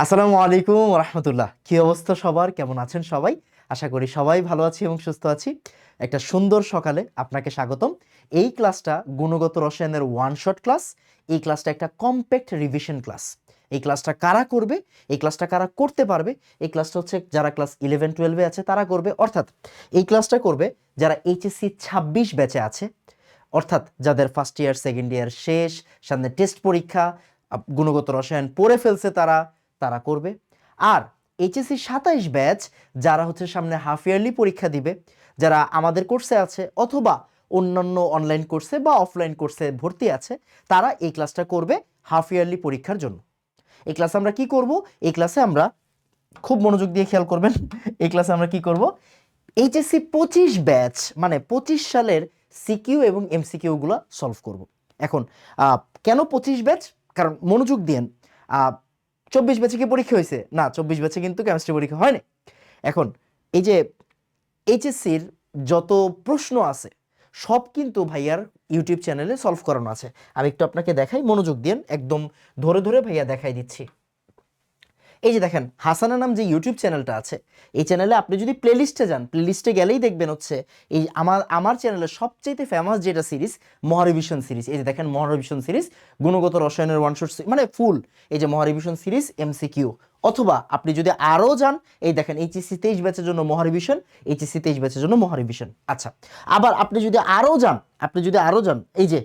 আসসালামু আলাইকুম রহমতুল্লাহ। কি অবস্থা সবার, কেমন আছেন সবাই? আশা করি সবাই ভালো আছি এবং সুস্থ আছি। একটা সুন্দর সকালে আপনাকে স্বাগতম। এই ক্লাসটা গুণগত রসায়নের ওয়ান শট ক্লাস। এই ক্লাসটা একটা কম্প্যাক্ট রিভিশন ক্লাস। এই ক্লাসটা কারা করবে, এই ক্লাসটা কারা করতে পারবে? এই ক্লাসটা হচ্ছে যারা ক্লাস 11-12-এ আছে তারা করবে, অর্থাৎ এই ক্লাসটা করবে যারা এইচএসসি 26 ব্যাচে আছে, অর্থাৎ যাদের ফার্স্ট ইয়ার সেকেন্ড ইয়ার শেষ, সামনে টেস্ট পরীক্ষা, গুণগত রসায়ন পড়ে ফেলছে তারা তারা করবে। আর এইচএসসি 27 ব্যাচ যারা হচ্ছে সামনে হাফ ইয়ারলি পরীক্ষা দিবে, যারা আমাদের কোর্সে আছে অথবা অন্যান্য অনলাইন কোর্সে বা অফলাইন কোর্সে ভর্তি আছে, তারা এই ক্লাসটা করবে হাফ ইয়ারলি পরীক্ষার জন্য। এই ক্লাসে আমরা কি করব? এই ক্লাসে আমরা খুব মনোযোগ দিয়ে খেয়াল করবেন। এই ক্লাসে আমরা কি করব? এইচএসসি 25 ব্যাচ মানে 25 সালের সিকিউ এবং এমসিকিউ গুলো সলভ করব। এখন কেন 25 ব্যাচ? কারণ মনোযোগ দিয়েন, 24 ব্যাচে কি পরীক্ষা হয়েছে? না, 24 ব্যাচে কিন্তু কেমিস্ট্রি পরীক্ষা হয়নি। এখন এই যে এইচএসসির যত প্রশ্ন আছে সব কিন্তু ভাইয়ার ইউটিউব চ্যানেলে সলভ করানো আছে। আমি একটু আপনাকে দেখাই, মনোযোগ দিয়েন, একদম ধরে ধরে ভাইয়া দেখাই দিচ্ছি। এই যে দেখেন, হাসানা নাম যে ইউটিউব চ্যানেলটা আছে, এই চ্যানেলে আপনি যদি প্লেলিস্টে যান, প্লেলিস্টে গেলেই দেখবেন হচ্ছে এই আমার চ্যানেলের সবচেয়ে ফেমাস যেটা সিরিজ, মহারিভিশন সিরিজ। এই যে দেখেন, মহারিভিশন সিরিজ, গুণগত রসায়নের ওয়ান শট মানে ফুল, এই যে মহারিভিশন সিরিজ এমসিকিউ। অথবা আপনি যদি আরও যান, এই দেখেন এইচএসসি 23 ব্যাচের জন্য মহারিভিশন, এইচএসসি 23 ব্যাচের জন্য মহারিভিশন। আচ্ছা, আবার আপনি যদি আরও যান, এই যে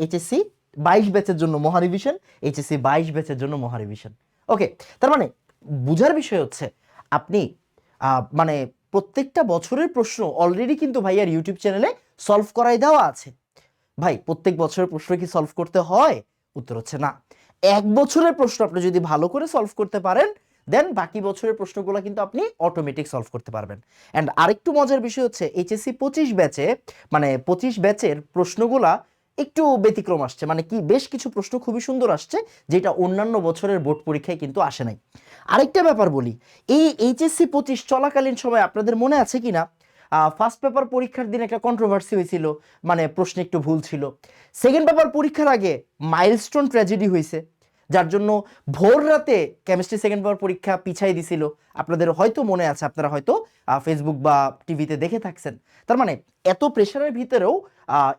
এইচএসসি 22 ব্যাচের জন্য মহারিভিশন, এইচএসসি 22 ব্যাচের জন্য মহারিভিশন। ওকে, তার মানে বুঝার বিষয় হচ্ছে আপনি মানে প্রত্যেকটা বছরের প্রশ্ন অলরেডি কিন্তু ভাইয়ার ইউটিউব চ্যানেলে সলভ করাই দেওয়া আছে। ভাই, প্রত্যেক বছরের প্রশ্ন কি সলভ করতে হয়? উত্তর হচ্ছে না। এক বছরের প্রশ্ন আপনি যদি ভালো করে সলভ করতে পারেন, দেন বাকি বছরের প্রশ্নগুলো কিন্তু আপনি অটোমেটিক সলভ করতে পারবেন। অ্যান্ড আরেকটু মজার বিষয় হচ্ছে এইচএসসি 25 ব্যাচে মানে 25 ব্যাচের প্রশ্নগুলা একটু ব্যতিক্রম আসছে, মানে কি বেশ কিছু প্রশ্ন খুবই সুন্দর আসছে, যেটা অন্যান্য বছরের বোর্ড পরীক্ষায় কিন্তু আসে নাই। আরেকটা ব্যাপার বলি, এই এইচএসসি 25 চলাকালীন সময় আপনাদের মনে আছে কিনা, ফার্স্ট পেপার পরীক্ষার দিন একটা কন্ট্রোভার্সি হয়েছিল, মানে প্রশ্নে একটু ভুল ছিল। সেকেন্ড পেপার পরীক্ষার আগে মাইলস্টোন ট্র্যাজেডি হয়েছে, যার জন্য ভোর রাতে কেমিস্ট্রি সেকেন্ড পেপার পরীক্ষা পিছাই দিছিল। আপনাদের হয়তো মনে আছে, আপনারা হয়তো ফেসবুক বা টিভিতে দেখে থাকছেন। তার মানে এত প্রেশারের ভিতরেও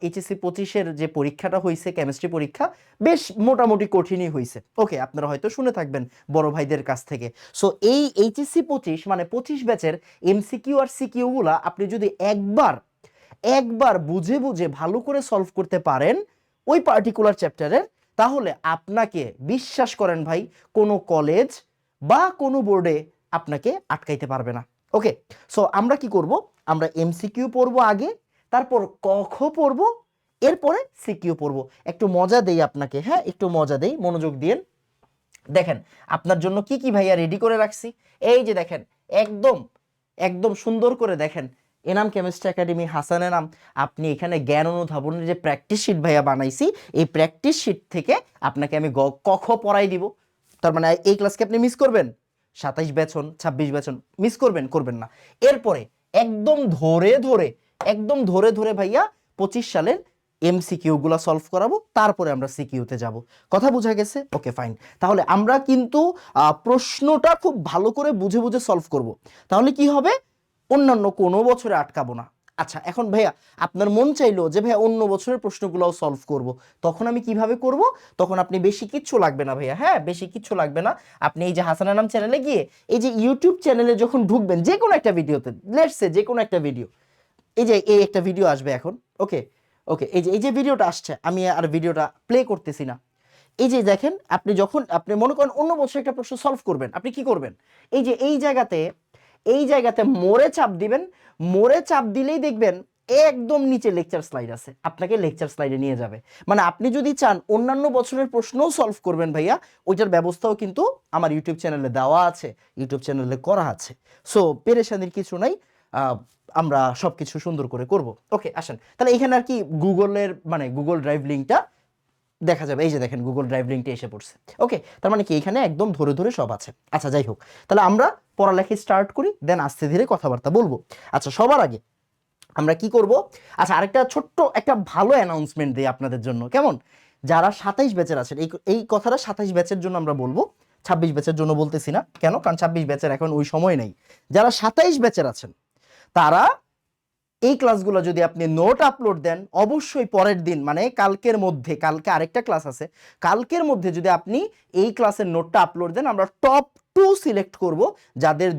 এইচএসসি 25-এর যে পরীক্ষাটা হয়েছে, কেমিস্ট্রি পরীক্ষা, বেশ মোটামুটি কঠিনই হয়েছে। ওকে, আপনারা হয়তো শুনে থাকবেন বড় ভাইদের কাছ থেকে। সো এই এইচএসসি 25 মানে 25 ব্যাচের এমসিকিউ আর সিকিউ গুলা আপনি যদি একবার একবার বুঝে বুঝে ভালো করে সলভ করতে পারেন ওই পার্টিকুলার চ্যাপ্টারের, তাহলে আপনাকে বিশ্বাস করেন ভাই, কোনো কলেজ বা কোনো বোর্ডে আপনাকে আটকাইতে পারবে না। ওকে, সো আমরা কি করব? আমরা এমসিকিউ পড়বো আগে, তারপর ক খ পড়বো, এরপরে সিকিউ পড়বো। একটু মজা দেই আপনাকে, হ্যাঁ একটু মজা দেই, মনোযোগ দিয়েন। দেখেন আপনার জন্য কি কি ভাইয়া রেডি করে রাখছি। এই যে দেখেন, একদম একদম সুন্দর করে দেখেন, এনাম কেমিস্ট্রি একাডেমি, হাসান এনাম। আপনি এখানে জ্ঞান অনুধাবনের যে প্র্যাকটিস শিট ভাইয়া বানাইছি, এই প্র্যাকটিস শিট থেকে আপনাকে আমি ক খ পড়াই দিব। তার মানে এই ক্লাসকে আপনি মিস করবেন? 27 ব্যাচ হন, 26 ব্যাচ হন, মিস করবেন? করবেন না। এরপরে একদম ধরে ধরে একদম ধরে ধরে ভাইয়া 25 সালের এমসিকিউ গুলা সলভ করাবো, তারপরে আমরা সিকিউতে যাব। কথা বোঝা গেছে? ওকে, ফাইন। তাহলে আমরা কিন্তু প্রশ্নটা খুব ভালো করে বুঝে বুঝে সলভ করব। তাহলে কি হবে? অন্যান্য কোনো বছরে আটকাবো না। আচ্ছা, এখন ভাইয়া আপনার মন চাইলো যে ভাইয়া অন্য বছরের প্রশ্নগুলোও সলভ করব, তখন আমি কিভাবে করব? তখন আপনি বেশি কিচ্ছু লাগবে না ভাইয়া, হ্যাঁ বেশি কিচ্ছু লাগবে না। আপনি এই যে হাসানা নাম চ্যানেলে গিয়ে, এই যে ইউটিউব চ্যানেলে যখন ঢুকবেন, যে কোনো একটা ভিডিওতে, লেটস সে যে কোনো একটা ভিডিও, এই যে এই একটা ভিডিও আসবে এখন। ওকে, ওকে, এই যে ভিডিওটা আসছে, আমি আর ভিডিওটা প্লে করতেছি না। এই যে দেখেন, আপনি মনে করেন অন্য বছর একটা প্রশ্ন সলভ করবেন, আপনি কি করবেন? এই যে এই জায়গাতে মোড়ে চাপ দিবেন। মোড়ে চাপ দিলেই দেখবেন একদম নিচে লেকচার স্লাইড আছে, আপনাকে লেকচার স্লাইডে নিয়ে যাবে। মানে আপনি যদি চান অন্যান্য বছরের প্রশ্নও সলভ করবেন ভাইয়া, ওইটার ব্যবস্থাও কিন্তু আমার ইউটিউব চ্যানেলে দেওয়া আছে, ইউটিউব চ্যানেলে করা আছে। সো পেরেশানির কিছু নাই, আমরা সবকিছু সুন্দর করে করব। ওকে, আসেন তাহলে এখানে আর কি গুগলের মানে গুগল ড্রাইভ লিঙ্কটা দেখা যাবে। এই যে দেখেন, গুগল ড্রাইভ লিঙ্কটা এসে পড়ছে। ওকে, তার মানে কি এখানে একদম ধরে ধরে সব আছে। আচ্ছা, যাই হোক, তাহলে আমরা পড়ালেখা স্টার্ট করি, দেন আস্তে ধীরে কথাবার্তা বলবো। আচ্ছা, সবার আগে আমরা কি করব? আচ্ছা, আরেকটা ছোট্ট একটা ভালো অ্যানাউন্সমেন্ট দিই আপনাদের জন্য, কেমন? যারা 27 ব্যাচের আছেন, এই এই কথাটা 27 ব্যাচের জন্য আমরা বলবো। 26 ব্যাচের জন্য বলতেছি না, কেন? কারণ 26 ব্যাচের এখন ওই সময় নেই। যারা 27 ব্যাচের আছেন তারা এই ক্লাসগুলো যদি আপনি নোট আপলোড দেন, অবশ্যই পরের দিন মানে কালকের মধ্যে, কালকে আরেকটা ক্লাস আছে, কালকের মধ্যে যদি আপনি এই ক্লাসের নোটটা আপলোড দেন, আমরা টপ 2 সিলেক্ট করব, যাদের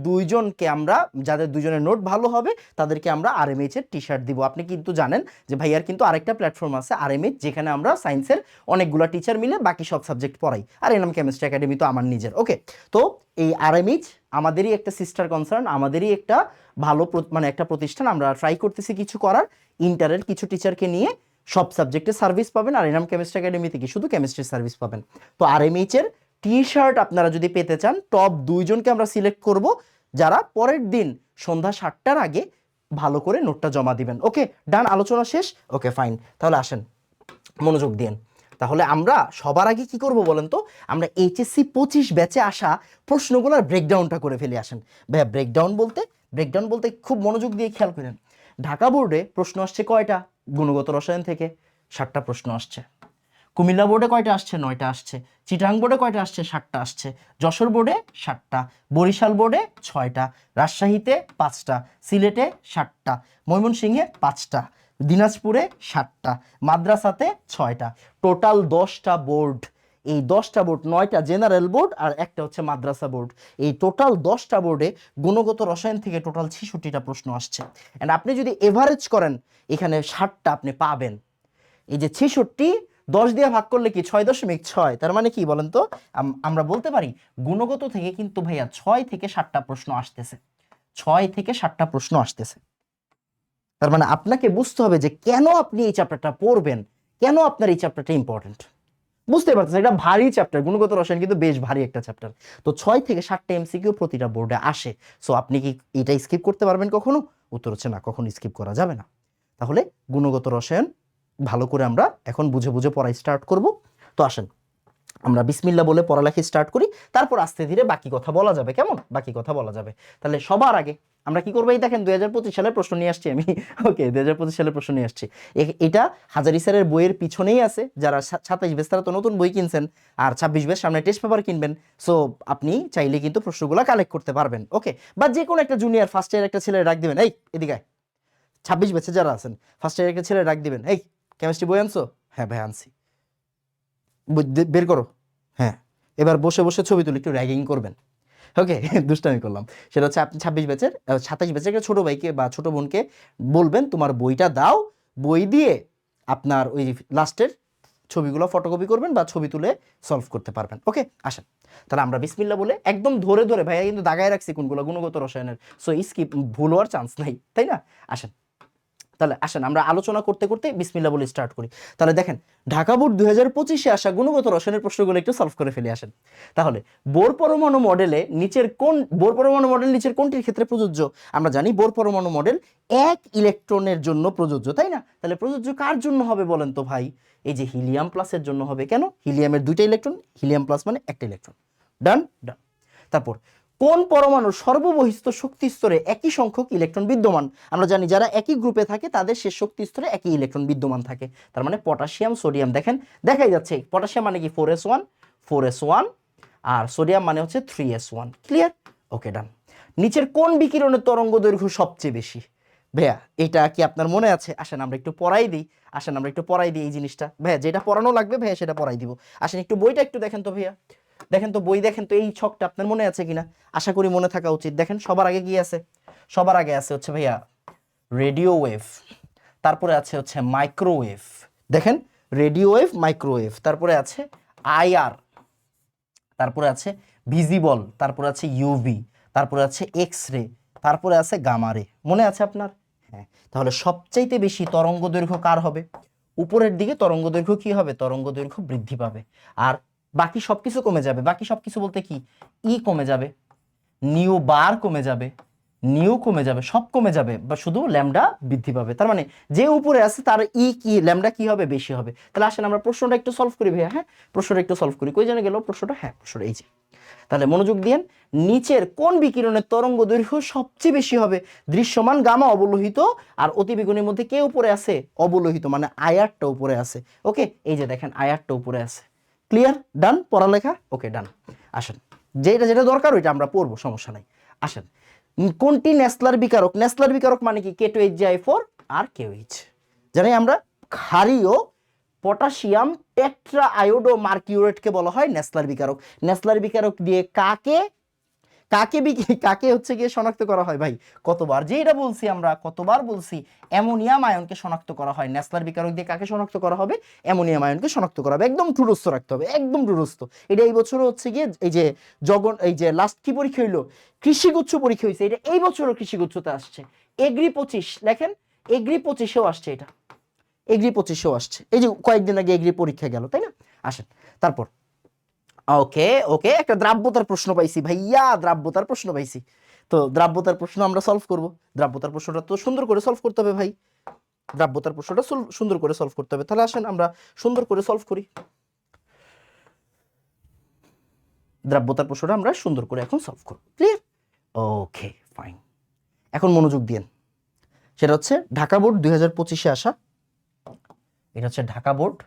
দুইজনের নোট ভালো হবে তাদেরকে আমরা আরএমএইচ এর টি শার্ট দিব। আপনি কিন্তু জানেন যে ভাইয়ার কিন্তু আরেকটা প্ল্যাটফর্ম আছে আরএমএইচ, যেখানে আমরা সায়েন্সের অনেকগুলো টিচার মিলে বাকি সব সাবজেক্ট পড়াই, আর এনাম কেমিস্ট্রি একাডেমি তো আমার নিজের। ওকে, তো এই আরএমএইচ আমাদেরই একটা সিস্টার কনসার্ন, আমাদেরই একটা ভালো মানে একটা প্রতিষ্ঠান। আমরা ট্রাই করতেছি কিছু করার, ইন্টারের কিছু টিচারকে নিয়ে সব সাবজেক্টে সার্ভিস পাবেন, আর এনাম কেমিস্ট্রি একাডেমিতে কি শুধু কেমিস্ট্রি সার্ভিস পাবেন। তো আরএমএইচ এর টি শার্ট আপনারা যদি পেতে চান, টপ 2 জনকে আমরা সিলেক্ট করব, যারা পরের দিন সন্ধ্যা 7টার আগে ভালো করে নোটটা জমা দিবেন। ওকে ডান, আলোচনা শেষ। ওকে ফাইন, তাহলে আসেন মনোযোগ দিন। তাহলে আমরা সবার আগে কি করব বলেন তো, আমরা এইচএসসি 25 ব্যাচে আসা প্রশ্নগুলোর ব্রেকডাউনটা করে ফেলে। আসেন ভাইয়া, ব্রেকডাউন বলতে খুব মনোযোগ দিয়ে খেয়াল করেন। ঢাকা বোর্ডে প্রশ্ন আসছে কয়টা? গুণগত রসায়ন থেকে 7টা প্রশ্ন আসছে। কুমিল্লা বোর্ডে কয়টা আসছে? 9টা আসছে। চিটাং বোর্ডে কয়টা আসছে? 7টা আসছে। যশোর বোর্ডে 7টা, বরিশাল বোর্ডে 6টা, রাজশাহীতে 5টা, সিলেটে 7টা, ময়মনসিংহে 5টা, দিনাজপুরে 7টা, মাদ্রাসাতে 6টা, টোটাল 10টা বোর্ড। এই 10টা বোর্ড, 9টা জেনারেল বোর্ড আর একটা হচ্ছে মাদ্রাসা বোর্ড, এই টোটাল 10টা বোর্ডে গুণগত রসায়ন থেকে টোটাল 66টা প্রশ্ন আসছে। এন্ড আপনি যদি এভারেজ করেন, এখানে 60টা আপনি পাবেন। এই যে 66 10 দিয়ে ভাগ করলে কি 6.6, তার মানে কি বলেন তো, আমরা বলতে পারি গুণগত থেকে কিন্তু ভাইয়া 6 থেকে 7টা প্রশ্ন আসতেছে, 6 থেকে 7টা প্রশ্ন আসতেছে। তার মানে আপনাকে বুঝতে হবে যে কেন আপনি এই চ্যাপ্টারটা পড়বেন, কেন আপনার এই চ্যাপ্টারটা ইম্পর্টেন্ট। বুঝতে পারছেন, এটা ভারী চ্যাপ্টার, গুণগত রসায়ন কিন্তু বেশ ভারী একটা চ্যাপ্টার। তো 6 থেকে 7টা এমসিকিউ প্রতিটা বোর্ডে আসে। সো আপনি কি এটা স্কিপ করতে পারবেন কখনো? উত্তর হচ্ছে না, কখনো স্কিপ করা যাবে না। তাহলে গুণগত রসায়ন ভালো করে আমরা এখন বুঝে বুঝে পড়াই স্টার্ট করব। তো আসেন আমরা বিসমিল্লাহ বলে পড়ালেখা স্টার্ট করি, তারপর আস্তে ধীরে বাকি কথা বলা যাবে। কেমন? বাকি কথা বলা যাবে। তাহলে সবার আগে আমরা কি করবো, এই দেখেন 2025 সালের প্রশ্ন নিয়ে আসছি আমি। ওকে, 2025 সালের প্রশ্ন নিয়ে আসছি। এটা হাজারি স্যারের বইয়ের পিছনেই আছে। যারা 27 ব্যাচ তারা তো নতুন বই কিনছেন, আর 26 ব্যাচ সামনে টেস্ট পেপার কিনবেন। সো আপনি চাইলে কিন্তু প্রশ্নগুলো কালেক্ট করতে পারবেন। ওকে, বা যে কোনো একটা জুনিয়র ফার্স্ট ইয়ার একটা ছেলে ডাক দিবেন, এই এদিকে 26 ব্যাচে যারা আছেন ফার্স্ট ইয়ার একটা ছেলে ডাক দিবেন, এই কেমিস্ট্রি বই আনছো? হ্যাঁ ভাই আনছি। বের করো। হ্যাঁ, এবার বসে বসে ছবি তুলে একটু র্যাগিং করবেন। ওকে, দুষ্টামি করলাম। সেটা হচ্ছে আপনি 27 ব্যাচের 27 একটা ছোট ভাইকে বা ছোট বোনকে বলবেন তোমার বইটা দাও, বই দিয়ে আপনার ওই লাস্টের ছবিগুলো ফটোকপি করবেন বা ছবি তুলে সলভ করতে পারবেন। ওকে আসেন, তাহলে আমরা বিসমিল্লাহ বলে একদম ধরে ধরে, ভাইয়া কিন্তু দাগায় রাখছি কোনগুলো গুণগত রসায়নের, সো স্কিপ ভুল হওয়ার চান্স নাই, তাই না? আসেন, তাহলে আসেন আমরা আলোচনা করতে করতে বিসমিল্লাহ বলে স্টার্ট করি। তাহলে দেখেন, ঢাকা বোর্ড 2025-এ আসা গুণগত রসায়নের প্রশ্নগুলো একটু সলভ করে ফেলে। আসেন, তাহলে বোর পরমাণু মডেল নিচের কোনটির ক্ষেত্রে প্রযোজ্য? আমরা জানি বোর পরমাণু মডেল 1 ইলেকট্রনের জন্য প্রযোজ্য, তাই না? তাহলে প্রযোজ্য কার জন্য হবে বলেন তো ভাই? এই যে হিলিয়াম প্লাসের জন্য হবে। কেন? হিলিয়ামের 2টা ইলেকট্রন, হিলিয়াম প্লাস মানে একটা ইলেকট্রন। ডান ডান। তারপর কোন পরমাণুর সর্ববহিস্থ শক্তি স্তরে একই সংখ্যক ইলেকট্রন বিদ্যমান? আমরা জানি যারা একই গ্রুপে থাকে তাদের শেষ শক্তি স্তরে একই ইলেকট্রন বিদ্যমান থাকে। তার মানে পটাশিয়াম, সোডিয়াম। দেখেন দেখাই যাচ্ছে, পটাশিয়াম মানে কি 4s1 আর সোডিয়াম মানে হচ্ছে 3s1। ক্লিয়ার? ওকে ডান। নিচের কোন বিকিরণের তরঙ্গ দৈর্ঘ্য সবচেয়ে বেশি? ভাইয়া এটা কি আপনার মনে আছে? আসেন আমরা একটু পড়াই দিই। এই জিনিসটা ভাইয়া, যেটা পড়ানো লাগবে ভাইয়া সেটা পড়াই দিব। আসেন একটু বইটা একটু দেখেন তো ভাইয়া, দেখেন তো বই, দেখেন তো এই ছকটা আপনার মনে আছে কিনা। আশা করি মনে থাকা উচিত। দেখেন সবার আগে কি আছে? সবার আগে আছে হচ্ছে ভাইয়া রেডিও ওয়েভ, তারপরে আছে হচ্ছে মাইক্রোওয়েভ। দেখেন রেডিও ওয়েভ, মাইক্রোওয়েভ, তারপরে আছে আইআর, তারপরে আছে ভিজিবল, তারপরে আছে ইউভি, তারপরে আছে এক্স রে, তারপরে আছে গামা রে। মনে আছে আপনার? হ্যাঁ, তাহলে সবচাইতে বেশি তরঙ্গ দৈর্ঘ্য কার হবে? উপরের দিকে তরঙ্গ দৈর্ঘ্য কি হবে? তরঙ্গ দৈর্ঘ্য বৃদ্ধি পাবে, আর বাকি সবকিছু কমে যাবে। বাকি সবকিছু বলতে কি? ই কমে যাবে, নিউ বার কমে যাবে, সব কমে যাবে, বা শুধু ল্যামডা বৃদ্ধি পাবে। তার মানে যে উপরে আছে তার ই কি, ল্যামডা কি হবে? বেশি হবে। তাহলে আসেন আমরা প্রশ্নটা একটু সলভ করি ভাইয়া। হ্যাঁ, প্রশ্নটা একটু সলভ করি। কই জানা গেল প্রশ্নটা? হ্যাঁ, প্রশ্নটা এই যে। তাহলে মনোযোগ দিয়েন, নিচের কোন বিকিরণের তরঙ্গ দৈর্ঘ্য সবচেয়ে বেশি হবে? দৃশ্যমান গামা অবলোহিত আর অতিবেগুনির মধ্যে কে উপরে আছে? অবলোহিত, মানে আয়ারটা উপরে আছে। ওকে, এই যে দেখেন আয়ারটা উপরে আছে। ক্লিয়ার? ডান পড়ালেখা? ওকে ডান। আসেন যেটা যেটা দরকার ওইটা আমরা পড়বো, সমস্যা নাই। আসেন, কোনটি নেসলার বিকারক? নেসলার বিকারক মানে কি? K2HgI4 আর KOH। জানি আমরা ক্ষারীয় পটাশিয়াম টেট্রা আয়োডো মার্কিউরেটকে বলা হয় নেসলার বিকারক। নেসলার বিকারক দিয়ে কাকে কাকে কাকে হচ্ছে গিয়ে শনাক্ত করা হয় ভাই? কতবার যে এটা বলছি আমরা, কতবার বলছি, অ্যামোনিয়াম আয়নকে শনাক্ত করা হয়। নেসলার বিকারক দিয়ে কাকে শনাক্ত করা হবে? অ্যামোনিয়াম আয়নকে শনাক্ত করা হবে। একদম দূরস্থ রাখতে হবে, একদম দূরস্থ। এটা এই বছরও হচ্ছে গিয়ে এই যে লাস্ট কি পরীক্ষা হইলো, কৃষিগুচ্ছ পরীক্ষা হয়েছে, এটা এই বছরও কৃষিগুচ্ছতে আসছে। এগ্রি 25 লেখেন, এগ্রি 25এও আসছে, এটা এগ্রি 25এও আসছে। এই যে কয়েকদিন আগে এগ্রি পরীক্ষা গেল, তাই না? আসেন তারপর, ওকে ওকে, একটা দ্রাব্যতার প্রশ্ন পাইছি ভাইয়া, দ্রাব্যতার প্রশ্ন পাইছি। তো দ্রাব্যতার প্রশ্ন আমরা সলভ করব। দ্রাব্যতার প্রশ্নটা তো সুন্দর করে সলভ করতে হবে ভাই, দ্রাব্যতার প্রশ্নটা সুন্দর করে সলভ করতে হবে। তাহলে আসেন আমরা সুন্দর করে সলভ করি। দ্রাব্যতার প্রশ্নটা আমরা সুন্দর করে এখন সলভ করব। ক্লিয়ার? Okay fine. এখন মনোযোগ দিন, সেটা হচ্ছে ঢাকা বোর্ড 2025-এ আসা। এটা হচ্ছে ঢাকা বোর্ড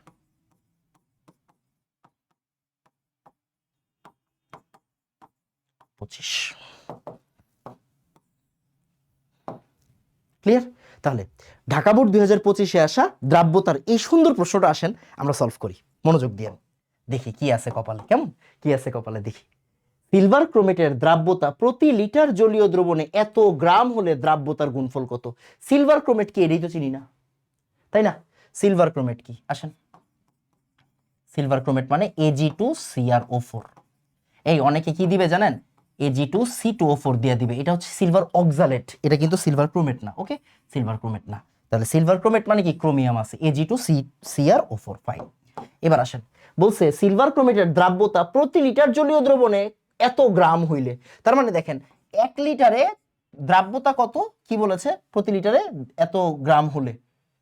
ক্লিয়ার? তাহলে ঢাকা বোর্ড 2025-এ আসা দ্রাব্যতার এই সুন্দর প্রশ্নটা আসেন আমরা সলভ করি। মনোযোগ দিয়ে দেখি কি আছে কপালে, কেমন কি আছে কপালে দেখি। সিলভার ক্রোমেটের দ্রাব্যতা প্রতি লিটার জলীয় দ্রবণে এত গ্রাম হলে দ্রাব্যতার গুণফল কত? সিলভার ক্রোমেট কি? এটাই তো চিনি না, তাই না? সিলভার ক্রোমেট কি? আসেন, সিলভার ক্রোমেট মানে Ag2CrO4। এই অনেকে কি দিবে জানেন? Ag2C2O4 দিয়ে দিবে, এটা হচ্ছে সিলভার অক্সালেট, এটা কিন্তু সিলভার ক্রোমেট না। ওকে, সিলভার ক্রোমেট না। তাহলে সিলভার ক্রোমেট মানে কি? ক্রোমিয়াম আছে, Ag2CrO4। ফাইন। এবার আসেন, বলছে সিলভার ক্রোমেটের দ্রাব্যতা প্রতি লিটার জলীয় দ্রবণে এত গ্রাম হইলে। তার মানে দেখেন 1 লিটারে দ্রাব্যতা কত, কি বলেছে? প্রতি লিটারে এত গ্রাম হলে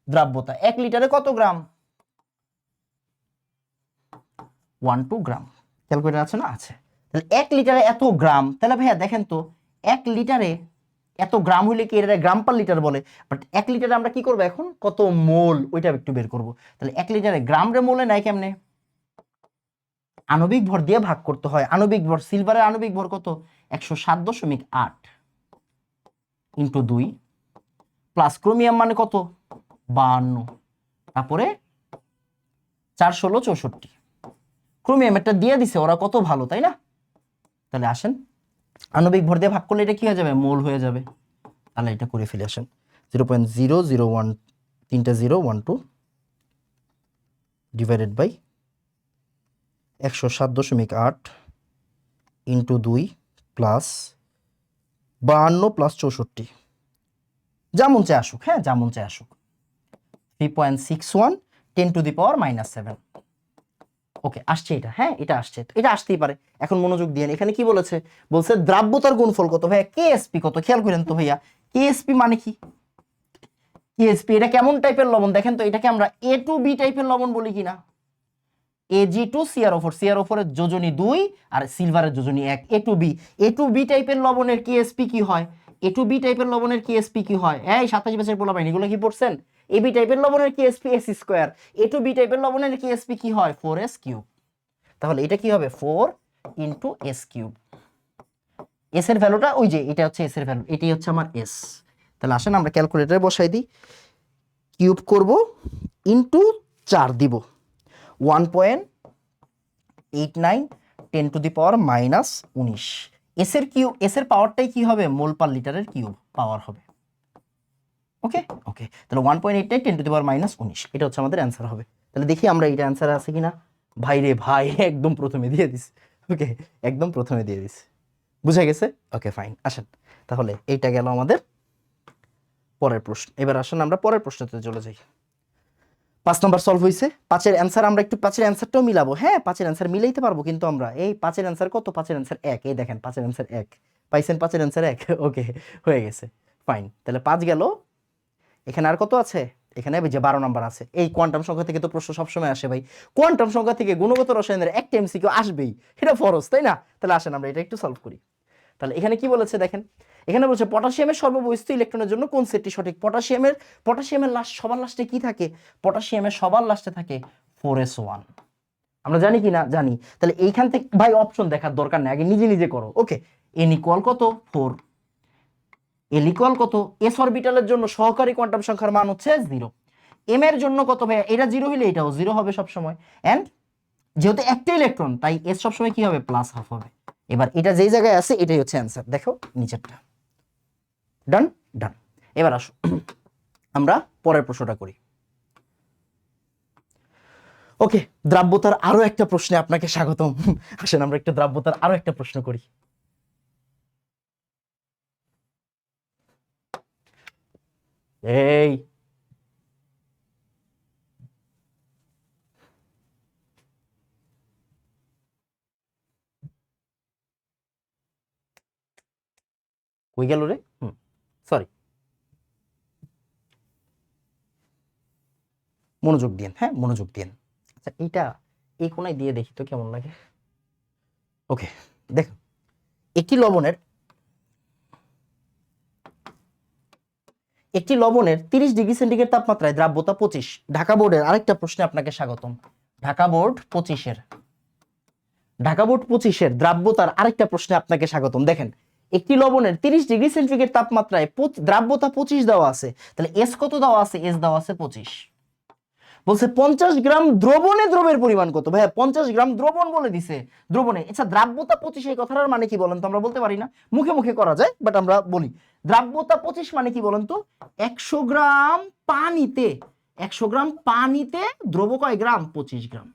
দ্রাব্যতা। 1 লিটারে কত গ্রাম? 12 গ্রাম। ক্যালকুলেটর আছে না? আছে। তাহলে 1 লিটারে এত গ্রাম, তাহলে ভাইয়া দেখেন তো 1 লিটারে এত গ্রাম হইলে কি এটা গ্রাম পার লিটার বলে? বাট 1 লিটারে আমরা কি করব এখন? কত মোল, ওইটা একটু বের করব। তাহলে 1 লিটারে গ্রাম রে মোলে নাই কেমনে? আণবিক ভর দিয়ে ভাগ করতে হয়। আণবিক ভর, সিলভারের আণবিক ভর কত? 107.8 ইন্টু 2 প্লাস ক্রোমিয়াম মানে কত? 52, তারপরে 4 16 64। ক্রোমিয়াম একটা দিয়ে দিছে, ওরা কত ভালো, তাই না? তাহলে আসেন আণবিক ভর দিয়ে ভাগ করলে এটা কি হয়ে যাবে? মোল হয়ে যাবে। তাহলে এটা করে ফেলে। আসেন 0.001, 3টা 0 1 2 divided by 107.8 into 2 plus 52 plus 64, যেমন চাই আসুক, হ্যাঁ যেমন চাই আসুক। 3.61 10⁻⁻7। ওকে, আসছে এটা, হ্যাঁ এটা আসছে, এটা আসতেই পারে। এখন মনোযোগ দিয়ে, এখানে কি বলেছে? বলছে দ্রাব্যতার গুণফল কত ভাইয়া? কেএসপি কত? খেয়াল করেন তো ভাইয়া, কেএসপি মানে কি? কেএসপি এটা কেমন টাইপের লবণ দেখেন তো, এটাকে আমরা A2B টাইপের লবণ বলি কিনা? Ag2CrO4, CrO4 এর যোজনী 2 আর সিলভারের যোজনী 1, A2B। A2B টাইপের লবণের কেএসপি কি হয়? A2B টাইপের লবণের কেএসপি কি হয়? এই 27 বছর পোলা পাইনি, এগুলো কি পড়ছেন? AB টাইপের লবণের কেএসপি S স্কয়ার, A2B টাইপের লবণের কেএসপি কি হয়? 4s cube. তাহলে এটা কি হবে? 4 ইন্টু S কিউব। এস এর ভ্যালুটা ওই যে এটা হচ্ছে এস এর ভ্যালু, এটাই হচ্ছে আমার এস। তাহলে আসেন আমরা ক্যালকুলেটরে বসাই দিই, কিউব করব ইন্টু 4 দিব, 1.89 10⁻⁻19। এস এর কিউব, এস এর পাওয়ারটাই কি হবে? মোল পার লিটারের কিউব পাওয়ার হবে। ওকে ওকে, তাহলে 1.89 10⁻⁻19, এটা হচ্ছে আমাদের অ্যান্সার হবে। তাহলে দেখি আমরা এটা অ্যান্সার আছে কিনা। ভাই রে ভাই, একদম প্রথমে দিয়ে দিস। ওকে, একদম প্রথমে দিয়ে দিস, বুঝা গেছে? Okay fine. আসেন তাহলে এইটা গেল আমাদের পরের প্রশ্ন। এবার আসেন আমরা পরের প্রশ্নতে চলে যাই। 5 নম্বর সলভ হয়েছে। 5-এর অ্যান্সার আমরা একটু 5-এর অ্যান্সারটাও মিলাবো। হ্যাঁ 5-এর অ্যান্সার মিলাইতে পারবো কিন্তু আমরা। এই 5-এর অ্যান্সার কত? 5-এর অ্যান্সার 1। এই দেখেন 5-এর অ্যান্সার 1 পাইছেন, 5-এর অ্যান্সার 1। ওকে হয়ে গেছে, ফাইন। তাহলে 5 গেল। এখানে আর কত আছে? এখানে যে 12 নম্বর আছে। এই কোয়ান্টাম সংখ্যা থেকে তো প্রশ্ন সবসময় আসে ভাই, কোয়ান্টাম সংখ্যা থেকে গুণগত রসায়নের একটা এমসিকিউ আসবেই, এটা ফরজ, তাই না? তাহলে আসেন আমরা এটা একটু সলভ করি। তাহলে এখানে কি বলেছে দেখেন, এখানে বলছে পটাশিয়ামের সর্ববহিস্থ ইলেকট্রনের জন্য কোন সেটটি সঠিক? পটাশিয়ামের লাস্ট, সবার লাস্টে কি থাকে? পটাশিয়ামের সবার লাস্টে থাকে 4s1। আমরা জানি কি না? জানি। তাহলে এইখান থেকে ভাই অপশন দেখার দরকার নেই, আগে নিজে নিজে করো। ওকে, এন ইকুয়াল কত 4, এল ইকুয়াল কত, এস অরবিটালের জন্য সহকারী কোয়ান্টাম সংখ্যার মান হচ্ছে 0, এম এর জন্য কত ভাই, এটা 0 হলে এটাও 0 হবে সব সময়, এন্ড যেহেতু একটা ইলেকট্রন তাই এস সব সময় কি হবে, প্লাস হাফ হবে। এবার এটা যেই জায়গায় আছে এটাই হচ্ছে অ্যান্সার, দেখো নিচেরটা। ডান ডান। এবার আসো আমরা পরের প্রশ্নটা করি। ওকে, দ্রাব্যতার আরো একটা প্রশ্নে আপনাকে স্বাগতম। আসেন আমরা একটু দ্রাব্যতার আরো একটা প্রশ্ন করি। এই কই গেল রে? সরি, মনোযোগ দিন, হ্যাঁ মনোযোগ দিন। আচ্ছা এইটা এই কোনায় দিয়ে দেখি তো কেমন লাগে। ওকে দেখো, একটি লবণের 30 ডিগ্রি সেন্টিগ্রেড তাপমাত্রায় দ্রাব্যতা 25। ঢাকা বোর্ডের আরেকটা প্রশ্নে আপনাকে স্বাগতম। ঢাকা বোর্ড 25-এর দ্রাব্যতার আরেকটা প্রশ্নে আপনাকে স্বাগতম। দেখেন, একটি লবণের 30 ডিগ্রি সেন্টিগ্রেড তাপমাত্রায় দ্রাব্যতা 25 দেওয়া আছে, তাহলে এস কত দেওয়া আছে? এস দেওয়া আছে 25। বলছে 50 গ্রাম দ্রবণে দ্রবের পরিমাণ কত? ভাইয়া 50 গ্রাম দ্রবণ বলে দিছে, দ্রবণে। আচ্ছা দ্রাব্যতা 25 এই কথাটার মানে কি বলেন তো? আমরা বলতে পারি না, মুখে মুখে করা যায়, বাট আমরা বলি দ্রাব্যতা 25 মানে কি বলেন তো? 100 গ্রাম পানিতে, 100 গ্রাম পানিতে দ্রব কয় গ্রাম? 25 গ্রাম।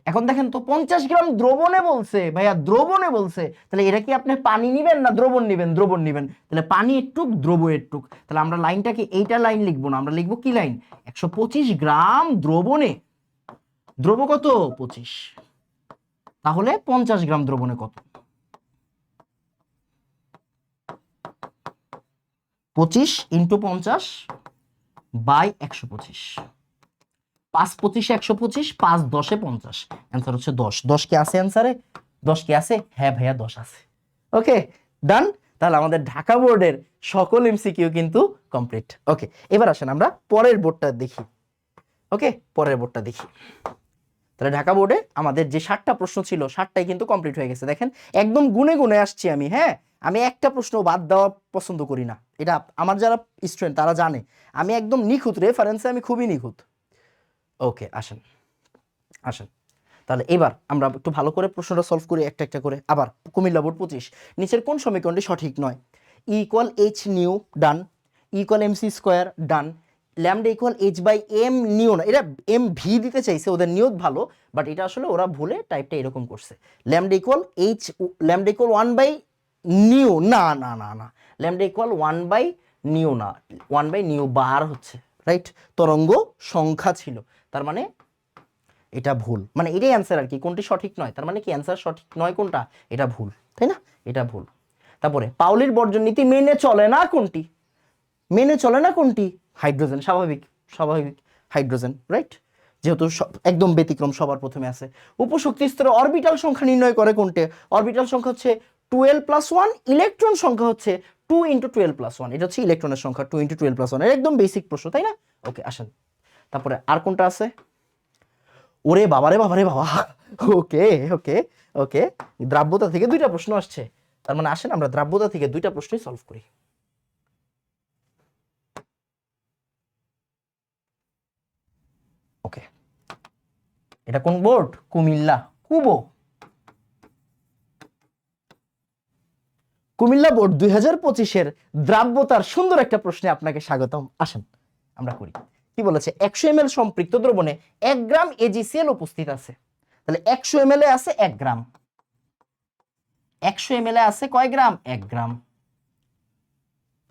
এখন দেখেন তো 50 গ্রাম দ্রবণে বলছে, ভাইয়া দ্রবণে বলছে, তাহলে এটা কি আপনি পানি নিবেন না দ্রবণ নিবেন? দ্রবণ নিবেন। তাহলে পানি একটুক, দ্রব একটুক। তাহলে আমরা লাইনটাকে এইটা লাইন লিখবো না, আমরা লিখবো কি লাইন? 125 গ্রাম দ্রবণে, দ্রব কত? 25। তাহলে 50 গ্রাম দ্রবণে কত? 25 ইন্টু 50 বাই 125। 5 25 125, 5 10 50। অ্যান্সার হচ্ছে 10। 10 কি আছে অ্যান্সারে? 10 কি আছে? হ্যাঁ ভাইয়া 10 আছে। ওকে ডান। তাহলে আমাদের ঢাকা বোর্ডের সকল এমসিকিউ কিন্তু কমপ্লিট। ওকে, এবার আসেন আমরা পরের বোর্ডটা দেখি। ওকে, পরের বোর্ডটা দেখি। তাহলে ঢাকা বোর্ডে আমাদের যে 60টা প্রশ্ন ছিল 60টাই কিন্তু কমপ্লিট হয়ে গেছে। দেখেন একদম গুনে গুনে আসছি আমি, হ্যাঁ আমি একটা প্রশ্ন বাদ দেওয়া পছন্দ করি না, এটা আমার যারা স্টুডেন্ট তারা জানে আমি একদম নিখুঁত, রেফারেন্সে আমি খুবই নিখুঁত। ওকে আসেন আসেন, তাহলে এবার আমরা একটু ভালো করে প্রশ্নটা সলভ করি একটা একটা করে। আবার কুমিল্লা বোর্ড 25, নিচের কোন সমীকরণটি সঠিক নয়? ই ইকুয়াল এইচ নিউ, ডান। E equal M C square, ডান। Lambda equal H by M nu, না এটা এম ভি দিতে চাইছে, ওদের নিয়ত ভালো, বাট এটা আসলে ওরা ভুলে টাইপটা এরকম করছে। Lambda equal H, lambda equal 1 by nu, না না না না, ল্যামডা ইকুয়াল 1 বাই নিউ না, 1 বাই নিউ বার হচ্ছে, রাইট? তরঙ্গ সংখ্যা ছিল, তার মানে এটা ভুল, মানে এটাই অ্যান্সার আর কি। কোনটি সঠিক নয় তার মানে কি অ্যান্সার সঠিক নয় কোনটা? এটা ভুল, তাই না? এটা ভুল। তারপরে পাউলির বর্জন নীতি মেনে চলে না কোনটি? মেনে চলে না কোনটি? হাইড্রোজেন, স্বাভাবিক, স্বাভাবিক হাইড্রোজেন, রাইট? যেহেতু একদম ব্যতিক্রম সবার প্রথমে আছে। উপশক্তি স্তরে অরবিটাল সংখ্যা নির্ণয় করে কোনটি? অরবিটাল সংখ্যা হচ্ছে 12+1, ইলেকট্রন সংখ্যা হচ্ছে 2 × 12+1। এটা হচ্ছে ইলেকট্রনের সংখ্যা 2 × 12+1, এর একদম বেসিক প্রশ্ন, তাই না? ওকে আসেন, তারপরে আর কোনটা আছে? ওরে বাবারে বাবারে বাবা। ওকে ওকে ওকে, দ্রাব্যতা থেকে 2টা প্রশ্ন আসছে, তার মানে আসেন আমরা দ্রাব্যতা থেকে 2টা প্রশ্নই সলভ করি। ওকে, এটা কোন বোর্ড? কুমিল্লা, কুবো। কুমিল্লা বোর্ড 2025-এর দ্রাব্যতার সুন্দর একটা প্রশ্নে আপনাকে স্বাগতম। আসেন আমরা করি। কি বলেছে? 100 ml সম্পৃক্ত দ্রবণে 1 গ্রাম এজিসিএল উপস্থিত আছে। তাহলে 100 ml এ আছে 1 গ্রাম, 100 ml এ আছে কয় গ্রাম? 1 গ্রাম।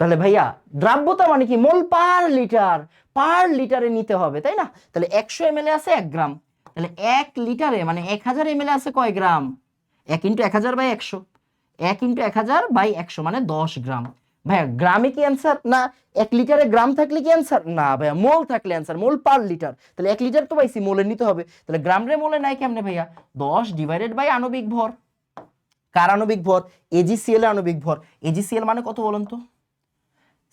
তাহলে ভাইয়া দ্রাব্যতা মানে কি? মোল পার লিটার, পার লিটারে নিতে হবে, তাই না? তাহলে 100 ml এ আছে 1 গ্রাম, তাহলে 1 লিটারে মানে 1000 ml এ আছে কয় গ্রাম? 1 × 1000 বাই 100, 1 × 1000 বাই 100 মানে 10 গ্রাম। ভাইয়া গ্রামে কি অ্যান্সার? না। 1 লিটারে গ্রাম থাকলে কি অ্যান্সার? না ভাইয়া, মোল থাকলে অ্যান্সার, মোল পার লিটার। তাহলে 1 লিটার তো পাইছি, মোলে নিতে হবে, তাহলে গ্রাম রে মোলে নাই কেমনে ভাইয়া? 10 ডিভাইডেড বাই আণবিক ভর। কার আণবিক ভর? এজিসিএল এর আণবিক ভর। এজিসিএল মানে কত বলেন তো?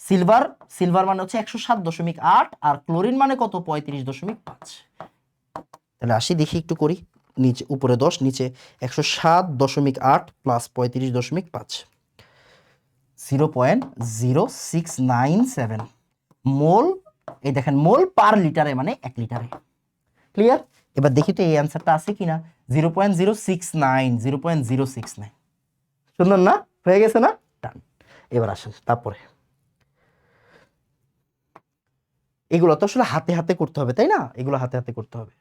সিলভার, সিলভার মানে হচ্ছে 107.8, আর ক্লোরিন মানে কত? 35.5। তাহলে আসি দেখি একটু করি। নিচে উপরে 10, নিচে 107.8 প্লাস 35.5, 0.0697 মোল। এই দেখেন মোল পার লিটারে, মানে 1 লিটারে। ক্লিয়ার? এবার দেখি তো এই অ্যান্সারটা আছে কিনা। 0.069, 0.069। সুন্দর না? হয়ে গেছে না? ডান। এবার আসেন তারপরে, এগুলো তো আসলে হাতে হাতে করতে হবে, তাই না? এগুলো হাতে হাতে করতে হবে।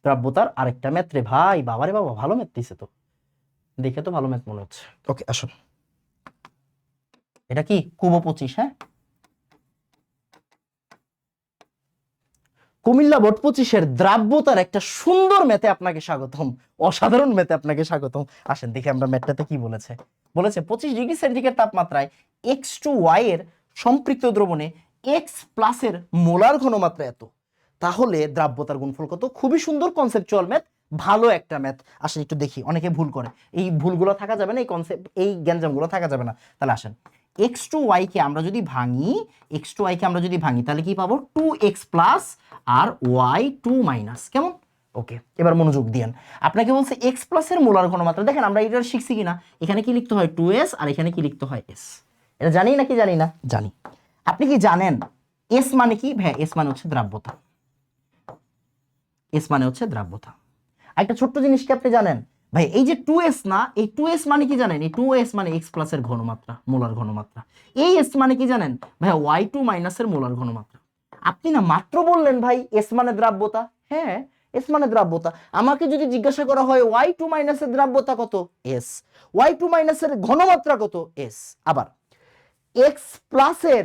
দ্রাব্যতার আরেকটা ম্যাথ রে ভাই, বাবারে বাবা, ভালো ম্যাথ দিছে তো, দেখে তো ভালো ম্যাথ মনে হচ্ছে। ওকে আসুন, এটা কি কুবো 25? হ্যাঁ, কুমিল্লা বোর্ড 25-এর দ্রাব্যতার একটা সুন্দর ম্যাথে আপনাকে স্বাগতম, অসাধারণ ম্যাথে আপনাকে স্বাগতম। আসেন দেখি আমরা ম্যাথটাতে কি বলেছে। বলেছে 25 ডিগ্রি সেন্টিগ্রেড তাপমাত্রায় X2Y এর সম্পৃক্ত দ্রবণে X প্লাসের মোলার ঘনমাত্রা এত, তাহলে দ্রাব্যতার গুণফল কত? খুবই সুন্দর কনসেপচুয়াল ম্যাথ, ভালো একটা ম্যাথ। আসেন একটু দেখি, অনেকে ভুল করে, এই ভুলগুলো থাকা যাবে না, এই কনসেপ্ট, এই গ্যাঞ্জামগুলো থাকা যাবে না। তাহলে আসেন, X2Y কে আমরা যদি ভাঙি, X2Y কে আমরা যদি ভাঙি তাহলে কি পাবো? 2X প্লাস আর Y2 মাইনাস। কেমন? ওকে, এবার মনোযোগ দিয়েন। আপনাকে বলছে X প্লাসের মোলার ঘনমাত্রা। দেখেন আমরা এটা শিখছি কিনা, এখানে কি লিখতে হয় 2S, আর এখানে কি লিখতে হয় S। এটা জানি নাকি জানি না? জানি। আপনি কি জানেন S মানে কি? ভাই S মানে হচ্ছে দ্রাব্যতা, S মানে হচ্ছে দ্রাব্যতা। একটা ছোট্ট জিনিস কি আপনি জানেন ভাই, এই যে 2S না, এই 2S মানে কি জানেন? এই 2S মানে X প্লাসের ঘনমাত্রা, মোলার ঘনমাত্রা। এই S মানে কি জানেন ভাই? Y2 মাইনাসের মোলার ঘনমাত্রা। আপনি না মাত্র বললেন ভাই S মানে দ্রাব্যতা। হ্যাঁ, S মানে দ্রাব্যতা। আমাকে যদি জিজ্ঞাসা করা হয় Y2 মাইনাসের দ্রাব্যতা কত? S। Y2 মাইনাসের ঘনমাত্রা কত? S। আবার X প্লাসের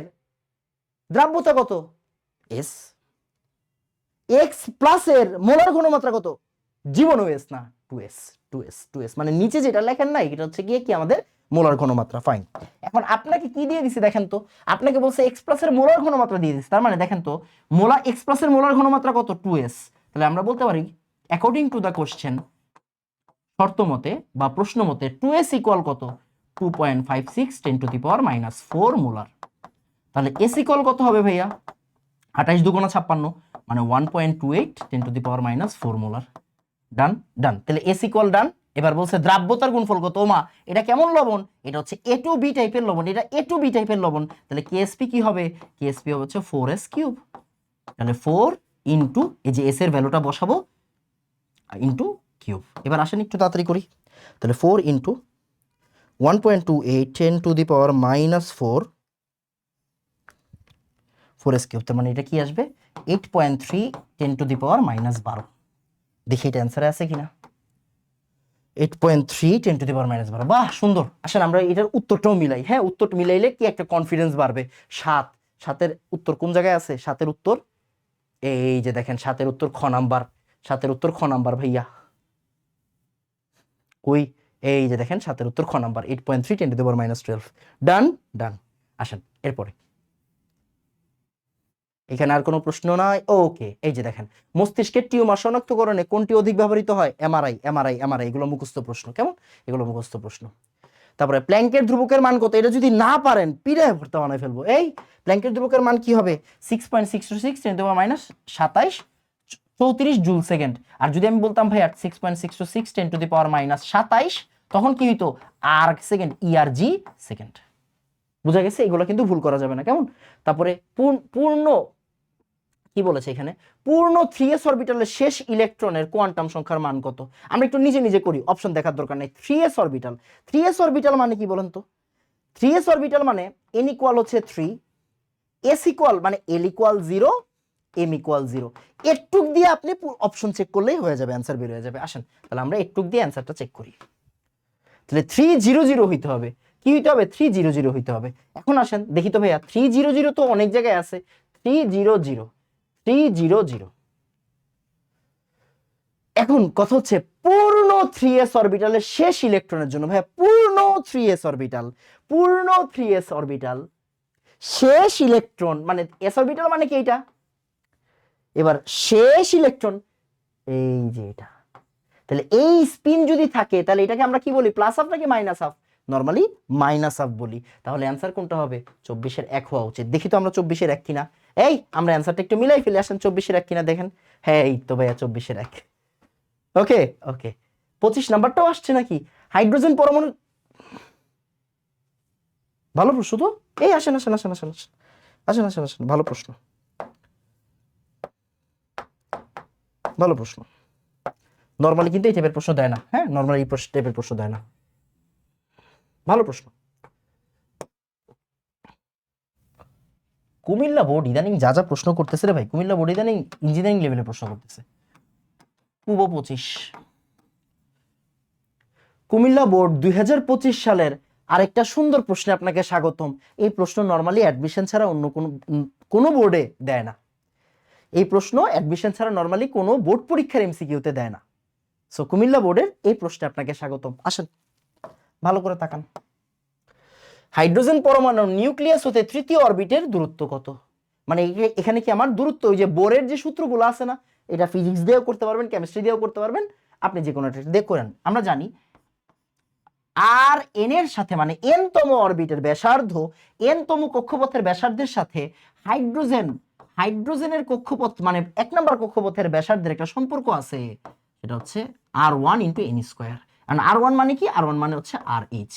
দ্রাব্যতা কত? S। X প্লাসের মোলার ঘনমাত্রা কত? জীবনও S না, 2S। 2S 2S মানে নিচে যেটা লেখেন না, এটা হচ্ছে গিয়ে কি আমাদের মোলার ঘনমাত্রা। ফাইন। এখন আপনাকে কি দিয়ে দিছি দেখেন তো, আপনাকে বলছে X প্লাসের মোলার ঘনমাত্রা দিয়ে দিছে, তার মানে দেখেন তো X প্লাসের মোলার ঘনমাত্রা কত? 2S। তাহলে আমরা বলতে পারি অ্যাকর্ডিং টু দা কোশ্চেন, শর্ত মতে বা প্রশ্ন মতে 2S ইকুয়াল কত? 2.56 10⁻⁻⁴ মোলার। তাহলে S ইকুয়াল কত হবে ভাইয়া? 28 দুগুণা 56, মানে 1.28 10⁻⁻⁴ মোলার। ডান ডান, তাহলে S ইকুয়াল ডান। এবার বলছে দ্রাব্যতার গুণফল কত? মা এটা কেমন লবণ? এটা হচ্ছে A2B টাইপের লবণ, এটা A2B টাইপের লবণ। তাহলে KSP কি হবে? KSP হবে হচ্ছে 4S কিউব। তাহলে 4 ইন্টু এই যে S এর ভ্যালুটা বসাবো ইন্টু কিউব। এবার আসেন একটু তাড়াতাড়ি করি। তাহলে 4 ইন্টু 1.28 10⁻⁻⁴ 4S কিউব, তার মানে এটা কি আসবে? 8.3 10⁻⁻12। দেখি এটা অ্যান্সারে আছে কিনা। 8.3 10⁻⁻12। বাহ সুন্দর। আসেন আমরা এটার উত্তরটাও মিলাই। হ্যাঁ, উত্তর মিলাইলে কি একটা কনফিডেন্স বাড়বে। 7 উত্তর কোন জায়গায় আছে? 7 উত্তর এই যে দেখেন, 7 উত্তর খ নাম্বার। 7 উত্তর খ নাম্বার ভাইয়া, কই? এই যে দেখেন 7 উত্তর খ নাম্বার, 8.3 10⁻⁻12। ডান ডান। আসেন এরপরে, এখানে আর কোনো প্রশ্ন নাই। ওকে, এই যে দেখেন মস্তিষ্কের টিউমার শনাক্তকরণে কোনটি অধিক ব্যবহৃত হয়? MRI MRI MRI. এগুলো মুখস্থ প্রশ্ন। কেমন? এগুলো মুখস্থ প্রশ্ন। তারপরে প্ল্যাঙ্কের ধ্রুবকের মান কত? এটা যদি না পারেন পিড়ায় ভর্তা বানায় ফেলবো। এই প্ল্যাঙ্কের ধ্রুবকের মান কি হবে? 6.626 10⁻⁻27 34 জুল সেকেন্ড। আর যদি আমি বলতাম ভাই 6.626 10⁻⁻27, তখন কি হইতো? আর সেকেন্ড, ইআরজি সেকেন্ড। বুঝা গেছে? এগুলো কিন্তু ভুল করা যাবে না। কেমন? তারপরে পূর্ণ কি বলেছে এখানে? পূর্ণ 3s অরবিটালের শেষ ইলেকট্রনের কোয়ান্টাম সংখ্যার মান কত? আমরা একটু নিজে নিজে করি, অপশন দেখার দরকার নেই। 3s অরবিটাল, 3s অরবিটাল মানে কি বলেন তো? 3s অরবিটাল মানে n ইকুয়াল হচ্ছে 3, s ইকুয়াল মানে l ইকুয়াল 0, m ইকুয়াল 0। এটুক দিয়ে আপনি অপশন চেক করলেই হয়ে যাবে, অ্যান্সার বের হয়ে যাবে। আসেন তাহলে আমরা এটুক দিয়ে অ্যান্সারটা চেক করি। তাহলে 300 হইতে হবে। কি হইতে হবে? 300 হইতে হবে। এখন আসেন দেখি তো ভাইয়া, 300 তো অনেক জায়গায় আছে। 300 300। এখন কথা হচ্ছে পূর্ণ 3s অরবিটালের শেষ ইলেকট্রনের জন্য ভাইয়া, পূর্ণ 3s অরবিটাল, পূর্ণ 3s অরবিটাল শেষ ইলেকট্রন মানে s অরবিটাল মানে কি এটা? এবার শেষ ইলেকট্রন এই যে এটা। তাহলে এই স্পিন যদি থাকে তাহলে এটাকে আমরা কি বলি? প্লাস হাফ নাকি minus half? Normally minus half বলি। তাহলে অ্যান্সার কোনটা হবে? 24-এর 1 হওয়া উচিত। দেখি তো আমরা 24-এর 1 কিনা। এই আমরা অ্যান্সারটা একটু মিলাই ফেলে আসেন 24-এর 1 কিনা দেখেন। হ্যাঁ এই তো ভাইয়া 24-এর 1। ওকে ওকে 25 নাম্বারটাও আসছে নাকি? হাইড্রোজেন পরমাণু, ভালো প্রশ্ন তো। এই আসেন আসেন আসেন আসেন আসেন আসেন আসেন আসেন, ভালো প্রশ্ন, ভালো প্রশ্ন। নর্মালি কিন্তু এই টাইপের প্রশ্ন দেয় না, হ্যাঁ নর্মালি এই টাইপের প্রশ্ন দেয় না। ভালো প্রশ্ন। কুমিল্লা বোর্ড ইদানিং যা যা প্রশ্ন করতেছে রে ভাই, কুমিল্লা বোর্ড ইদানিং ইঞ্জিনিয়ারিং লেভেলে প্রশ্ন করতেছে। পূর্ব 25, কুমিল্লা বোর্ড 2025 সালের আরেকটা সুন্দর প্রশ্নে আপনাকে স্বাগতম। এই প্রশ্ন নর্মালি অ্যাডমিশন ছাড়া অন্য কোনো বোর্ডে দেয় না। এই প্রশ্ন অ্যাডমিশন ছাড়া নর্মালি কোনো বোর্ড পরীক্ষার এমসিকিউতে দেয় না। সো কুমিল্লা বোর্ডের এই প্রশ্নে আপনাকে স্বাগতম। আসেন ভালো করে তাকান। হাইড্রোজেন পরমাণুর নিউক্লিয়াস হতে তৃতীয় অরবিটের দূরত্ব কত? মানে এখানে কি আমার দূরত্ব, ওই যে বোরের যে সূত্রগুলো আছে না, এটা ফিজিক্স দিয়েও করতে পারবেন, কেমিস্ট্রি দিয়েও করতে পারবেন, আপনি যে কোনো একটা দিয়ে করেন। আমরা জানি আর এন এর সাথে মানে এন তম অরবিটের ব্যাসার্ধ, এন তম কক্ষপথের ব্যাসার্ধের সাথে হাইড্রোজেনের কক্ষপথ মানে 1 নম্বর কক্ষপথের ব্যাসার্ধের একটা সম্পর্ক আছে, সেটা হচ্ছে r1 × n²। কারণ r1 মানে কি? r1 মানে হচ্ছে RH,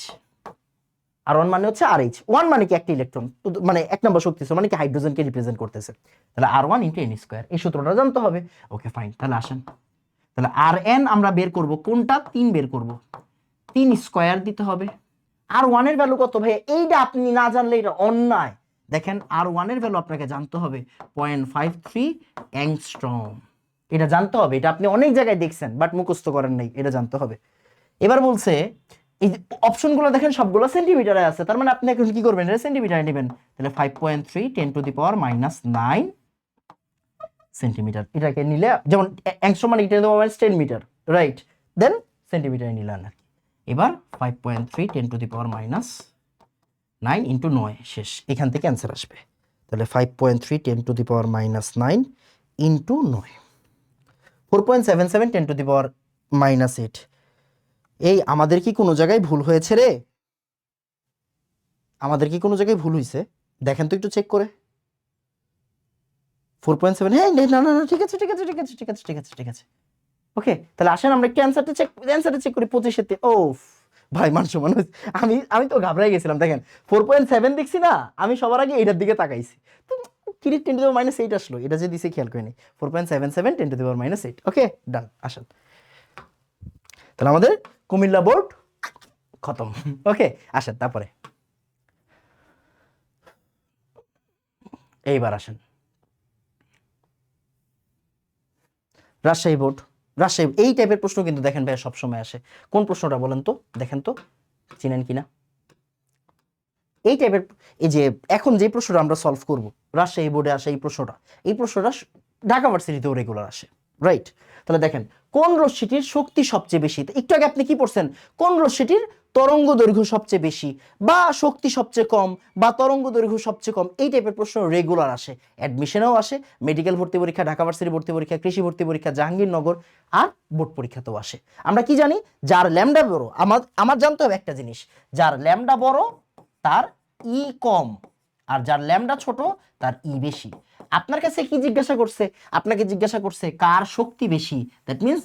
r1 মানে হচ্ছে RH, 1 মানে কি? একটা ইলেকট্রন, মানে 1 নম্বর শক্তি মানে কি? হাইড্রোজেনকে রিপ্রেজেন্ট করতেছে। তাহলে r1 × n², এই সূত্রটা জানতে হবে। ওকে ফাইন, তাহলে আসেন, তাহলে Rn আমরা বের করব কোনটা? 3 বের করব, 3 স্কয়ার দিতে হবে। r1 এর ভ্যালু কত ভাই? এইটা আপনি না জানলে এটা অন্যায়। দেখেন r1 এর ভ্যালু আপনাকে জানতে হবে 0.53 অ্যাংস্ট্রম। এটা জানতে হবে, এটা আপনি অনেক জায়গায় দেখছেন বাট মুখস্থ করেন নাই, এটা জানতে হবে। এবার বলছে এই অপশনগুলো দেখেন সবগুলো সেন্টিমিটারে আছে, তার মানে আপনি এখন কি করবেন? এটা সেন্টিমিটারে নেবেন। তাহলে 5.3 10⁻⁻9 সেন্টিমিটার। এটাকে নিলে যেমন অ্যাংস্ট্রম মানে 10 মিটার, রাইট? দেন সেন্টিমিটারে নিলেন আর কি। এবার 5.3 10⁻⁹ ইন্টু 9 শেষ, এখান থেকে অ্যান্সার আসবে। তাহলে 5.3 10⁻⁹ ইন্টু 9, 4.77 10⁻⁸। এই আমাদের কি কোনো জায়গায় ভুল হয়েছে রে? আমাদের কি কোনো জায়গায় ভুল হয়েছে? দেখেন তো একটু চেক করে। 4.7, হ্যাঁ না না না, ঠিক আছে ঠিক আছে ঠিক আছে ঠিক আছে ঠিক আছে ঠিক আছে। ওকে, তাহলে আসেন আমরা একটু অ্যান্সারটা চেক করি। 25-এতে ও ভাই মানুষ মানুষ, আমি তো ঘাবড়াই গেছিলাম। দেখেন 4.7 দেখছি না, আমি সবার আগে এইটার দিকে তাকাইছি, তো কি 10⁻⁸ আসলো, এটা যে দিছে খেয়াল করিনি। 4.77 10⁻⁸। ওকে ডান, আসেন। তাহলে আমাদের কুমিল্লা বোর্ড খতম। ওকে আসেন, তারপরে এইবার আসেন রাজশাহী বোর্ড। রাজশাহী এই টাইপের প্রশ্ন কিন্তু দেখেন ভাই সবসময় আসে। কোন প্রশ্নটা বলেন তো, দেখেন তো চিনেন কিনা এই টাইপের। এই যে এখন যে প্রশ্নটা আমরা সলভ করব, রাজশাহী বোর্ডে আসে এই প্রশ্নটা ঢাকা ভার্সিটিতেও রেগুলার আসে, রাইট? তাহলে দেখেন কোন রশ্মিটির শক্তি সবচেয়ে বেশি। একটু আগে আপনি কি পড়ছেন? কোন রশ্মিটির তরঙ্গ দৈর্ঘ্য সবচেয়ে বেশি বা শক্তি সবচেয়ে কম বা তরঙ্গ দৈর্ঘ্য সবচেয়ে কম, এই টাইপের প্রশ্ন রেগুলার আসে, অ্যাডমিশনেও আসে, মেডিকেল ভর্তি পরীক্ষা, ঢাকা ভার্সিটি ভর্তি পরীক্ষা, কৃষি ভর্তি পরীক্ষা, জাহাঙ্গীরনগর আর বোর্ড পরীক্ষাতেও আসে। আমরা কি জানি? যার ল্যামডা বড়, আমার জানতে হবে একটা জিনিস, যার ল্যামডা বড় তার ই কম, আর যার ল্যামডা ছোট তার ই বেশি। আপনার কাছে কি জিজ্ঞাসা করছে? আপনাকে জিজ্ঞাসা করছে কার শক্তি বেশি, দ্যাট মিন্স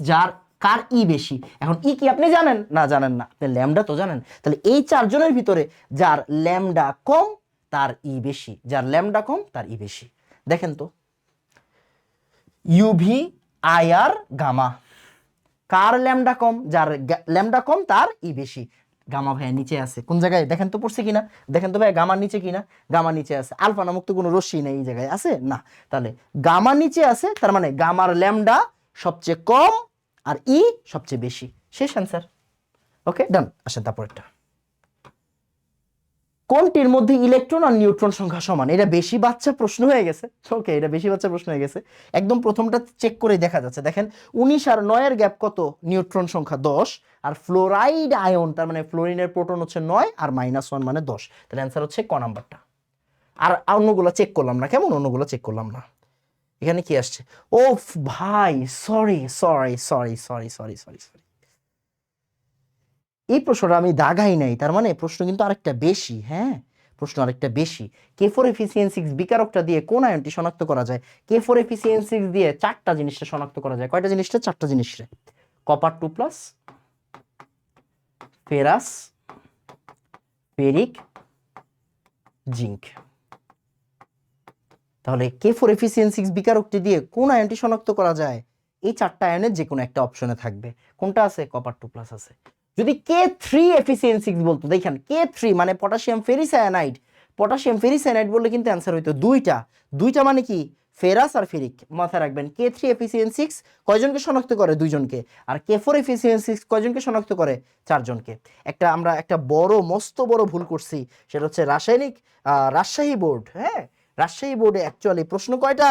কার ই বেশি। এখন ই কি আপনি জানেন? না জানেন না, আপনি ল্যামডা তো জানেন। তাহলে এই চারজনের ভিতরে যার ল্যামডা কম তার ই বেশি, যার ল্যামডা কম তার ই বেশি। দেখেন তো ইউভি, আইআর, গামা, কার ল্যামডা কম? যার ল্যামডা কম তার ই বেশি। গামা ভাইয়া নিচে আছে কোন জায়গায় দেখেন তো, পড়ছে কিনা দেখেন তো ভাই, গামার নিচে কিনা? গামা নিচে আছে। আলফা নামক তো কোনো রশ্মি নেই এই জায়গায়, আছে না? তাহলে গামা নিচে আছে, তার মানে গামার ল্যামডা সবচেয়ে কম আর ই সবচেয়ে বেশি। শেষ অ্যান্সার। ওকে ডান, আসেন তারপরেরটা। কোনটির মধ্যে ইলেকট্রন আর নিউট্রন সংখ্যা সমান? এটা বেশি বাচ্চা প্রশ্ন হয়ে গেছে। ওকে, এটা বেশি বাচ্চা প্রশ্ন হয়ে গেছে। একদম প্রথমটা চেক করে দেখা যাচ্ছে, দেখেন 19 আর 9 এর গ্যাপ কত? নিউট্রন সংখ্যা 10, আর ফ্লোরাইড আয়ন তার মানে ফ্লোরিনের প্রোটন হচ্ছে 9 আর -1 মানে 10। তাহলে অ্যান্সার হচ্ছে ক নাম্বারটা। আর অন্যগুলো চেক করলাম না, কেমন? অন্যগুলো চেক করলাম না। এখানে কি আসছে? ও ভাই sorry sorry sorry sorry sorry sorry sorry, এই প্রশ্নটা আমি দাগাই নাই, তার মানে প্রশ্ন কিন্তু আরেকটা বেশি। হ্যাঁ, প্রশ্ন আরেকটা বেশি। K4Fe6 বিকারকটা দিয়ে কোন আয়নটি শনাক্ত করা যায়? K4Fe6 দিয়ে চারটা জিনিসটা শনাক্ত করা যায়। কয়টা জিনিসটা? চারটা জিনিসটা। Copper 2+, ferrous, ferric, zinc. তাহলে K4Fe6 বিকারকটি দিয়ে কোন আয়নটি শনাক্ত করা যায়? এই চারটা আয়নের যে কোনো একটা অপশনে থাকবে। কোনটা আছে? কপার 2+ আছে। যদি K3Fe6 বলতো, দেখেন K3 মানে পটাশিয়াম ফেরিসায়ানাইড। পটাশিয়াম ফেরিসায়ানাইড বললে কিন্তু অ্যান্সার হইতো দুইটা মানে কি? ফেরাস আর ফেরিক। মাথায় রাখবেন K3Fe6 কয়জনকে শনাক্ত করে? দুইজনকে। আর K4Fe6 কয়জনকে শনাক্ত করে? চারজনকে। আমরা একটা মস্ত বড় ভুল করছি, সেটা হচ্ছে রাজশাহী বোর্ড। হ্যাঁ, রাজশাহী বোর্ডে অ্যাকচুয়ালি প্রশ্ন কয়টা?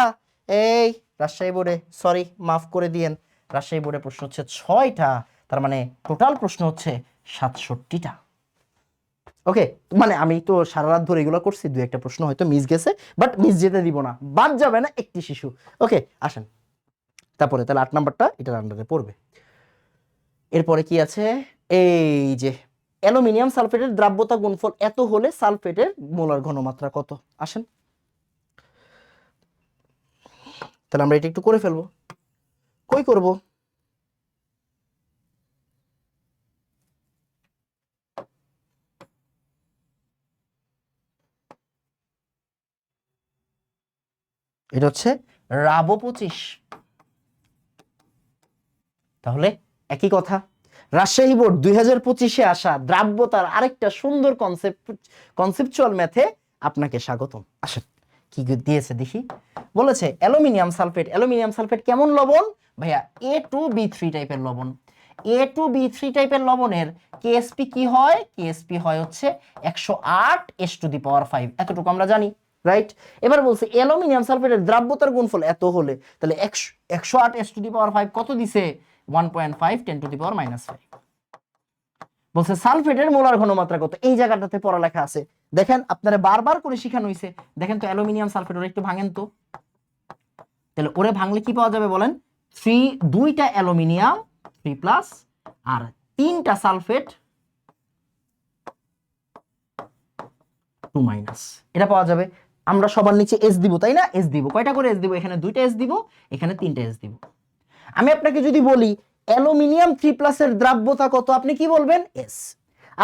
এই রাজশাহী বোর্ডে, সরি মাফ করে দিয়েন, রাজশাহী বোর্ডে প্রশ্ন হচ্ছে 6টা। তার মানে টোটাল প্রশ্ন হচ্ছে 67টা। ওকে, মানে আমি তো সারা রাত ধরে এগুলো করছি, দুই একটা প্রশ্ন হয়তো মিস গেছে, বাট মিস যেতে দিব না, বাদ যাবে না একটি শিশু। ওকে, আসেন তারপরে তাহলে 8 নাম্বারটা এটার আন্ডারে পড়বে। এরপরে কি আছে? এই যে অ্যালুমিনিয়াম সালফেটের দ্রাব্যতা গুণফল এত হলে সালফেটের মোলার ঘনমাত্রা কত? আসেন তাহলে আমরা এটা একটু করে ফেলবো। কই করব? এটা হচ্ছে রাবো 25। তাহলে একই কথা, রাজশাহী বোর্ড 2025-এ আসা দ্রাব্যতার আরেকটা সুন্দর কনসেপচুয়াল ম্যাথে আপনাকে স্বাগতম। আসেন কি দিয়েছে দেখি। বলেছে অ্যালুমিনিয়াম সালফেট কেমন লবণ? ভাইয়া A2B3 টাইপের লবণ। A2B3 টাইপের লবণের KSP কি হয়? KSP হয় হচ্ছে 108 এতটুকু আমরা জানি, রাইট? এবার বলছে অ্যালুমিনিয়াম সালফেটের দ্রাব্যতার গুণফল এত হলে, তাহলে 108 কত দিছে? 1.5 10⁻⁻5। বলছে সালফেটের মোলার ঘনমাত্রা কত? এই জায়গাটাতে পড়ালেখা আছে, দেখেন আপনারা বারবার করে শিখানো হয়েছে। দেখেন তো অ্যালুমিনিয়াম সালফেট ওরা একটু ভাঙেন তো, তাহলে ওরে ভাঙলে কি পাওয়া যাবে বলেন? দুইটা অ্যালুমিনিয়াম 3+ আর 3টা সালফেট 2-, এটা পাওয়া যাবে। আমরা সবার নিচে এস দিব, তাই না? এস দিব, কয়টা করে এস দিব? এখানে 2টা এস দিব, এখানে 3টা এস দিব। আমি আপনাকে যদি বলি অ্যালুমিনিয়াম 3+ এর দ্রাব্যতা কত, আপনি কি বলবেন? এস।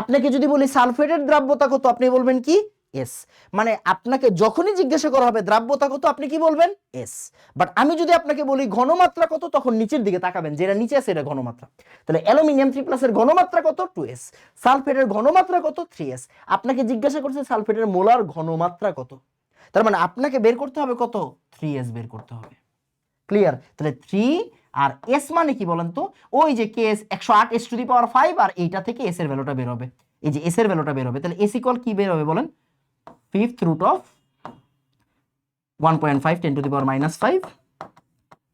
আপনাকে যদি বলি সালফেটের দ্রাব্যতা কত, আপনি বলবেন কি? এস। মানে আপনাকে যখনই জিজ্ঞাসা করা হবে দ্রাব্যতা কত, আপনি কি বলবেন? এস। বাট আমি যদি আপনাকে বলি ঘনমাত্রা কত, তখন নিচের দিকে তাকাবেন, যেটা নিচে আছে এটা ঘনমাত্রা। তাহলে অ্যালুমিনিয়াম 3+ এর ঘনমাত্রা কত? 2s। সালফেটের ঘনমাত্রা কত? 3s। আপনাকে জিজ্ঞাসা করছে সালফেটের মোলার ঘনমাত্রা কত, তার মানে আপনাকে বের করতে হবে কত? 3s বের করতে হবে। ক্লিয়ার? তাহলে 3 আর এস মানে কি বলেন তো? ওই যে কেস 108 আর এইটা থেকে এস এর ভ্যালুটা বের হবে, এই যে এস এর ভ্যালুটা বের হবে। তাহলে এস ইকুয়াল কি বের হবে বলেন? 1/5 10⁻⁻5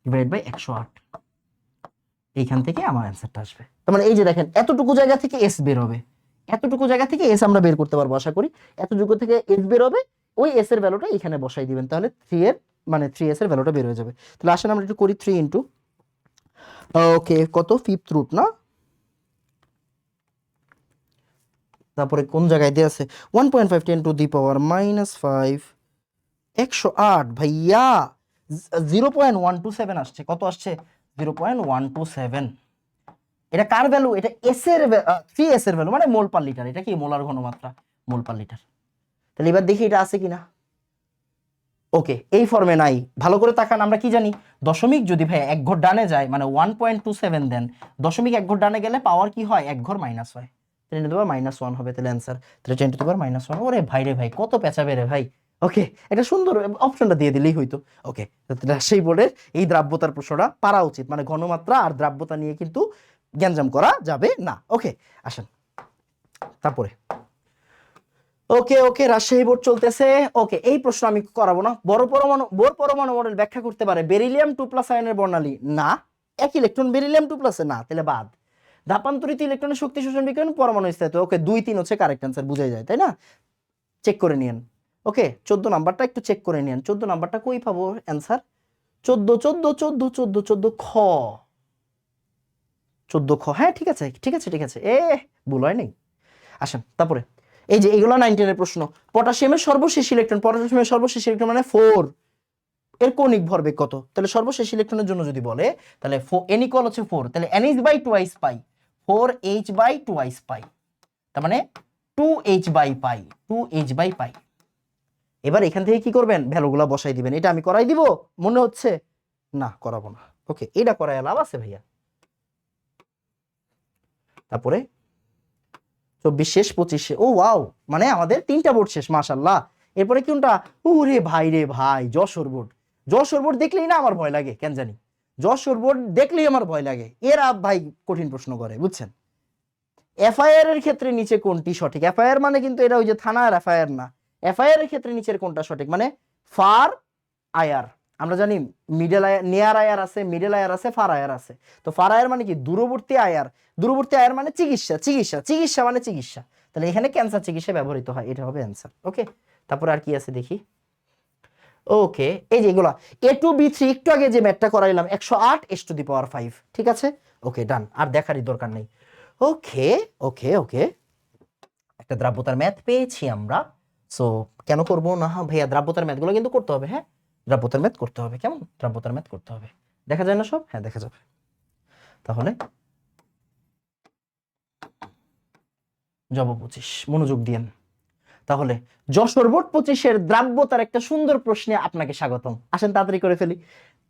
ডিভাইড বাই 108। এইখান থেকে আমার অ্যান্সারটা আসবে। তার মানে এই যে দেখেন এতটুকু জায়গা থেকে এস বের হবে, এতটুকু জায়গা থেকে এস আমরা বের করতে পারবো আশা করি। এতটুকু থেকে এস বের হবে, ওই এস এর ভ্যালুটা এখানে বসাই দিবেন, তাহলে 3s এর ভ্যালুটা বের হয়ে যাবে। তাহলে আসেন আমরা একটু করি 3 ইনটু, ওকে কত? 5th রুট না, তারপরে কোন জায়গায় দিয়ে আছে? 1.5 10⁻⁻5 108 ভাইয়া 0.127 আসছে। কত আসছে? 0.127। এটা কার ভ্যালু? এটা এস এর 3s এর ভ্যালু, মানে মোল পার লিটার। এটা কি? মোলার ঘনমাত্রা, মোল পার লিটার। তাহলে এবার দেখি এটা আছে কিনা। ওকে, এই ফর্মে নাই। ভালো করে তাকান, আমরা কি জানি? দশমিক যদি ভাই এক ঘর ডানে যায় মানে 1.27 দেন, দশমিক এক ঘর ডানে গেলে পাওয়ার কি হয়? এক ঘর মাইনাস হয়, 10⁻⁻1 হবে তাহলে অ্যান্সার। তাহলে 10⁻⁻1। ওরে ভাই রে ভাই, কত পেঁচাবে রে ভাই। ওকে, এটা সুন্দর অপশনটা দিয়ে দিলেই হইতো। ওকে, সেই বোর্ডের এই দ্রাব্যতার প্রশ্নটা পারা উচিত, মানে ঘনমাত্রা আর দ্রাব্যতা নিয়ে কিন্তু গ্যাঞ্জাম করা যাবে না। ওকে, আসেন তারপরে। ওকে ওকে, রাজশাহী বোর্ড চলতেছে। ওকে, এই প্রশ্ন আমি করাবো না। বোর পরমাণু মডেল ব্যাখ্যা করতে পারে বেরিলিয়াম 2+ আয়নের বর্ণালী? না। এক ইলেকট্রন বেরিলিয়াম 2+ না, তাহলে বাদ। ধাপান্তরিত ইলেকট্রনের শক্তি শোষণ বিকিরণ পরমাণু স্থায়িত্ব। ওকে, 2-3 হচ্ছে কারেক্ট অ্যান্সার, বুঝাই যায় তাই না? চেক করে নিয়েন। ওকে, 14 নাম্বারটা একটু চেক করে নিয়েন। 14 নাম্বারটা কই পাবো অ্যান্সার? 14 খ, 14 খ। হ্যাঁ ঠিক আছে ঠিক আছে ঠিক আছে, ভুল হয় নাই। আসেন তারপরে এই যে এগুলো 19 এর প্রশ্ন। পটাশিয়ামের সর্বশেষ ইলেকট্রন, পটাশিয়ামের সর্বশেষ ইলেকট্রন মানে 4, এর কৌণিক ভরবেগ কত? তাহলে সর্বশেষ ইলেকট্রনের জন্য যদি বলে তাহলে n ইকুয়াল হচ্ছে 4, তাহলে NH/2 পাই 4H/2 পাই, তার মানে 2H by pi, 2H by pi. এবার এখান থেকে কি করবেন, ভ্যালুগুলো বসাই দিবেন। এটা আমি করাই দিব মনে হচ্ছে, না করাবো না। ওকে, এটা করাই লাভ আছে ভাইয়া। তারপরে 24 শেষ 25, ও ওয়াও, মানে আমাদের 3টা বোর্ড শেষ, মাশাআল্লাহ। এরপরে কোনটা? ওরে ভাই রে ভাই, যশোর বোর্ড। যশোর বোর্ড দেখলেই না আমার ভয় লাগে, কেন জানি যশোর বোর্ড দেখলেই আমার ভয় লাগে। এরা ভাই কঠিন প্রশ্ন করে, বুঝছেন। এফআইআর এর ক্ষেত্রে নিচে কোনটি সঠিক? এফআইআর মানে কিন্তু এটা ওই যে থানার এফআইআর না। এফআইআর এর ক্ষেত্রে নিচের কোনটা সঠিক, মানে ফার আয়ার। আমরা জানি মিডল আয়ার, নিয়ার আয়ার আছে, মিডল আয়ার আছে, ফার আয়ার আছে। তো ফার আয়ার মানে কি? দূরবর্তী আয়ার। দূরবর্তী আয়ার মানে চিকিৎসা, চিকিৎসা, চিকিৎসা মানে চিকিৎসা। তাহলে এখানে ক্যান্সার চিকিৎসা ব্যবহৃত হয়, এটা হবে অ্যান্সার। ওকে, তারপর আর কি আছে দেখি। ওকে, এই যে এগুলা A2B3 একটু আগে যে ম্যাথটা করাইলাম 108 5, ঠিক আছে। ওকে ডান, আর দেখারই দরকার নেই। ওকে ওকে ওকে, একটা দ্রাব্যতার ম্যাথ পেয়েছি আমরা। সো কেন করব না ভাইয়া, দ্রাব্যতার ম্যাথগুলো কিন্তু করতে হবে। হ্যাঁ, দ্রাব্যতার ম্যাথ করতে হবে। কেমন? দ্রাব্যতার ম্যাথ করতে হবে। দেখা যায় না সব? হ্যাঁ দেখা যাবে। তাহলে জব 25 মনোযোগ দিয়েন। তাহলে যশোর বোর্ড 25-এর দ্রাব্যতার একটা সুন্দর প্রশ্নে আপনাকে স্বাগতম। আসেন তাড়াতাড়ি করে ফেলি।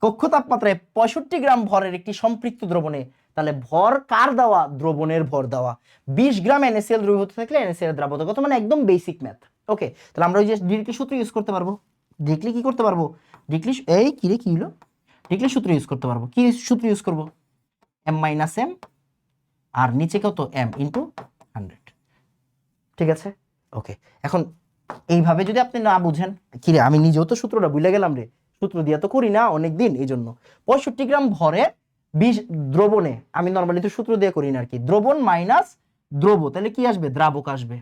কক্ষ তাপমাত্রায় 65 গ্রাম ভরের একটি সম্পৃক্ত দ্রবণে, তাহলে ভর কার দেওয়া? দ্রবণের ভর দেওয়া। 20 গ্রাম NaCl দ্রবীভূত থাকলে NaCl এর দ্রাব্যতা কত, মানে একদম বেসিক ম্যাথ। ওকে, তাহলে আমরা ওই যে ডিরেক্টলি সূত্র ইউজ করতে পারবো। ডিরেক্টলি কি করতে পারবো? ডিরেক্টলি এই কি রে, কি হলো? ডিরেক্টলি সূত্র ইউজ করতে পারবো। কি সূত্র ইউজ করব? m - m, আর নিচে কত? m * 100, ঠিক আছে। ওকে, এখন এইভাবে যদি আপনি না বুঝেন, কি রে আমি নিজেও তো সূত্রটা ভুলে গেলাম রে, সূত্র দিয়ে তো করি না অনেকদিন, এই জন্য 65 গ্রাম ভরে 20 দ্রবণে, আমি নর্মালি তো সূত্র দিয়ে করি না আর কি, দ্রবণ মাইনাস দ্রব, তাহলে কি আসবে? দ্রাবক আসবে।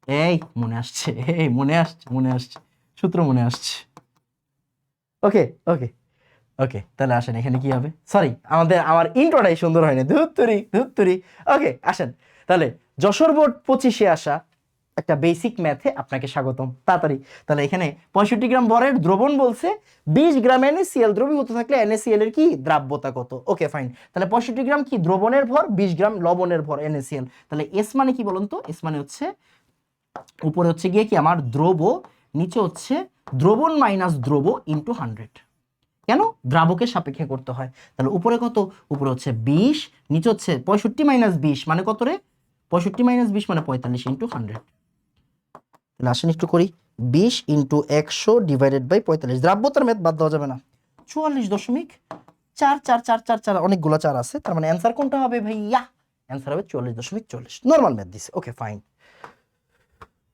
এই মনে আসছে, এই মনে আসছে, মনে আসছে, সূত্র মনে আসছে। ওকে ওকে ওকে, তাহলে আসেন এখানে কি হবে, সরি আমার ইন্ট্রোটাই সুন্দর হয়নি, ধুত্তুরি ধুত্তুরি। ওকে আসেন, তাহলে যশোর বোর্ড 25-এ আসা একটা বেসিক ম্যাথে আপনাকে স্বাগতম। তাড়াতাড়ি, তাহলে এখানে 65 গ্রাম ভরের দ্রবণ বলছে, 20 গ্রাম NaCl দ্রবীভূত থাকলে NaCl এর কি? দ্রাব্যতা কত। ওকে ফাইন, তাহলে 65 গ্রাম কি? দ্রবণের ভর, 20 গ্রাম লবণের ভর NaCl। তাহলে S মানে কি বলুন তো? S মানে হচ্ছে উপরে হচ্ছে গিয়ে কি আমার দ্রব, নিচে হচ্ছে দ্রবণ মাইনাস দ্রব ইন্টু 100। কেন? দ্রাবকের সাপেক্ষে করতে হয়। তাহলে উপরে কত? উপরে হচ্ছে 20, নিচে হচ্ছে 65 - 20 মানে কত রে? 65 - 20 মানে 45 ইন্টু 100। তাহলে আসেন একটু করি, 20 * 100 ডিভাইডেড বাই 45। দ্রাব্যতার ম্যাথ বাদ দেওয়া যাবে না। 44.44444, অনেকগুলো 4 আছে, তার মানে অ্যান্সার কোনটা হবে ভাইয়া? অ্যান্সার হবে 44.40। নরমাল ম্যাথ দিছে। Okay fine.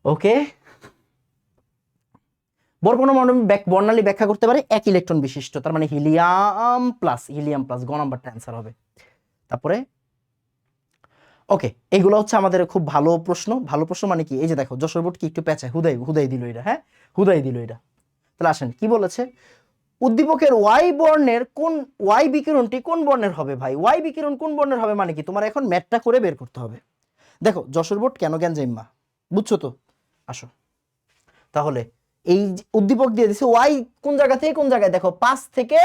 ওকে, বর্ণালী ব্যাখ্যা করতে পারে 1 ইলেকট্রন বিশিষ্ট, তার মানে হিলিয়াম প্লাস, হিলিয়াম প্লাস, গ নাম্বারটা অ্যান্সার হবে। তারপরে ওকে, এগুলো হচ্ছে আমাদের খুব ভালো প্রশ্ন। ভালো প্রশ্ন মানে কি? এই যে দেখো যশোর বোর্ড কি একটু পেঁচায়, হুদাই হুদাই দিল এটা। হ্যাঁ, হুদাই দিল এটা। তাহলে আসেন কি বলেছে, উদ্দীপকের ওয়াই বর্ণের কোন, ওয়াই বিকিরণটি কোন বর্ণের হবে ভাই? ওয়াই বিকিরণ কোন বর্ণের হবে মানে কি? তোমার এখন ম্যাথটা করে বের করতে হবে। দেখো যশোর বোর্ড কেন জ্ঞান জাইম্মা, বুঝছো তো? আসো, তাহলে এই উদ্দীপক দিয়ে দিছে ওয়াই কোন জায়গা থেকে কোন জায়গায়, দেখো 5 থেকে,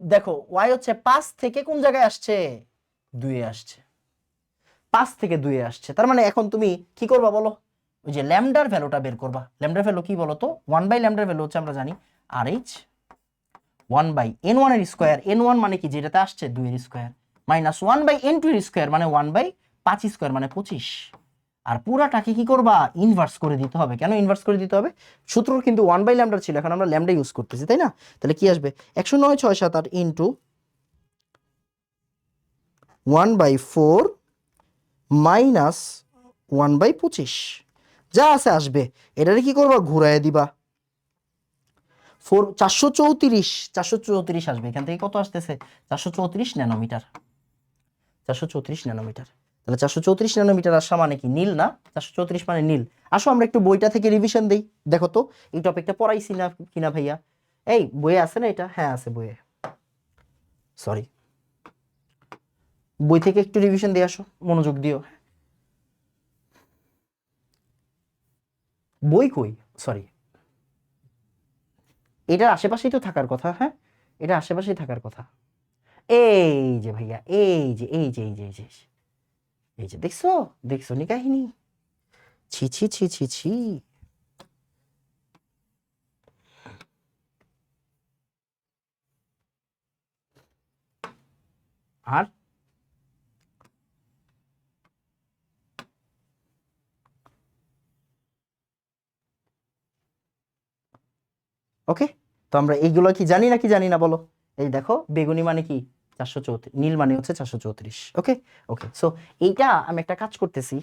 দেখো ওয়াই হচ্ছে 5 থেকে কোন জায়গায় আসছে? 2 এ আসছে। 5 থেকে 2 এ আসছে, তার মানে এখন তুমি কি করবা বলো? ওই যে ল্যামডার ভ্যালুটা বের করবা। ল্যামডার ভ্যালু কি বলো তো? 1 ল্যামডার ভ্যালু হচ্ছে আমরা জানি RH 1/n1 এর স্কয়ার। n1 মানে কি? যেটাতে আসছে 2 এর স্কয়ার, মাইনাস 1/n2 এর স্কয়ার মানে 1/5 স্কয়ার মানে 25। আর পুরাটাকে কি করবা? ইনভার্স করে দিতে হবে। কেন ইনভার্স করে দিতে হবে? সূত্র কিন্তু 1/λ ছিল, এখন আমরা ল্যামডা ইউজ করতেছি, তাই না? তাহলে কি আসবে? 109 6 7 8 ইন্টু 1/4 মাইনাস 1/25, যা আছে আসবে। এটারে কি করবা? ঘুরাইয়া দিবা। 434 আসবে। এখান থেকে কত আসতেছে? 434 ন্যানোমিটার। 434 ন্যানোমিটার। তাহলে 434 ন্যানোমিটার আসা মানে কি? নীল না? 434 মানে নীল। আসো আমরা একটু বইটা থেকে রিভিশন দেই। দেখো তো এই টপিকটা পড়াইছি না কিনা ভাইয়া? এই বইয়ে আছে না এটা? হ্যাঁ আছে বইয়ে, সরি। বই থেকে একটু রিভিশন দিয়ে আসো, মনোযোগ দিও। বই কই, সরি, এটার আশেপাশেই তো থাকার কথা। হ্যাঁ, এটা আশেপাশেই থাকার কথা। এই যে ভাইয়া, এই যে দেখছো, দেখছো নি কাহিনী। ছি ছি ছি ছি ছি। আর ওকে, তো আমরা এইগুলো কি জানি নাকি জানি না বলো? এই দেখো, বেগুনি মানে কি 434, নীল মানে হচ্ছে 434। ওকে ওকে, সো এইটা আমি একটা কাজ করতেছি,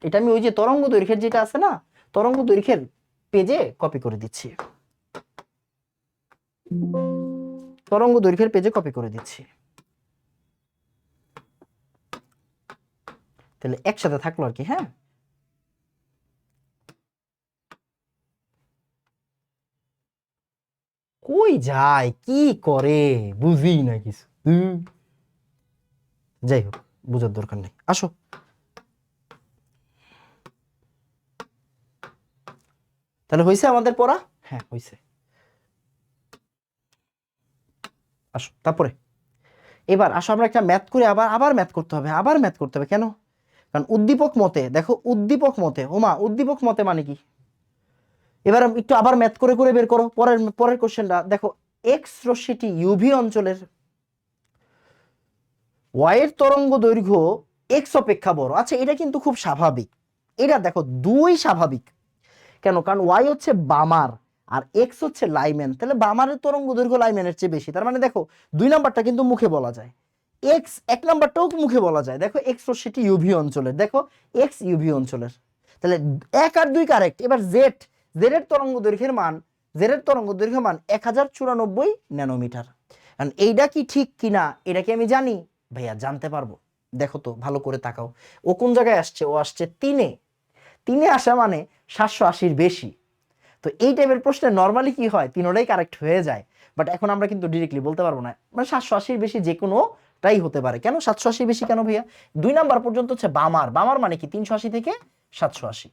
এটা আমি ওই যে তরঙ্গ দৈর্ঘ্যের যেটা আছে না, তরঙ্গ দৈর্ঘ্যের পেজে কপি করে দিচ্ছি, তরঙ্গ দৈর্ঘ্যের পেজে কপি করে দিচ্ছি, তাহলে একসাথে থাকলো আর কি। হ্যাঁ, কই যায় কি করে বুঝি না কিছু। যাই হোক, বুঝার দরকার নেই, আসো। তাহলে হয়েছে আমাদের পড়া? হ্যাঁ হয়েছে। আসো তারপরে, এবার আসো আমরা একটা ম্যাথ করে, আবার আবার ম্যাথ করতে হবে, আবার ম্যাথ করতে হবে। কেন? কারণ উদ্দীপক মতে, দেখো উদ্দীপক মতে, ওমা উদ্দীপক মতে মানে কি? এবার একটু আবার ম্যাথ করে করে বের করো। পরের পরের কোশ্চেনটা দেখো, এক্স রশ্মিটি ইউভি অঞ্চলের, ওয়াই এর তরঙ্গ দৈর্ঘ্য এক্স অপেক্ষা বড়। আচ্ছা, এটা কিন্তু খুব স্বাভাবিক, এটা দেখো দুই স্বাভাবিক। কেন? কারণ ওয়াই হচ্ছে বামার আর এক্স হচ্ছে লাইম্যান, তাহলে বামারের তরঙ্গ দৈর্ঘ্য লাইম্যানের চেয়ে বেশি। তার মানে দেখো দুই নাম্বারটা কিন্তু মুখে বলা যায়, এক্স এক নাম্বারটাও মুখে বলা যায়। দেখো এক্স রশ্মিটি ইউভি অঞ্চলের, দেখো এক্স ইউভি অঞ্চলের, তাহলে এক আর দুই কারেক্ট। এবার জেড, জেড এর তরঙ্গ দৈর্ঘ্যের মান, জেড এর তরঙ্গ দৈর্ঘ্য মান 1094 ন্যানোমিটার। কারণ এইটা কি ঠিক কিনা এটা কি আমি জানি? ভাইয়া জানতে পারবো, দেখো তো ভালো করে তাকাও, ও কোন জায়গায় আসছে? ও আসছে তিনে, তিনে আসা মানে 780-র বেশি। তো এই টাইপের প্রশ্নে নর্মালি কি হয়, তিনোটাই কারেক্ট হয়ে যায়। বাট এখন আমরা কিন্তু ডিরেক্টলি বলতে পারবো না, মানে 780-র বেশি যে কোনোটাই হতে পারে। কেন 780 বেশি কেন ভাইয়া? দুই নাম্বার পর্যন্ত হচ্ছে বামার, বামার মানে কি 380 থেকে 780।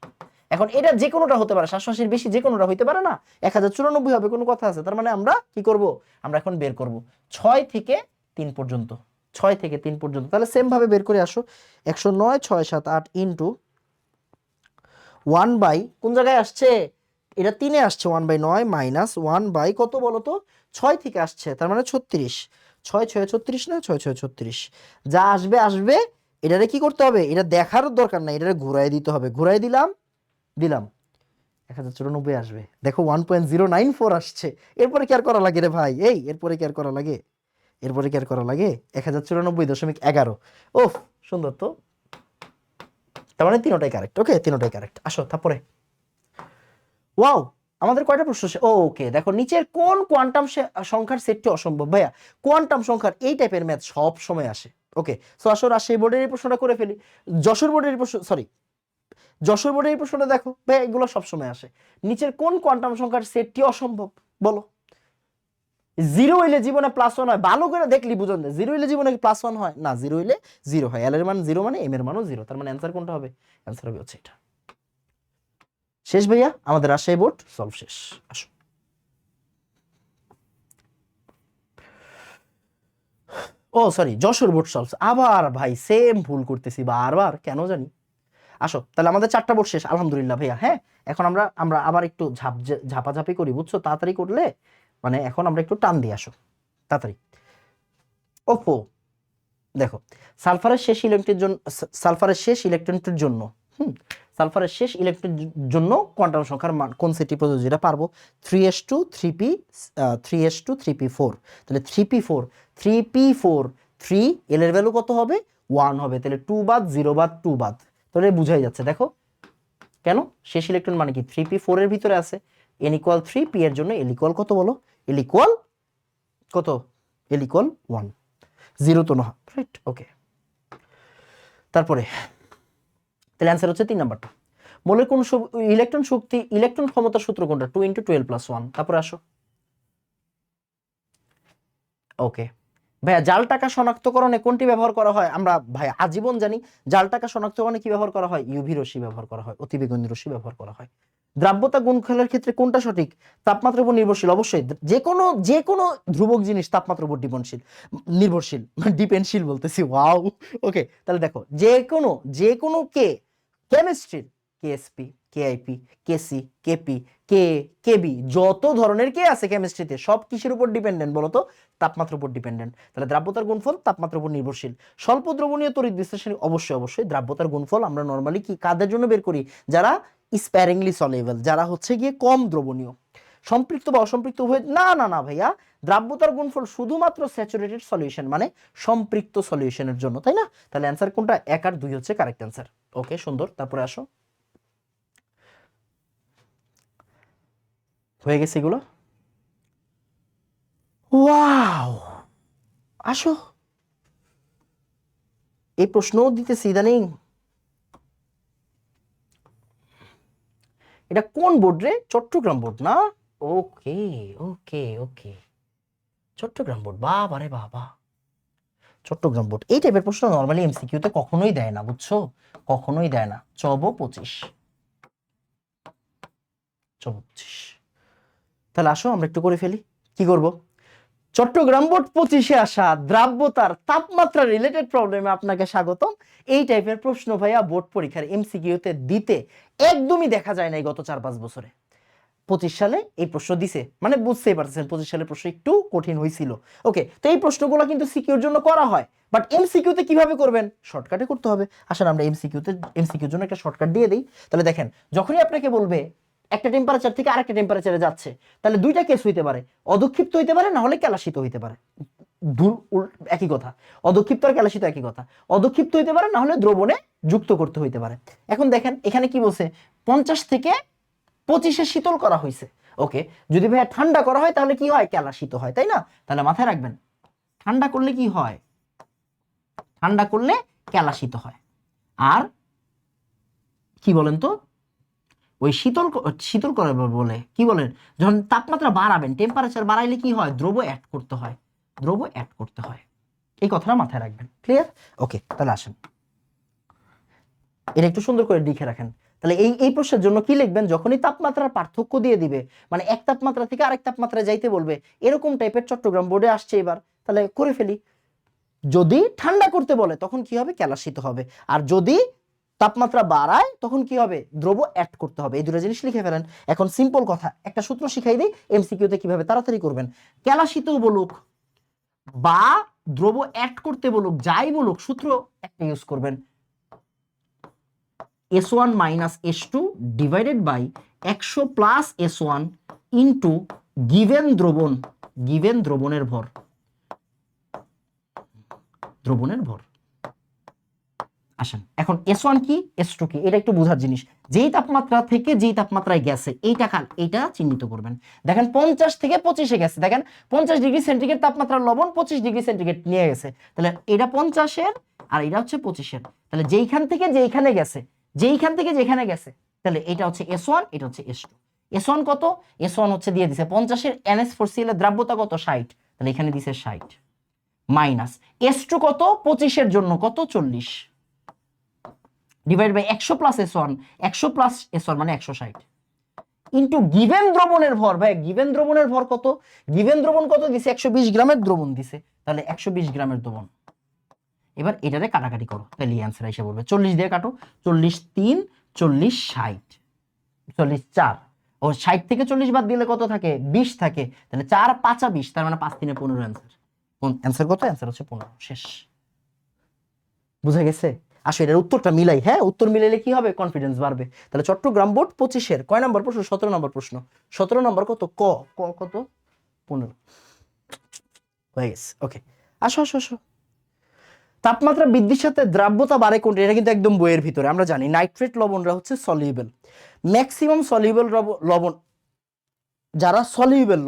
এখন এটা যে কোনোটা হতে পারে, 780-র বেশি যে কোনোটা হইতে পারে না, 1094 হবে কোনো কথা আছে? তার মানে আমরা কি করব, আমরা এখন বের করব 6 থেকে 3 পর্যন্ত, 6 থেকে 3 পর্যন্ত। তাহলে সেম ভাবে বের করে আসো, 109 6 7 8 ইন্টু 1 বাই, কোন জায়গায় আসছে? এটা 3-এ আসছে, 1/9 মাইনাস 1 বাই কত বলো তো? 6 থেকে আসছে, তার মানে 36, 6 6 36 না, 6 6 36। যা আসবে আসবে, এটারে কি করতে হবে? এটা দেখার দরকার নাই, এটারে ঘুরাই দিতে হবে। ঘুরাই দিলাম, দিলাম 1094 আসবে। দেখো 1.094 আসছে। এরপরে কি আর করা লাগে রে ভাই? এই এরপরে কি আর করা লাগে? এরপরে কি আর করা লাগে? 1094.11। ওফ, সুন্দর তো। তার মানে তিনটাই কারেক্ট। ওকে, তিনটাই কারেক্ট। আসো তারপরে, ওয়াও, আমাদের কয়টা প্রশ্ন? ওকে, দেখো নিচের কোন কোয়ান্টাম সংখ্যার সেটটি অসম্ভব? ভাইয়া কোয়ান্টাম সংখ্যার এই টাইপের ম্যাথ সব সময় আসে। ওকে, সো আসো রাজশাহী বোর্ডের এই প্রশ্নটা করে ফেলি, যশোর বোর্ডের এই প্রশ্ন, সরি যশোর বোর্ডের এই প্রশ্নটা দেখো ভাইয়া, এগুলো সব সময় আসে। নিচের কোন কোয়ান্টাম সংখ্যার সেটটি অসম্ভব বলো? জিরো হইলে জীবনে প্লাস ওয়ান হয়, ভালো করে দেখলি বুঝুন। জিরো হইলে জীবনে প্লাস ওয়ান হয় না, জিরো হইলে জিরো হয়। এল এর মান জিরো মানে এম এর মানও জিরো, তার মানে অ্যান্সার কোনটা হবে? অ্যান্সার হবে হচ্ছে এটা। শেষ ভাইয়া, আমাদের রাজশাহী বোর্ড সলভ শেষ। আসো, ও সরি, যশোর বোর্ড সলভ। আবার ভাই সেম ভুল করতেছি বারবার, কেন জানি। আসো তাহলে আমাদের 4টা বোর্ড শেষ, আলহামদুলিল্লাহ ভাইয়া। হ্যাঁ, এখন আমরা আমরা আবার একটু ঝাপাঝাপি করি, বুঝছো? তাড়াতাড়ি করলে মানে, এখন আমরা একটু টান দিয়ে আসো তাড়াতাড়ি। ওপো, দেখো সালফারের শেষ ইলেকট্রনের জন্য, সালফারের শেষ ইলেকট্রনটির জন্য, সালফারের শেষ ইলেকট্রনের জন্য কোয়ান্টাম সংখ্যার মান কোন সেটটি প্রযোজ্য? যেটা পারবো, 3s2 3p 3s2 3p4। তাহলে 3p4, 3p4, 3 এল এর ভ্যালু কত হবে? 1 হবে। তাহলে 2 বাদ 0 বাদ 2 বাদ, তাহলে বুঝাই যাচ্ছে। দেখো কেন, শেষ ইলেকট্রন মানে কি 3p4 এর ভিতরে আছে, n ইকুয়াল 3, p এর জন্য l ইকুয়াল কত বলো? l ইকুয়াল কত? l ইকুয়াল 1, 0 তো না, রাইট? ওকে, তারপরে তাহলে অ্যান্সার হচ্ছে 3 নাম্বারটা। মোলের কোন ইলেকট্রন শক্তি, ইলেকট্রন ক্ষমতার সূত্র কোনটা? 2 × 12 + 1। তারপরে আসো, ওকে ভাইয়া, জাল টাকা শনাক্তকরণে কোনটি ব্যবহার করা হয়? আমরা ভাই আজীবন জানি জাল টাকা শনাক্তকরণে কি ব্যবহার করা হয়? ইউভি রশ্মি ব্যবহার করা হয়, অতিবেগুনি রশ্মি ব্যবহার করা হয়। দ্রাব্যতা গুণফলের ক্ষেত্রে কোনটা সঠিক? তাপমাত্রার উপর নির্ভরশীল, অবশ্যই যে কোনো ধ্রুবক জিনিস তাপমাত্রার উপর নির্ভরশীল ডিপেন্ডশীল বলতেছি, ওয়াও। ওকে, তাহলে দেখো যে কোনো কেমিস্ট্রির কেএসপি, কেআইপি, কেসি, কেপি, কে, কেবি, যত ধরনের কে আছে কেমিস্ট্রিতে সব কিসের উপর ডিপেন্ডেন্ট বলতো? তাপমাত্রার উপর ডিপেন্ডেন্ট। তাহলে দ্রাব্যতার গুণফল তাপমাত্রার উপর নির্ভরশীল। স্বল্প দ্রবণীয় তড়িৎ বিশ্লেষণ, অবশ্যই দ্রাব্যতার গুণফল আমরা নরমালি কি কাদের জন্য বের করি? যারা স্প্যারিংলি সলিউবল, যারা হচ্ছে গিয়ে কম দ্রবণীয়। সম্পৃক্ত বা অসম্পৃক্ত উভয় না ভাইয়া, দ্রাব্যতার গুণফল শুধুমাত্র স্যাচুরেটেড সলিউশন মানে সম্পৃক্ত সলিউশনের জন্য, তাই না? তাহলে অ্যান্সার কোনটা? 1 আর 2 হচ্ছে কারেক্ট অ্যান্সার। ওকে, সুন্দর। তারপরে আসো, হয়ে গেছে এগুলো। ওয়াও, আসো, এই প্রশ্নও দিতেছি ইদানিং। এটা কোন বোর্ড রে? চট্টগ্রাম বোর্ড না? ওকে ওকে ওকে, চট্টগ্রাম বোর্ড, বাবা রে বাবা, চট্টগ্রাম বোর্ড। এই টাইপের প্রশ্ন নরমালি এমসিকিউতে কখনোই দেয় না, বুঝছো? কখনোই দেয় না। চব 25, তাহলে আসো আমরা একটু করে ফেলি। কি করব? চট্টগ্রাম বোর্ড 25-এ আসা দ্রাব্যতার তাপমাত্রা রিলেটেড প্রবলেমে আপনাকে স্বাগতম। এই টাইপের প্রশ্ন ভাইয়া বোর্ড পরীক্ষার এমসিকিউতে দিতে একদমই দেখা যায় নাই গত 4-5 বছরে। 25 সালে এই প্রশ্ন দিছে, মানে বুঝতেই পারছেন 25 সালের প্রশ্ন একটু কঠিন হয়েছিল। ওকে, তো এই প্রশ্নগুলো কিন্তু সিকিউর জন্য করা হয়, বাট এমসিকিউতে কিভাবে করবেন? শর্টকাটে করতে হবে। আসলে আমরা এমসিকিউর জন্য একটা শর্টকাট দিয়ে দিই। তাহলে দেখেন, যখনই আপনাকে বলবে একটা টেম্পারেচার থেকে আরেকটা টেম্পারেচারে যাচ্ছে, তাহলে দুইটা কেস হইতে পারে, অধক্ষিপ্ত হইতে পারে, না হলে ক্যালাসিত হইতে পারে। একই কথা, অধক্ষিপ্ত আর ক্যালাসিত একই কথা। অধক্ষিপ্ত হইতে পারে, না হলে দ্রবণে যুক্ত করতে হইতে পারে। এখন দেখেন এখানে কি বলছে, 50 থেকে 25-এ শীতল করা হয়েছে। ওকে, যদি ভাইয়া ঠান্ডা করা হয় তাহলে কি হয়? ক্যালাসিত হয়, তাই না? তাহলে মাথায় রাখবেন, ঠান্ডা করলে কি হয়? ঠান্ডা করলে ক্যালাসিত হয়। আর কি বলেন তো, ওই শীতল করে বলে কি বলেন, যখন তাপমাত্রা বাড়াবেন, টেম্পারেচার বাড়াইলে কি হয়? দ্রব অ্যাড করতে হয়, দ্রব অ্যাড করতে হয়। এই কথাটা মাথায় রাখবেন। ক্লিয়ার? ওকে, তাহলে আসেন এটা একটু সুন্দর করে লিখে রাখেন। তাহলে এই প্রশ্নের জন্য কি লিখবেন? যখনই তাপমাত্রার পার্থক্য দিয়ে দিবে, মানে এক তাপমাত্রা থেকে আরেক তাপমাত্রায় যাইতে বলবে, এরকম টাইপের চট্টগ্রাম বোর্ডে আসছে এবার, তাহলে করে ফেলি। যদি ঠান্ডা করতে বলে তখন কি হবে? ক্যালাসিত হবে। আর যদি তাপমাত্রা বাড়ায় তখন কি হবে? দ্রব অ্যাড করতে হবে। এই দুটো জিনিস লিখে ফেলেন। এখন সিম্পল কথা, একটা সূত্র শিখাই দিই এমসিকিউতে কিভাবে তাড়াতাড়ি করবেন। ক্যালাসিত বলুক বা দ্রব অ্যাড করতে বলুক, যাই বলুক, সূত্র একটা ইউজ করবেন, S1 minus S2 divided by 100 plus S1 into given দ্রবণের ভর, আসেন এখন S1 কি S2 কি এটা একটু বোঝার জিনিস। যেই তাপমাত্রা থেকে যেই তাপমাত্রায় গেছে এইটা চিহ্নিত করবেন। দেখেন 50 থেকে 25-এ গেছে, দেখেন 50 ডিগ্রি সেন্টিগ্রেড তাপমাত্রার লবণ 25 ডিগ্রি সেন্টিগ্রেড নিয়ে গেছে, তাহলে এটা 50-এর আর এটা হচ্ছে 25-এর। তাহলে যেইখান থেকে যেখানে গেছে, তাহলে এটা হচ্ছে S1, এটা হচ্ছে S2। S1 কত? S1 হচ্ছে দিয়ে দিছে 50-এর NH4Cl এর দ্রাব্যতা কত? 60, তাহলে এখানে দিছে 60 মাইনাস S2 কত? 25-এর জন্য কত? 40 divide by 100 plus S1, 100 plus S1 মানে 160 ইনটু গিভেন দ্রবণের ভর। ভাই গিভেন দ্রবণের ভর কত? গিভেন দ্রবণ কত দিছে? 120 গ্রামের দ্রবণ দিছে, তাহলে 120 গ্রামের দ্রবণ। এবার এটারে কাটাকাটি করো, তাহলে অ্যান্সার এসে বলবে 40 দিয়ে কাটো, 40 3 40 60 40 4, ও 60 থেকে 40 বাদ দিলে কত থাকে? 20 থাকে, তাহলে 4 5 20, তার মানে 5 3 15 অ্যান্সার। অ্যান্সার কত? অ্যান্সার হচ্ছে 15। শেষ, বুঝা গেছে? আসলে এটার উত্তরটা মিলাই, হ্যাঁ উত্তর মিলাইলে কি হবে? কনফিডেন্স বাড়বে। তাহলে চট্টগ্রাম বোর্ড 25-এর কয় নম্বর প্রশ্ন? 17 নম্বর প্রশ্ন। 17 নম্বর কত? ক কত? 15 হয়ে গেছে। ওকে, আসো আসো আসো। তাপমাত্রা বৃদ্ধির সাথে দ্রাব্যতা বাড়ে কোনটা? এটা কিন্তু একদম বইয়ের ভিতরে আমরা জানি, নাইট্রেট লবণরা হচ্ছে সলিউবল। ম্যাক্সিমাম সলিউবল লবণ, যারা সলিউবল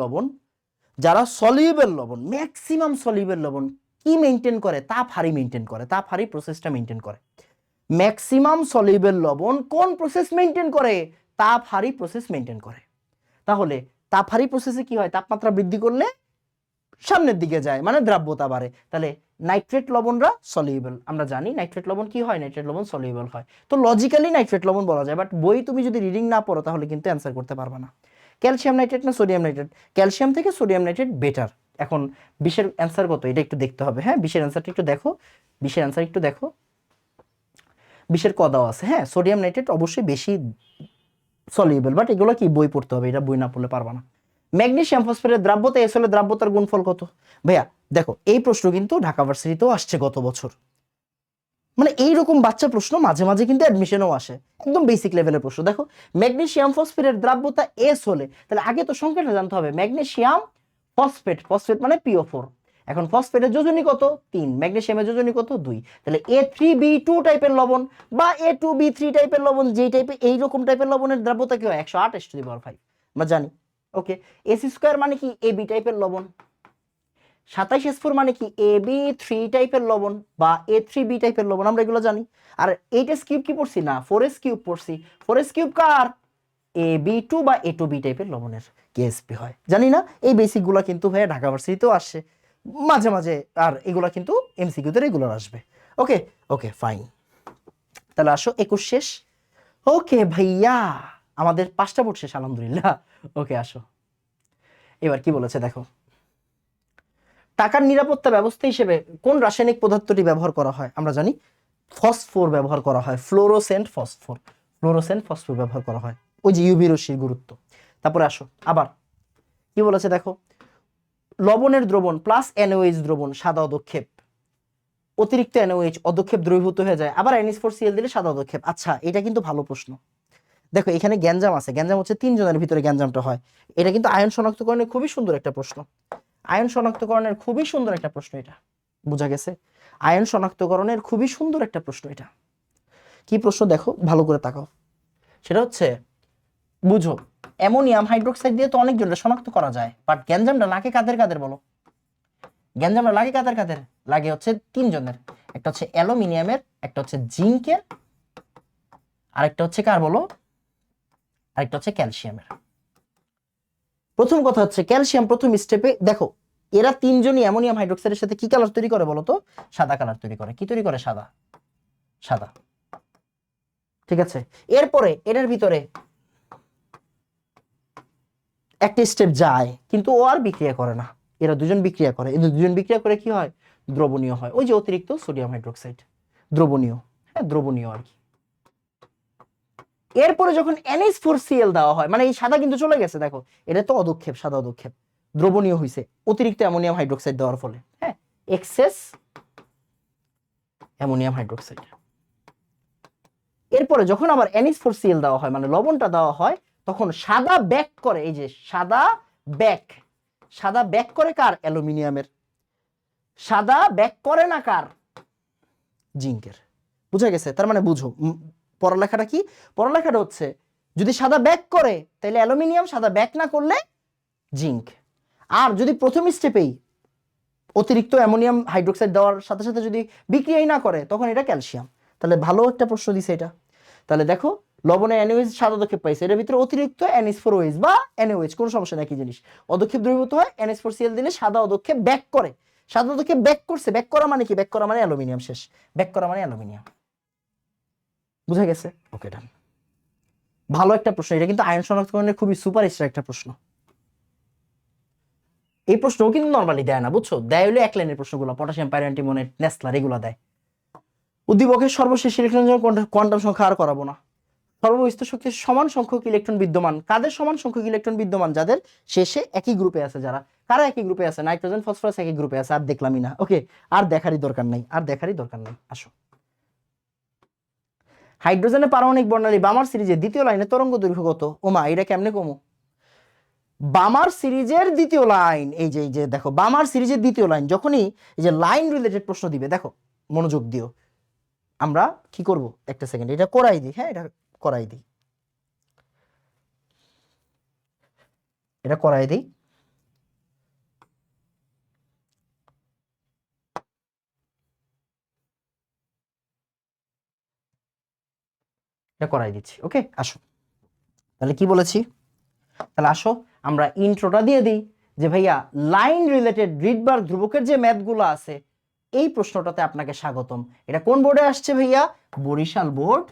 লবণ ম্যাক্সিমাম সলিউবল লবণ কি মেনটেন করে? তাপ হারি মেনটেন করে, তাপ হারি প্রসেসটা মেনটেন করে। ম্যাক্সিমাম সলিউবল লবণ কোন প্রসেস মেনটেন করে? তাপ হারি প্রসেস মেনটেন করে। তাহলে তাপ হারি প্রসেসে কি হয়? তাপমাত্রা বৃদ্ধি করলে সামনের দিকে যায়, মানে দ্রাব্যতা বাড়ে। তাহলে নাইট্রেট লবণরা সলিউবল, আমরা জানি নাইট্রেট লবণ কি হয়, নাইট্রেট লবণ সলিউবল হয়, তো লজিক্যালি নাইট্রেট লবণ বলা যায়, বাট বই তুমি যদি রিডিং না পড়ো তাহলে কিন্তু অ্যান্সার করতে পারবে না। ক্যালসিয়াম নাইট্রেট না সোডিয়াম নাইট্রেট, ক্যালসিয়াম থেকে সোডিয়াম নাইট্রেট বেটার। এখন 20-এর অ্যান্সার কত এটা একটু দেখতে হবে, হ্যাঁ 20-এর অ্যান্সারটা একটু দেখো, 20-এর অ্যান্সার একটু দেখো, 20-এর ক দেওয়া আছে, হ্যাঁ সোডিয়াম নাইট্রেট অবশ্যই বেশি সলিউবল, বাট এগুলো কি বই পড়তে হবে, এটা বই না পড়লে পারবা না। ম্যাগনেসিয়াম ফসফেটের দ্রাব্যতা এস হলে দ্রাব্যতার গুণফল কত? ভাইয়া দেখো এই প্রশ্ন কিন্তু ঢাকা ভার্সিটিতেও আসছে গত বছর, মানে এইরকম বাচ্চা প্রশ্ন মাঝে মাঝে কিন্তু অ্যাডমিশনেও আসে, একদম বেসিক লেভেলের প্রশ্ন। দেখো ম্যাগনেসিয়াম ফসফেটের দ্রাব্যতা এস হলে, তাহলে আগে তো সংখ্যাটা জানতে হবে, ম্যাগনেসিয়াম ফসফেট, ফসফেট মানে PO4, এখন ফসফেটের যোজনী কত 3, ম্যাগনেসিয়ামের যোজনী কত 2, তাহলে A3B2 টাইপের লবণ বা A2B3 টাইপের লবণ, যেই টাইপের এইরকম টাইপের লবণের দ্রাব্যতা কি হয় 128 আমরা জানি। ওকে, S² মানে কি AB টাইপের লবণ, 27S4 মানে কি AB3 টাইপের লবণ বা A3B টাইপের লবণ, আমরা এগুলো জানি। আর 8S³ কি পড়ছি না, 4S³ পড়ছি, 4S³ কার AB2 বা A2B টাইপের লবণের KSP হয়, জানি না। এই বেসিক গুলা কিন্তু ভাইয়া ঢাকা ভার্সিটিতেও আসে মাঝে মাঝে, আর এগুলা কিন্তু MCQ তে রেগুলার আসবে। ওকে ওকে ফাইন, তাহলে আসো 21 শেষ। ওকে ভাইয়া আমাদের 5টা বোর্ড শেষ আলহামদুলিল্লাহ। ওকে আসো, এবার কি বলেছে দেখো, টাকার নিরাপত্তা ব্যবস্থা হিসেবে কোন রাসায়নিক পদার্থটি ব্যবহার করা হয়? আমরা জানি ফসফর ব্যবহার করা হয়, ফ্লোরোসেন্ট ফসফর, ফ্লোরোসেন্ট ফসফর ব্যবহার করা হয়, ওই যে ইউভি রশ্মির গুরুত্ব। তারপরে আসো আবার কি বলেছে দেখো, লবণের দ্রবণ প্লাস NaOH দ্রবণ সাদা অদক্ষেপ, অতিরিক্ত NaOH অদক্ষেপ দ্রবীভূত হয়ে যায়, আবার NH4Cl দিলে সাদা অদক্ষেপ। আচ্ছা এটা কিন্তু ভালো প্রশ্ন, দেখো এখানে গ্যাঞ্জাম আছে, গ্যাঞ্জাম হচ্ছে 3 জনের ভিতরে গ্যাঞ্জামটা হয়, এটা কিন্তু আয়ন শনাক্তকরণের খুবই সুন্দর একটা প্রশ্ন, আয়ন শনাক্তকরণের খুবই সুন্দর একটা প্রশ্ন এটা, বোঝা গেছে? আয়ন শনাক্তকরণের খুবই সুন্দর একটা প্রশ্ন এটা। কি প্রশ্ন দেখো ভালো করে তাকাও, সেটা হচ্ছে বুঝো অ্যামোনিয়াম হাইড্রোক্সাইড দিয়ে তো অনেকজনের শনাক্ত করা যায়, বাট গ্যাঞ্জামটা লাগে কাদের কাদের বলো, গ্যাঞ্জামটা লাগে কাদের কাদের, লাগে হচ্ছে 3 জনের, একটা হচ্ছে অ্যালুমিনিয়ামের, একটা হচ্ছে জিঙ্কের, আরেকটা হচ্ছে কার বলো, আরেকটা হচ্ছে ক্যালসিয়ামের। প্রথম কথা হচ্ছে ক্যালসিয়াম প্রথম স্টেপে দেখো এরা 3 জনই অ্যামোনিয়াম হাইড্রোক্সাইডের সাথে কি কালার তৈরি করে বলো তো, সাদা কালার তৈরি করে, কি তৈরি করে, সাদা, সাদা, ঠিক আছে। এরপরে এটার ভিতরে একটা স্টেপ যায় কিন্তু ও আর বিক্রিয়া করে না, এরা দুজন বিক্রিয়া করে, এই দুজন বিক্রিয়া করে কি হয়, দ্রবণীয় হয়, ওই যে অতিরিক্ত সোডিয়াম হাইড্রোক্সাইড, দ্রবণীয়, হ্যাঁ দ্রবণীয় আর কি। এরপরে যখন NH4Cl দেওয়া হয়, মানে এই সাদা কিন্তু চলে গেছে, দেখো এটা তো অদক্ষেপ, সাদা অদক্ষেপ, দ্রবণীয় হইছে অতিরিক্ত অ্যামোনিয়াম হাইড্রোক্সাইড দেওয়ার ফলে, হ্যাঁ এক্সেস অ্যামোনিয়াম হাইড্রোক্সাইড। এরপরে যখন আবার NH4Cl দেওয়া হয়, মানে লবণটা দেওয়া হয়, তখন সাদা ব্যাক করে, এই যে সাদা ব্যাক, সাদা ব্যাক করে কার, অ্যালুমিনিয়ামের, সাদা ব্যাক করে না কার, জিঙ্কের। বুঝা গেছে? তার মানে বুঝো পড়ালেখাটা কি, পড়ালেখাটা হচ্ছে যদি সাদা ব্যাক করে তাহলে অ্যালুমিনিয়াম, সাদা ব্যাক না করলে জিঙ্ক, আর যদি প্রথম স্টেপেই অতিরিক্ত অ্যামোনিয়াম হাইড্রোক্সাইড দেওয়ার সাথে সাথে যদি বিক্রিয়াই না করে তখন এটা ক্যালসিয়াম। তাহলে ভালো একটা প্রশ্ন দিছে এটা। তাহলে দেখো লবণে NaOH সাদা অদক্ষেপ পাইছে, এর ভিতরে অতিরিক্ত NH4OH বা NaOH কোনো সমস্যা না, একই জিনিস, অদক্ষেপ দ্রবীভূত হয়, NH4Cl দিলে সাদা অদক্ষেপ ব্যাক করে, সাদা অদক্ষেপ ব্যাক করছে, ব্যাক করা মানে কি, ব্যাক করা মানে অ্যালুমিনিয়াম, শেষ, ব্যাক করা মানে অ্যালুমিনিয়াম। বুঝা গেছে? ওকে ডান, ভালো একটা প্রশ্ন এটা, কিন্তু আয়ন শনাক্তকরণের খুবই সুপার স্টার একটা প্রশ্ন। এই প্রশ্নও কিন্তু নরমালি দেয় না, বুঝছো, দেয় হলো এক লাইনের প্রশ্নগুলো, পটাশিয়াম পাইরোঅ্যান্টিমোনেট নেসলার এগুলো দেয়। উদ্দীপকের সর্বশেষ ইলেকট্রন কোয়ান্টাম সংখ্যা আর করাবো না। সর্বস্থ শক্তির সমান সংখ্যক ইলেকট্রন বিদ্যমান, কাদের সমান সংখ্যক ইলেকট্রন বিদ্যমান, যাদের শেষে একই গ্রুপে আছে, যারা কারা একই গ্রুপে আছে, নাইট্রোজেন ফসফরাস একই গ্রুপে আছে, আর দেখলামই না। ওকে, আর দেখারই দরকার নাই, আর দেখারই দরকার নাই। আসো, হাইড্রোজেনের পারমাণবিক বর্ণালী বামার সিরিজের দ্বিতীয় লাইনে তরঙ্গ দৈর্ঘ্য কত? ওমা এটা কেমনে কমো, বামার সিরিজের দ্বিতীয় লাইন, এই যে দেখো বামার সিরিজের দ্বিতীয় লাইন, যখনই এই যে লাইন রিলেটেড প্রশ্ন দিবে, দেখো মনোযোগ দিও, আমরা কি করব, একটা সেকেন্ড এটা করাই দিই, হ্যাঁ এটা করাই দিই, এটা করাই দিই। এটা করাই দিচ্ছি। ওকে আসো, তাহলে কি বলেছি, তাহলে আসো আমরা ইন্ট্রোটা দিয়ে দিই যে ভাইয়া লাইন রিলেটেড রিডবার্গ ধ্রুবকের যে ম্যাথগুলো আছে এই প্রশ্নটাতে আপনাকে স্বাগতম। এটা কোন বোর্ডে আসছে ভাইয়া? বরিশাল বোর্ড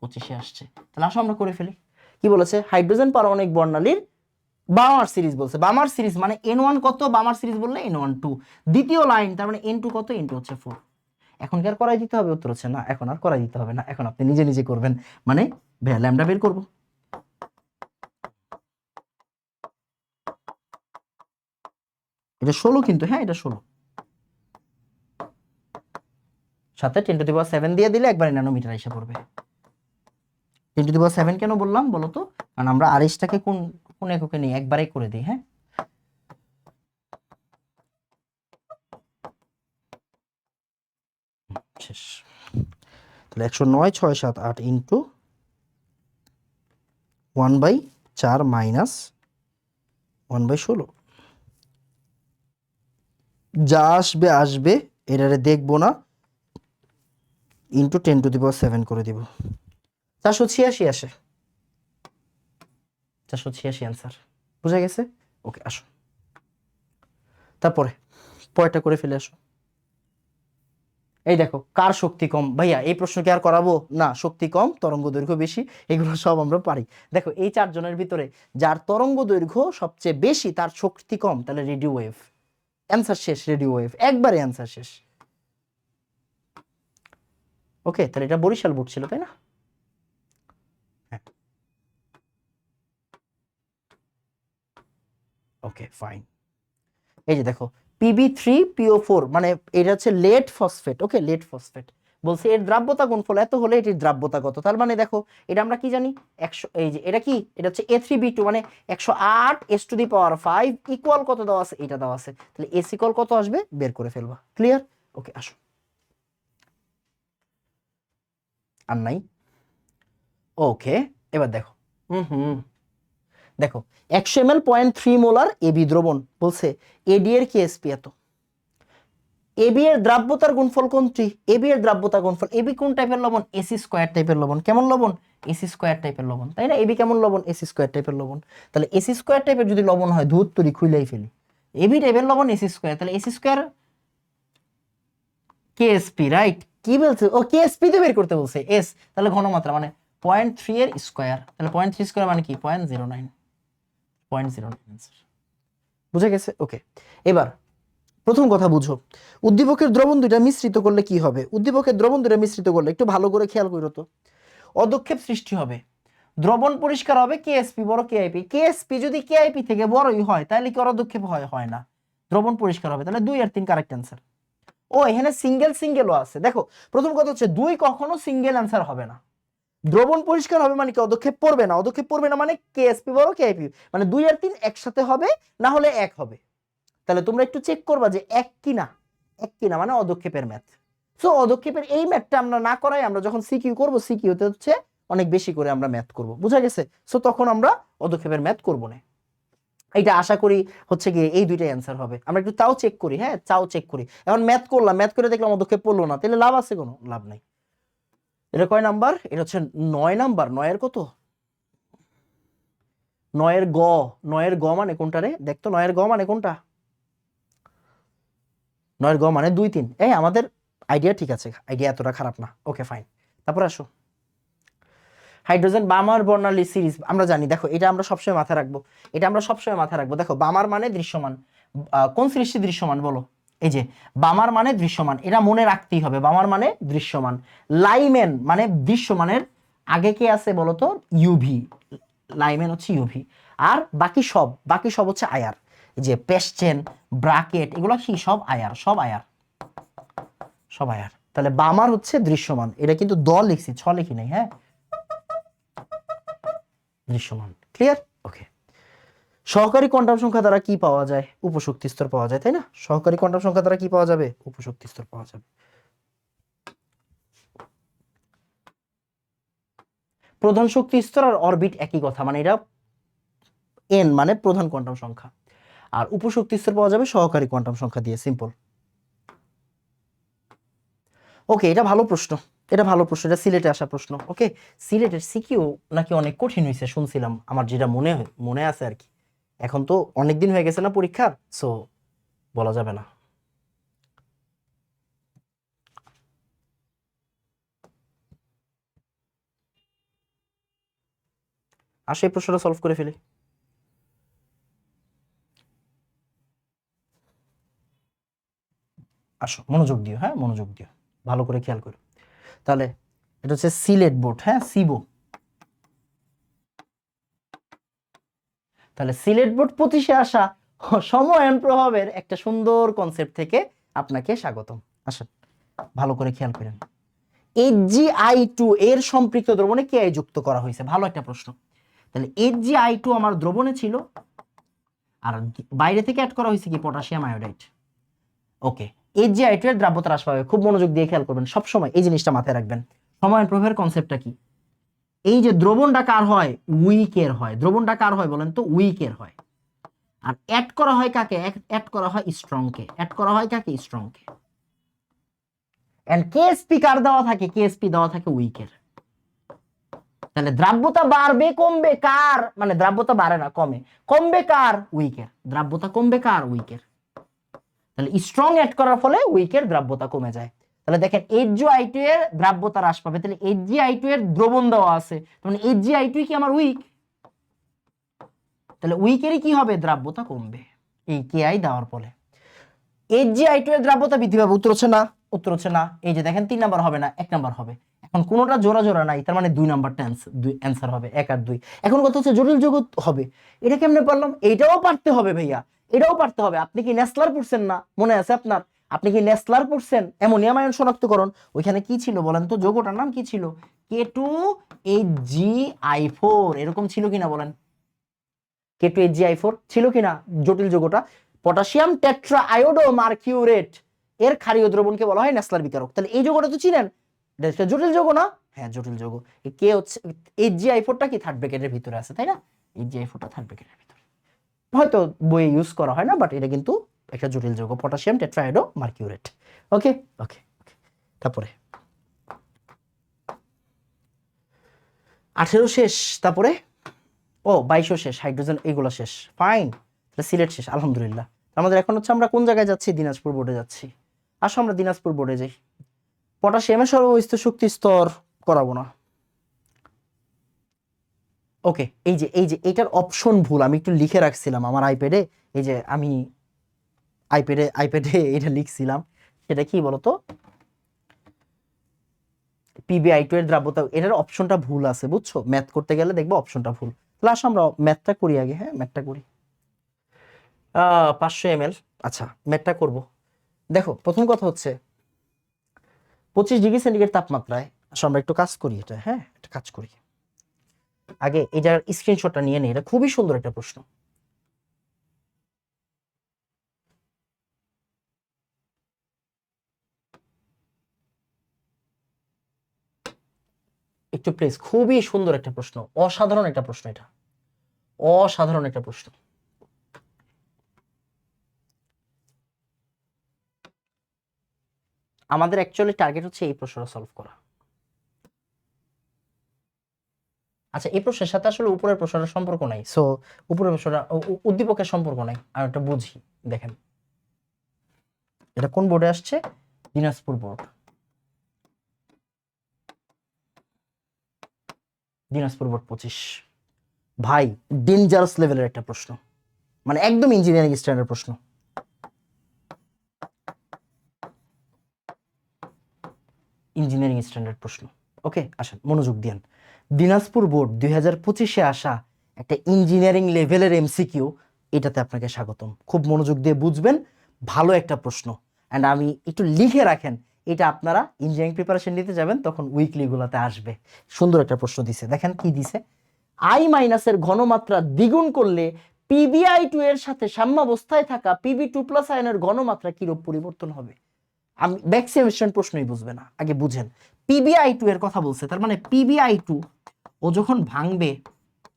25-এ আসছে। তাহলে আসো আমরা করে ফেলি। কি বলেছে? হাইড্রোজেন পারমাণবিক বর্ণালীর বামার সিরিজ বলছে। বামার সিরিজ মানে N1 কত, বামার সিরিজ বললে N1 2, দ্বিতীয় লাইন তার মানে N2 কত, N2 হচ্ছে 4। এখন কি আর করাই দিতে হবে? উত্তর হচ্ছে না, এখন আর করাই দিতে হবে না, এখন আপনি নিজে নিজে করবেন। মানে ভাইয়া ল্যামডা বের করব। এটা 16 কিন্তু, হ্যাঁ এটা 16, সাথে 10⁻7 দিয়ে দিলে একবার ন্যানোমিটার এসে পড়বে। 10⁻7 কেন বললাম বলো তো? কারণ আমরা আরএসটাকে কোন কোন এককে নিয়ে একবারে করে দিই। হ্যাঁ, শেষ। তাহলে 109 6 7 8 ইন্টু 1/4 মাইনাস 1/16। যা আসবে আসবে, এটারে দেখবো না, ইন্টু 10⁻7 করে দিব। 486 আসে, 486 অ্যান্সার। বুঝা গেছে? ওকে, আসো তারপরে পরেরটা করে ফেলে আসো। এই দেখো, কার শক্তি কম? ভাইয়া এই প্রশ্ন কি আর করাবো না? শক্তি কম, তরঙ্গ দৈর্ঘ্য বেশি, এগুলো সব আমরা পারি। দেখো এই 4 জনের ভিতরে যার তরঙ্গ দৈর্ঘ্য সবচেয়ে বেশি তার শক্তি কম, তাহলে রেডিও ওয়েভ। অ্যান্সার শেষ, রেডিও ওয়েভ, একবারে অ্যান্সার শেষ। ওকে, তাহলে এটা বরিশাল বোর্ড ছিল, তাই না? হ্যাঁ, ওকে ফাইন। এই যে দেখো Pb3PO4 মানে এটা হচ্ছে লেড ফসফেট। ওকে, লেড ফসফেট বলছে এর দ্রাব্যতা গুণফল এত হলে এটির দ্রাব্যতা কত। তার মানে দেখো এটা আমরা কি জানি, 100, এই যে এটা কি, এটা হচ্ছে A3B2 মানে 108 ইকুয়াল কত দেওয়া আছে, এটা দেওয়া আছে। তাহলে S ইকুয়াল কত আসবে বের করে ফেলবা। ক্লিয়ার? ওকে, আসো। আর নাই? ওকে, এবার দেখো। হুম, দেখো 100 ml 0.3 মোলার এবি দ্রবণ বলছে এডি এর কেএসপি এত। এবি এর দ্রাব্যতার গুণফল কোনটি? এবি এর দ্রাব্যতা গুণফল। এবি কোন টাইপের লবণ? এসি স্কয়ার টাইপের লবণ। কেমন লবণ? এসি স্কয়ার টাইপের লবণ, তাই না? এবি কেমন লবণ? এসি স্কয়ার টাইপের লবণ। তাহলে এসি স্কয়ার টাইপের যদি লবণ হয়, ধূত তরি খুইলাই ফেলি। এবি টাইপের লবণ এসি স্কয়ার, তাহলে এসি স্কয়ার কেএসপি, রাইট? কি বলছে ও? কেএসপি তে বের করতে বলছে, এস তাহলে ঘনমাত্রা মানে 0.3 এর স্কয়ার, তাহলে 0.3 স্কয়ার মানে কি 0.09, 0.09 आंसर। বুঝা গেছে? ওকে, এবার প্রথম কথা বুঝো, উদ্দীপকের দ্রবণ দুইটা মিশ্রিত করলে কি হবে? উদ্দীপকের দ্রবণ দুইটা মিশ্রিত করলে একটু ভালো করে খেয়াল করো তো, অদক্ষেপ সৃষ্টি হবে, দ্রবণ পরিষ্কার হবে, কেএসপি বড় কেআইপি। কেএসপি যদি কেআইপি থেকে বড়ই হয় তাহলে কি অদক্ষেপ হয়? হয় না। দ্রবণ পরিষ্কার হবে, তাহলে 2 আর 3 কারেক্ট অ্যান্সার। ও এখানে সিঙ্গেলও আছে। দেখো প্রথম কথা হচ্ছে 2 কখনো সিঙ্গেল অ্যান্সার হবে না। দ্রবণ পরিষ্কার হবে মানে কি অদক্ষেপ পড়বে না। অদক্ষেপ পড়বে না মানে কেএসপি বড় কেআইপি, মানে 2 আর 3 একসাথে হবে, না হলে 1 হবে। তাহলে তোমরা একটু চেক করবা যে এক কিনা, এক কিনা মানে অদক্ষেপের ম্যাথ। সো অদক্ষেপের এই ম্যাথটা আমরা না করাই, আমরা যখন সিকিউ করব, সিকিউতে হচ্ছে অনেক বেশি করে আমরা ম্যাথ করব। বুঝা গেছে? সো তখন আমরা অদক্ষেপের ম্যাথ করব না। এইটা আশা করি হচ্ছে গিয়ে এই দুইটাই অ্যান্সার হবে। আমরা একটু তাও চেক করি, হ্যাঁ তাও চেক করি। এখন ম্যাথ করলাম, ম্যাথ করে দেখলাম অদক্ষেপ পড়লো না, তাহলে লাভ আছে? কোনো লাভ নাই। এটা কয় নাম্বার? এটা হচ্ছে 9 নাম্বার। 9 কত? 9 গ। 9 গ মানে কোনটা রে? দেখতো 9 গ মানে কোনটা? 9 গ মানে 2 3। এই আমাদের আইডিয়া ঠিক আছে, আইডিয়া এতটা খারাপ না। ওকে ফাইন, তারপর আসো। হাইড্রোজেন বামার বর্ণালী সিরিজ আমরা জানি। দেখো এটা আমরা সবসময় মাথায় রাখবো, এটা আমরা সবসময় মাথায় রাখবো। দেখো বামার মানে দৃশ্যমান, কোন সৃষ্টি দৃশ্যমান বলো? এই যে বামার মানে দৃশ্যমান, এটা মনে রাখতেই হবে। বামার মানে দৃশ্যমান। লাইমেন মানে দৃশ্যমানের আগে কে আছে বলতো? ইউভি। লাইমেন হচ্ছে ইউভি। আর বাকি সব হচ্ছে আয়ার। এই যে পেস্টেন, ব্রাকেট, এগুলো কি সব আয়ার, সব আয়ার, সব আয়ার। তাহলে বামার হচ্ছে দৃশ্যমান, এটা কিন্তু দ লিখছি, ছ লিখি নাই। হ্যাঁ, দৃশ্যমান। ক্লিয়ার? ওকে। সহকারী কোয়ান্টাম সংখ্যা দ্বারা কি পাওয়া যায়? উপশক্তি স্তর পাওয়া যায়, তাই না? সহকারী কোয়ান্টাম সংখ্যা দ্বারা কি পাওয়া যাবে? উপশক্তি স্তর পাওয়া যাবে। প্রধান শক্তি স্তর আর অরবিট একই কথা, মানে এটা এন মানে প্রধান কোয়ান্টাম সংখ্যা, আর উপশক্তি স্তর পাওয়া যাবে সহকারী কোয়ান্টাম সংখ্যা দিয়ে। সিম্পল। ওকে, এটা ভালো প্রশ্ন, এটা ভালো প্রশ্ন, এটা সিলেটে আসা প্রশ্ন। ওকে, সিলেটের সিকিউ নাকি অনেক কঠিন হয়েছে শুনছিলাম, আমার যেটা মনে আছে আর কি। এখন তো অনেক দিন হয়ে গেছে না পরীক্ষার, সো বলা যাবে না। আসো এই প্রশ্নটা সলভ করে ফেলি। আসো মনোযোগ দিও, হ্যাঁ মনোযোগ দিও, ভালো করে খেয়াল করো। তাহলে এটা হচ্ছে সিলেট বোর্ড, হ্যাঁ সিবো। তাহলে সিলেট বোর্ড 25-এ আসা সময়ায়ন প্রভাবের একটা সুন্দর কনসেপ্ট থেকে আপনাকে স্বাগতম। আসেন ভালো করে খেয়াল করেন। HgI2 এর সম্পৃক্ত দ্রবণে কে যুক্ত করা হয়েছে? ভালো একটা প্রশ্ন। তাহলে HgI2 আমার দ্রবণে ছিল, আর বাইরে থেকে অ্যাড করা হয়েছে কি পটাশিয়াম আয়োডাইড। ওকে, HgI2 এর দ্রাব্যতা হ্রাস পাবে। খুব মনোযোগ দিয়ে খেয়াল করবেন, সব সময় এই জিনিসটা মাথায় রাখবেন। সময়ায়ন প্রভাবের কনসেপ্টটা কি? এই যে দ্রবণটা কার হয়? উইকের হয়। দ্রবণটা কার হয় বলেন তো? উইকের হয়। আর অ্যাড করা হয় কাকে? অ্যাড করা হয় স্ট্রংকে। অ্যাড করা হয় কাকে? স্ট্রংকে। এন্ড কেএসপি কার দেওয়া থাকে? কেএসপি দেওয়া থাকে উইকের। তাহলে দ্রাব্যতা বাড়বে কমবে কার? মানে দ্রাব্যতা বাড়ে না, কমে। কমবে কার? উইকের। দ্রাব্যতা কমবে কার? উইকের। তাহলে স্ট্রং অ্যাড করার ফলে উইকের দ্রাব্যতা কমে যায়। তাহলে দেখেন HgI2 এর দ্রাব্যতা হ্রাস পাবে। তাহলে HgI2 এর দ্রবণ দেওয়া আছে, মানে HgI2 কি আমার উইক? তাহলে উইকেরই কি হবে? দ্রাব্যতা কমবে এই কেআই দেওয়ার ফলে। HgI2 এর দ্রাব্যতা বৃদ্ধি পাবে। উত্তর হচ্ছে না, উত্তর হচ্ছে না। এই যে দেখেন 3 নাম্বার হবে না, 1 নাম্বার হবে। এখন কোনোটা জোড়া জোড়া নাই, তার মানে 2 নাম্বারটা অ্যান্সার হবে, 1 আর 2। এখন কথা হচ্ছে জটিল যৌগ হবে। এটা কেমনে পারলাম? এইটাও পারতে হবে ভাইয়া, এটাও পারতে হবে। আপনি কি নেসলার পড়ছেন না? মনে আছে আপনার? আপনি কি নেসলার পড়ছেন? অ্যামোনিয়াম আয়ন শনাক্তকরণ। ওইখানে কি ছিল বলেন তো? যৌগটার নাম কি ছিল? K2HgI4 এরকম ছিল কিনা বলেন? K2HgI4 ছিল কিনা জটিল যৌগটা? পটাশিয়াম টেট্রা আয়োডো মার্কিউরেট এর ক্ষারীয় দ্রবণকে বলা হয় নেসলার বিকারক। তাহলে এই যৌগটা তো চিনেন, এটা জটিল যৌগ না? হ্যাঁ জটিল যৌগ। কে হচ্ছে HgI4টা কি থার্ড ব্র্যাকেটের ভিতরে আছে, তাই না? HgI4টা থার্ড ব্র্যাকেটের ভিতরে, হয়তো বইয়ে ইউজ করা হয় না, বাট এটা কিন্তু একটা জটিল যৌগ, পটাশিয়াম টেট্রা আয়োডো মার্কিউরেট। ওকে ওকে ওকে। তারপরে 18 শেষ, তারপরে 22 শেষ, হাইড্রোজেন এগুলো শেষ, ফাইন। সিলেট শেষ, আলহামদুলিল্লাহ। আমাদের এখন হচ্ছে আমরা কোন জায়গায় যাচ্ছি? দিনাজপুর বোর্ডে যাচ্ছি। আসো আমরা দিনাজপুর বোর্ডে যাই। পটাশিয়ামের সর্বস্থিত শক্তি স্তর করাবো না। ওকে, এই যে এটার অপশন ভুল, আমি একটু লিখে রাখছিলাম আমার আইপ্যাডে। এই যে আমি আইপ্যাডে এটা লিখছিলাম, সেটা কি বলতো? PbI2 এর দ্রাব্যতা, এটার অপশনটা ভুল আছে, বুঝছো? ম্যাথ করতে গেলে দেখবো অপশনটা ভুল। তাহলে আসো আমরা ম্যাথটা করি আগে। হ্যাঁ ম্যাথটা করি। 500 ml। আচ্ছা ম্যাথটা করব। দেখো প্রথম কথা হচ্ছে 25°C তাপমাত্রায়, আসলে আমরা একটু কাজ করি এটা। হ্যাঁ একটা কাজ করি, আগে এটার স্ক্রিনশটটা নিয়ে নেই। এটা খুবই সুন্দর একটা প্রশ্ন। একটু প্লিজ, খুবই সুন্দর একটা প্রশ্ন, অসাধারণ একটা প্রশ্ন, এটা অসাধারণ একটা প্রশ্ন। আমাদের অ্যাকচুয়ালি টার্গেট হচ্ছে এই প্রশ্নটা সলভ করা। আচ্ছা এই প্রশ্নের সাথে আসলে উপরের প্রশ্নটার সম্পর্ক নাই, সো উপরের প্রশ্নটা উদ্দীপকের সম্পর্ক নাই, আর একটা বুঝি। দেখেন এটা কোন বোর্ডে আসছে? দিনাজপুর বোর্ড। দিনাজপুর বোর্ড 25। ভাই ডেঞ্জারাস লেভেলের একটা প্রশ্ন, মানে একদম ইঞ্জিনিয়ারিং স্ট্যান্ডার্ড প্রশ্ন। ইঞ্জিনিয়ারিং স্ট্যান্ডার্ড প্রশ্ন। ওকে আসেন মনোযোগ দিন। দিনাজপুর বোর্ড 2025-এ আসা একটা ইঞ্জিনিয়ারিং লেভেলের MCQ, এটাতে আপনাকে স্বাগতম। খুব মনোযোগ দিয়ে বুঝবেন, ভালো একটা প্রশ্ন। অ্যান্ড আমি একটু লিখে রাখেন, এটা আপনারা ইঞ্জিনিয়ারিং প্রিপারেশন নিতে যাবেন তখন উইকলিগুলোতে আসবে। সুন্দর একটা প্রশ্ন দিছে, দেখেন কি দিছে। I- এর ঘনমাত্রা দ্বিগুণ করলে PbI2 এর সাথে সাম্যাবস্থায় থাকা Pb2+ আয়নের ঘনমাত্রা কিরূপ পরিবর্তন হবে? আমি ম্যাক্সিমাম স্টুডেন্ট প্রশ্নই বুঝবে না, আগে বুঝেন। PbI2 এর কথা বলছে, তার মানে PbI2 ও যখন ভাঙবে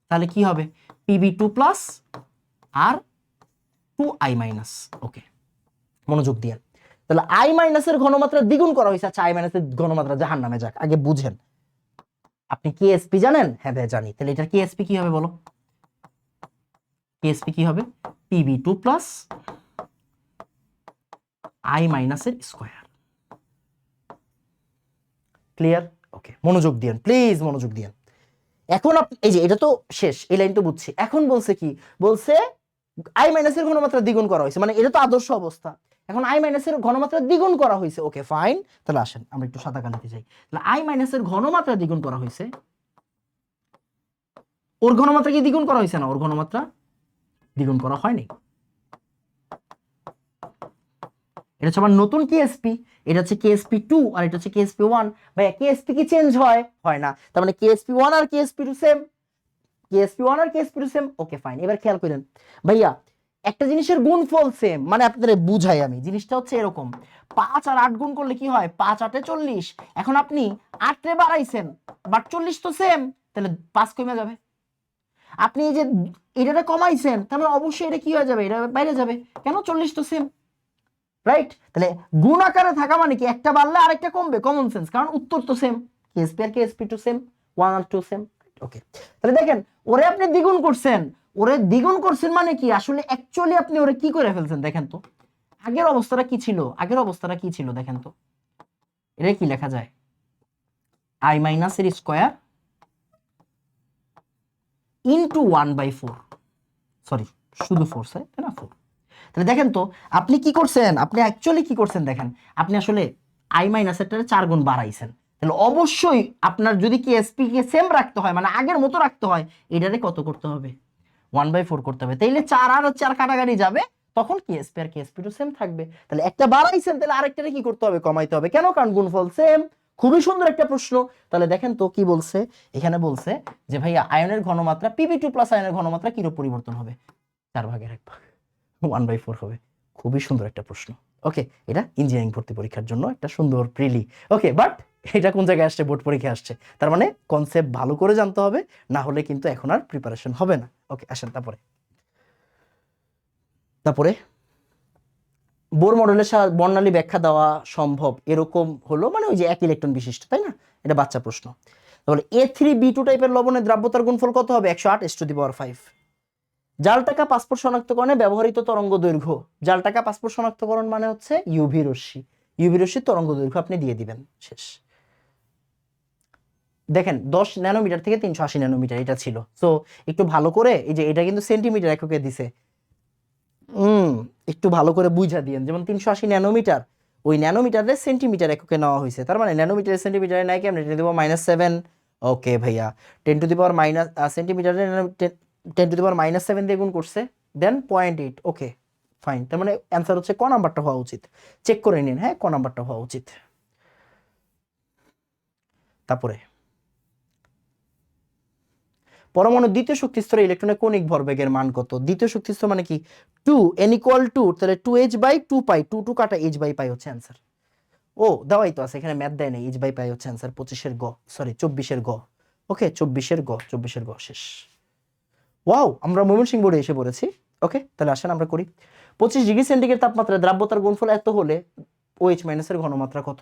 তাহলে কি হবে? Pb2+ আর 2I-। ওকে মনোযোগ দিয়ে, তাহলে I- এর ঘনমাত্রা দ্বিগুণ করা হয়েছে। আচ্ছা I- এর ঘনমাত্রা জাহান্নামে যাক, আগে বুঝেন। আপনি কেএসপি জানেন? হ্যাঁ ভাই জানি। তাহলে এটার কেএসপি কি হবে বলো? কেএসপি কি হবে? Pb2+ I- এর স্কয়ার। ক্লিয়ার? ওকে মনোযোগ দিয়েন প্লিজ, মনোযোগ দিয়েন। এখন এই যে এটা তো শেষ, এই লাইন তো বুঝছি। এখন বলছে কি, বলছে আই মাইনাসের ঘনমাত্রা দ্বিগুণ করা হয়েছে, মানে এটা তো আদর্শ অবস্থা। এখন আই মাইনাসের ঘনমাত্রা দ্বিগুণ করা হয়েছে, ওকে ফাইন। তাহলে আসেন আমরা একটু সাদা কালিতে যাই। তাহলে আই মাইনাসের ঘনমাত্রা দ্বিগুণ করা হয়েছে, ওর ঘনমাত্রা কি দ্বিগুণ করা হয়েছে না? ওর ঘনমাত্রা দ্বিগুণ করা হয়নি। এটা হচ্ছে আমার নতুন কেএসপি, এটা হচ্ছে কেএসপি 2 আর এটা হচ্ছে কেএসপি 1। ভাইয়া কেএসপি কি চেঞ্জ হয়? হয় না। তার মানে কেএসপি 1 আর কেএসপি 2 সেম, কেএসপি 1 আর কেএসপি 2 সেম, ওকে ফাইন। এবার খেয়াল করেন ভাইয়া, একটা জিনিসের গুণফল সেম, মানে আপনাদের বুঝাই আমি, জিনিসটা হচ্ছে এরকম, 5 আর 8 গুণ করলে কি হয়? 5 8 এ 40। এখন আপনি 8 রে বাড়াইছেন, বাট 40 তো সেম, তাহলে 5 কমে যাবে। আপনি এই যে এটা কমাইছেন, তাহলে অবশ্যই এটা কি হয়ে যাবে? এটা বাইরে যাবে। কেন? 40 তো সেম, রাইট? তাহলে গুণ আকারে থাকা মানে কি, একটা বাড়লে আরেকটা কমবে, কমন সেন্স, কারণ উত্তর তো সেম, কেএসপি আর কেএসপি 2 সেম, 1 আর 2 সেম, ওকে। তাহলে দেখেন, ওরে আপনি দ্বিগুণ করছেন, ওরে দ্বিগুণ করছেন মানে কি, আসলে অ্যাকচুয়ালি আপনি ওরে কি করে ফেলছেন দেখেন তো। আগের অবস্থাটা কি ছিল? আগের অবস্থাটা কি ছিল দেখেন তো, এটা কি লেখা যায়? আই মাইনাস এর স্কয়ার ইনটু 1/4, সরি শুধু 4, তাই না? 4। তাহলে দেখেন তো আপনি কি করছেন, আপনি অ্যাকচুয়ালি কি করছেন দেখেন, আপনি আসলে আই মাইনাস এর 4 গুণ বাড়াইছেন। তাহলে অবশ্যই আপনার যদি কেএসপি কে সেম রাখতে হয়, মানে আগের মতো রাখতে হয়, এটারে কত করতে হবে? 1/4 করতে হবে। তাইলে 4 আর 4 কাটাকাটি যাবে, তখন কেএসপি আর কেএসপি 2 সেম থাকবে। তাহলে একটা বাড়াইছেন, তাহলে আরেকটারে কি করতে হবে? কমাইতে হবে। কেন? কারণ গুণফল সেম। খুবই সুন্দর একটা প্রশ্ন। তাহলে দেখেন তো কি বলছে, এখানে বলছে যে ভাইয়া আয়নের ঘনমাত্রা Pb2 প্লাস আয়নের ঘনমাত্রা কিরূপ পরিবর্তন হবে? 4/1 1/4 হবে। খুবই সুন্দর একটা প্রশ্ন, ওকে। এটা ইঞ্জিনিয়ারিং ভর্তি পরীক্ষার জন্য একটা সুন্দর প্রিলি, ওকে। বাট এটা কোন জায়গায় আসছে? বোর্ড পরীক্ষা আসছে। তার মানে কনসেপ্ট ভালো করে জানতে হবে, না হলে কিন্তু এখন আর প্রিপারেশন হবে না, ওকে। আসেন তারপরে, তারপরে বোর মডেলের বর্ণালী ব্যাখ্যা দেওয়া সম্ভব এরকম হলো, মানে ওই যে 1 ইলেকট্রন বিশিষ্ট, তাই না? এটা বাচ্চা প্রশ্ন। তাহলে A3B2 টাইপের লবণের দ্রাব্যতার গুণফল কত হবে? 108 S⁵ জাল টাকা পাসপোর্ট শনাক্তকরণে ব্যবহৃত তরঙ্গ দৈর্ঘ্য। জাল টাকা পাসপোর্ট শনাক্তকরণ মানে হচ্ছে ইউভি রশ্মি, ইউভি রশ্মির তরঙ্গ দৈর্ঘ্য আপনি দিয়ে দিবেন, শেষ। দেখেন 10 ন্যানোমিটার থেকে 380 ন্যানোমিটার এটা ছিল। সো একটু ভালো করে, এই যে এটা কিন্তু সেন্টিমিটার এককে দিছে, একটু ভালো করে বুঝা দিয়েন। যেমন 380 ন্যানোমিটার, ওই ন্যানোমিটারে সেন্টিমিটার এককে নেওয়া হয়েছে, তার মানে ন্যানোমিটার সেন্টিমিটারে নাই কেমন? 10⁻⁷, ওকে ভাইয়া। 10⁻⁻, সেন্টিমিটারে 10⁻⁷ দিয়ে গুণ করছে, দেন 0.8, ওকে ফাইন। তার মানে অ্যান্সার হচ্ছে ক নাম্বারটা হওয়া উচিত। চেক করে নিন, হ্যাঁ, ক নাম্বারটা হওয়া উচিত। তারপরে পরমাণু দ্বিতীয় শক্তি স্তরে ইলেকট্রনের কৌণিক ভরবেগের মান কত? দ্বিতীয় শক্তি স্তর মানে কি? 2 n = 2, তাহলে 2h/2π, 2 কাটা h/π হচ্ছে অ্যান্সার। ও দেওয়াই তো আছে, এখানে ম্যাথ দেয় নাই। h/π হচ্ছে অ্যান্সার 25 এর গ, সরি 24 এর গ, ওকে 24 এর গ শেষ। ওয়াও, আমরা ময়মনসিংহ বোর্ডে এসে পড়েছি, ওকে। তাহলে আসেন আমরা করি। 25 ডিগ্রি সেন্টিগ্রেড তাপমাত্রায় দ্রাব্যতার গুণফল এত হলে OH মাইনাস এর ঘনমাত্রা কত?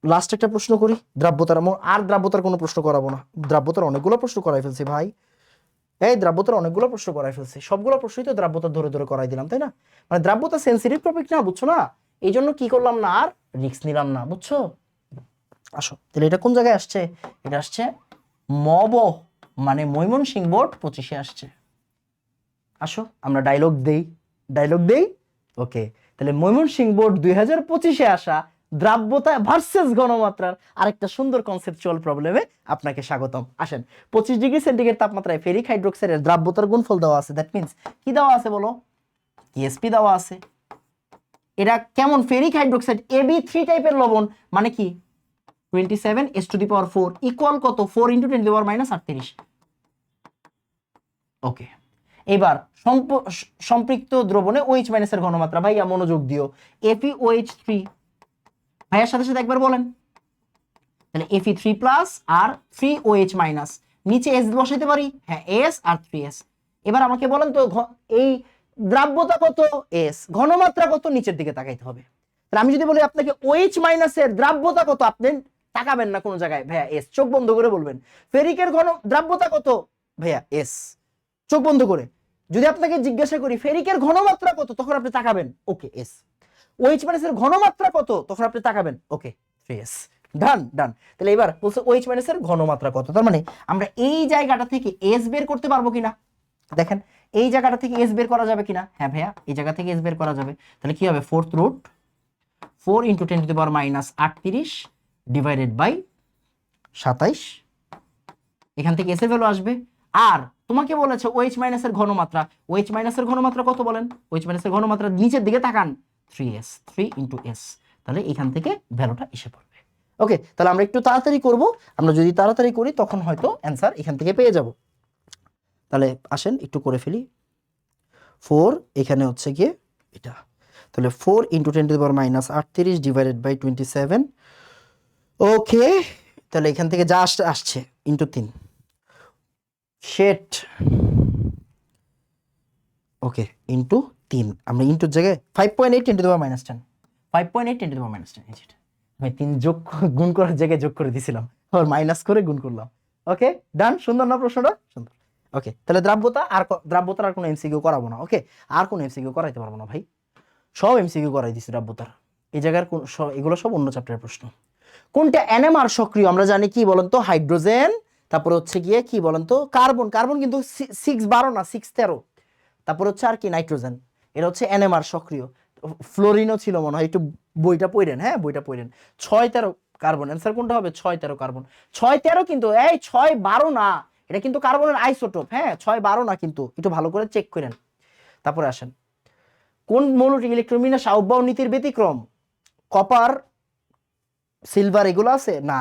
লাস্ট একটা প্রশ্ন করি দ্রাব্যতার, আর দ্রাব্যতার কোনো প্রশ্ন করাবো না। দ্রাব্যতার অনেকগুলো প্রশ্ন করাই ফেলছি ভাই, এই দ্রাব্যতার অনেকগুলো প্রশ্ন করাই ফেলছি, সবগুলো প্রশ্নই তো দ্রাব্যতা ধরে ধরে করাই দিলাম, তাই না? মানে দ্রাব্যতা সেন্সিটিভ টপিক না, বুঝছো না? এই জন্য কি করলাম না, আর রিস্ক নিলাম না, বুঝছো? আসো, তাহলে এটা কোন জায়গায় আসছে? এটা আসছে মব, মানে ময়মনসিংহ বোর্ড 25-এ আসছে। আসো আমরা ডায়লগ দেই, ডায়লগ দেই, ওকে। তাহলে ময়মনসিংহ বোর্ড 2025-এ আসা দ্রাব্যতা ভার্সেস ঘনমাত্রার আরেকটা সুন্দর কনসেপচুয়াল প্রবলেমে আপনাকে স্বাগতম। আসেন, 25 ডিগ্রি সেন্টিগ্রেড তাপমাত্রায় ফেরিক হাইড্রোক্সাইডের দ্রাব্যতার গুণফল দেওয়া আছে। দ্যাট মিন্স কি দেওয়া আছে বলো? কেএসপি দেওয়া আছে। এটা কেমন? ফেরিক হাইড্রোক্সাইড AB3 টাইপের লবণ, মানে কি 27 S⁴ ইকুয়াল কত? 4 × 10⁻⁻38, ওকে। এবার সম্পৃক্ত দ্রবণে OH মাইনাস এর ঘনমাত্রা, ভাইয়া মনোযোগ দিও, FeOH3, ভাইয়ার সাথে সাথে একবার বলেন। তাহলে Fe3+ আর 3OH মাইনাস, নিচে S বসাইতে পারি, হ্যাঁ S আর 3S। এবার আমাকে বলেন তো এই দ্রাব্যতা কত? S, ঘনমাত্রা কত? নিচের দিকে তাকাইতে হবে। তাহলে আমি যদি বলি আপনাকে OH মাইনাসের দ্রাব্যতা কত, আপনি তাকাবেন না কোনো জায়গায়, ভাইয়া S, চোখ বন্ধ করে বলবেন। ফেরিকের দ্রাব্যতা কত? ভাইয়া S, চোখ বন্ধ করে। যদি আপনাকে জিজ্ঞাসা করি ফেরিকের ঘনমাত্রা কত, তখন আপনি তাকাবেন, ওকে S। OH মাইনাসের ঘনমাত্রা কত, তখন আপনি তাকাবেন, ওকে 3S। ডান ডান। তাহলে এবার বলছে OH মাইনাসের ঘনমাত্রা কত, তার মানে আমরা এই জায়গাটা থেকে এস বের করতে পারবো কিনা, দেখেন এই জায়গাটা থেকে এস বের করা যাবে কিনা, হ্যাঁ ভাইয়া এই জায়গা থেকে এস বের করা যাবে। তাহলে কি হবে 4th রুট 4 × 10⁻38 ডিভাইডেড বাই 27, এখান থেকে এস এর ভ্যালু আসবে। আর তোমাকে বলেছে OH মাইনাসের ঘনমাত্রা, OH মাইনাসের ঘনমাত্রা কত বলেন, OH মাইনাসের ঘনমাত্রা নিচের দিকে তাকান 3s, 3 × s, তাহলে এখান থেকে ভ্যালুটা এসে পড়বে। ওকে, তাহলে আমরা একটু তাড়াতাড়ি করব, আমরা যদি তাড়াতাড়ি করি তখন হয়তো অ্যান্সার এখান থেকে পেয়ে যাব। তাহলে আসেন একটু করে ফেলি। 4 এখানে হচ্ছে গিয়ে এটা, তাহলে 4 × 10⁻38 ডিভাইডেড বাই 27। ওকে, তাহলে এখান থেকে যা আসছে ইন্টু 3 শেট, ওকে ইন্টু 3, আমরা ইন্টুর জায়গায় 5.8 × 10⁻10, 5.8 × 10⁻10, এই যেটা আমি 3 যোগ গুণ করার জায়গায় যোগ করে দিছিলাম, আবার মাইনাস করে গুণ করলাম। ওকে ডান, সুন্দর না প্রশ্নটা, সুন্দর। ওকে, তাহলে দ্রাব্যতার আর কোনো এমসিকিউ করাবো না। ওকে, আর কোনো এমসিকিউ করাইতে পারবো না ভাই, সব এমসিকিউ করাই দিছি দ্রাব্যতার। এই জায়গার এগুলো সব অন্য চ্যাপ্টারের প্রশ্ন। কোনটা NMR সক্রিয় আমরা জানি, কি বলেন তো, হাইড্রোজেন, তারপর হচ্ছে গিয়ে কি বলেন তো কার্বন, কার্বন কিন্তু 612 না 613, তারপর হচ্ছে আর কি নাইট্রোজেন, এটা হচ্ছে NMR সক্রিয়। ফ্লোরিনও ছিল মনে হয়, একটু বইটা পড়েন, হ্যাঁ বইটা পড়েন। 613 কার্বন, অ্যান্সার কোনটা হবে 613 কার্বন। 613 কিন্তু এই 612 না, এটা কিন্তু কার্বনের আইসোটোপ, হ্যাঁ 612 না কিন্তু, একটু ভালো করে চেক করেন। তারপরে আসেন, কোন মৌলটি ইলেকট্রন বিন্যাস আহ্বায়ক নীতির ব্যতিক্রম, কপার সিলভার এগুলো আছে না,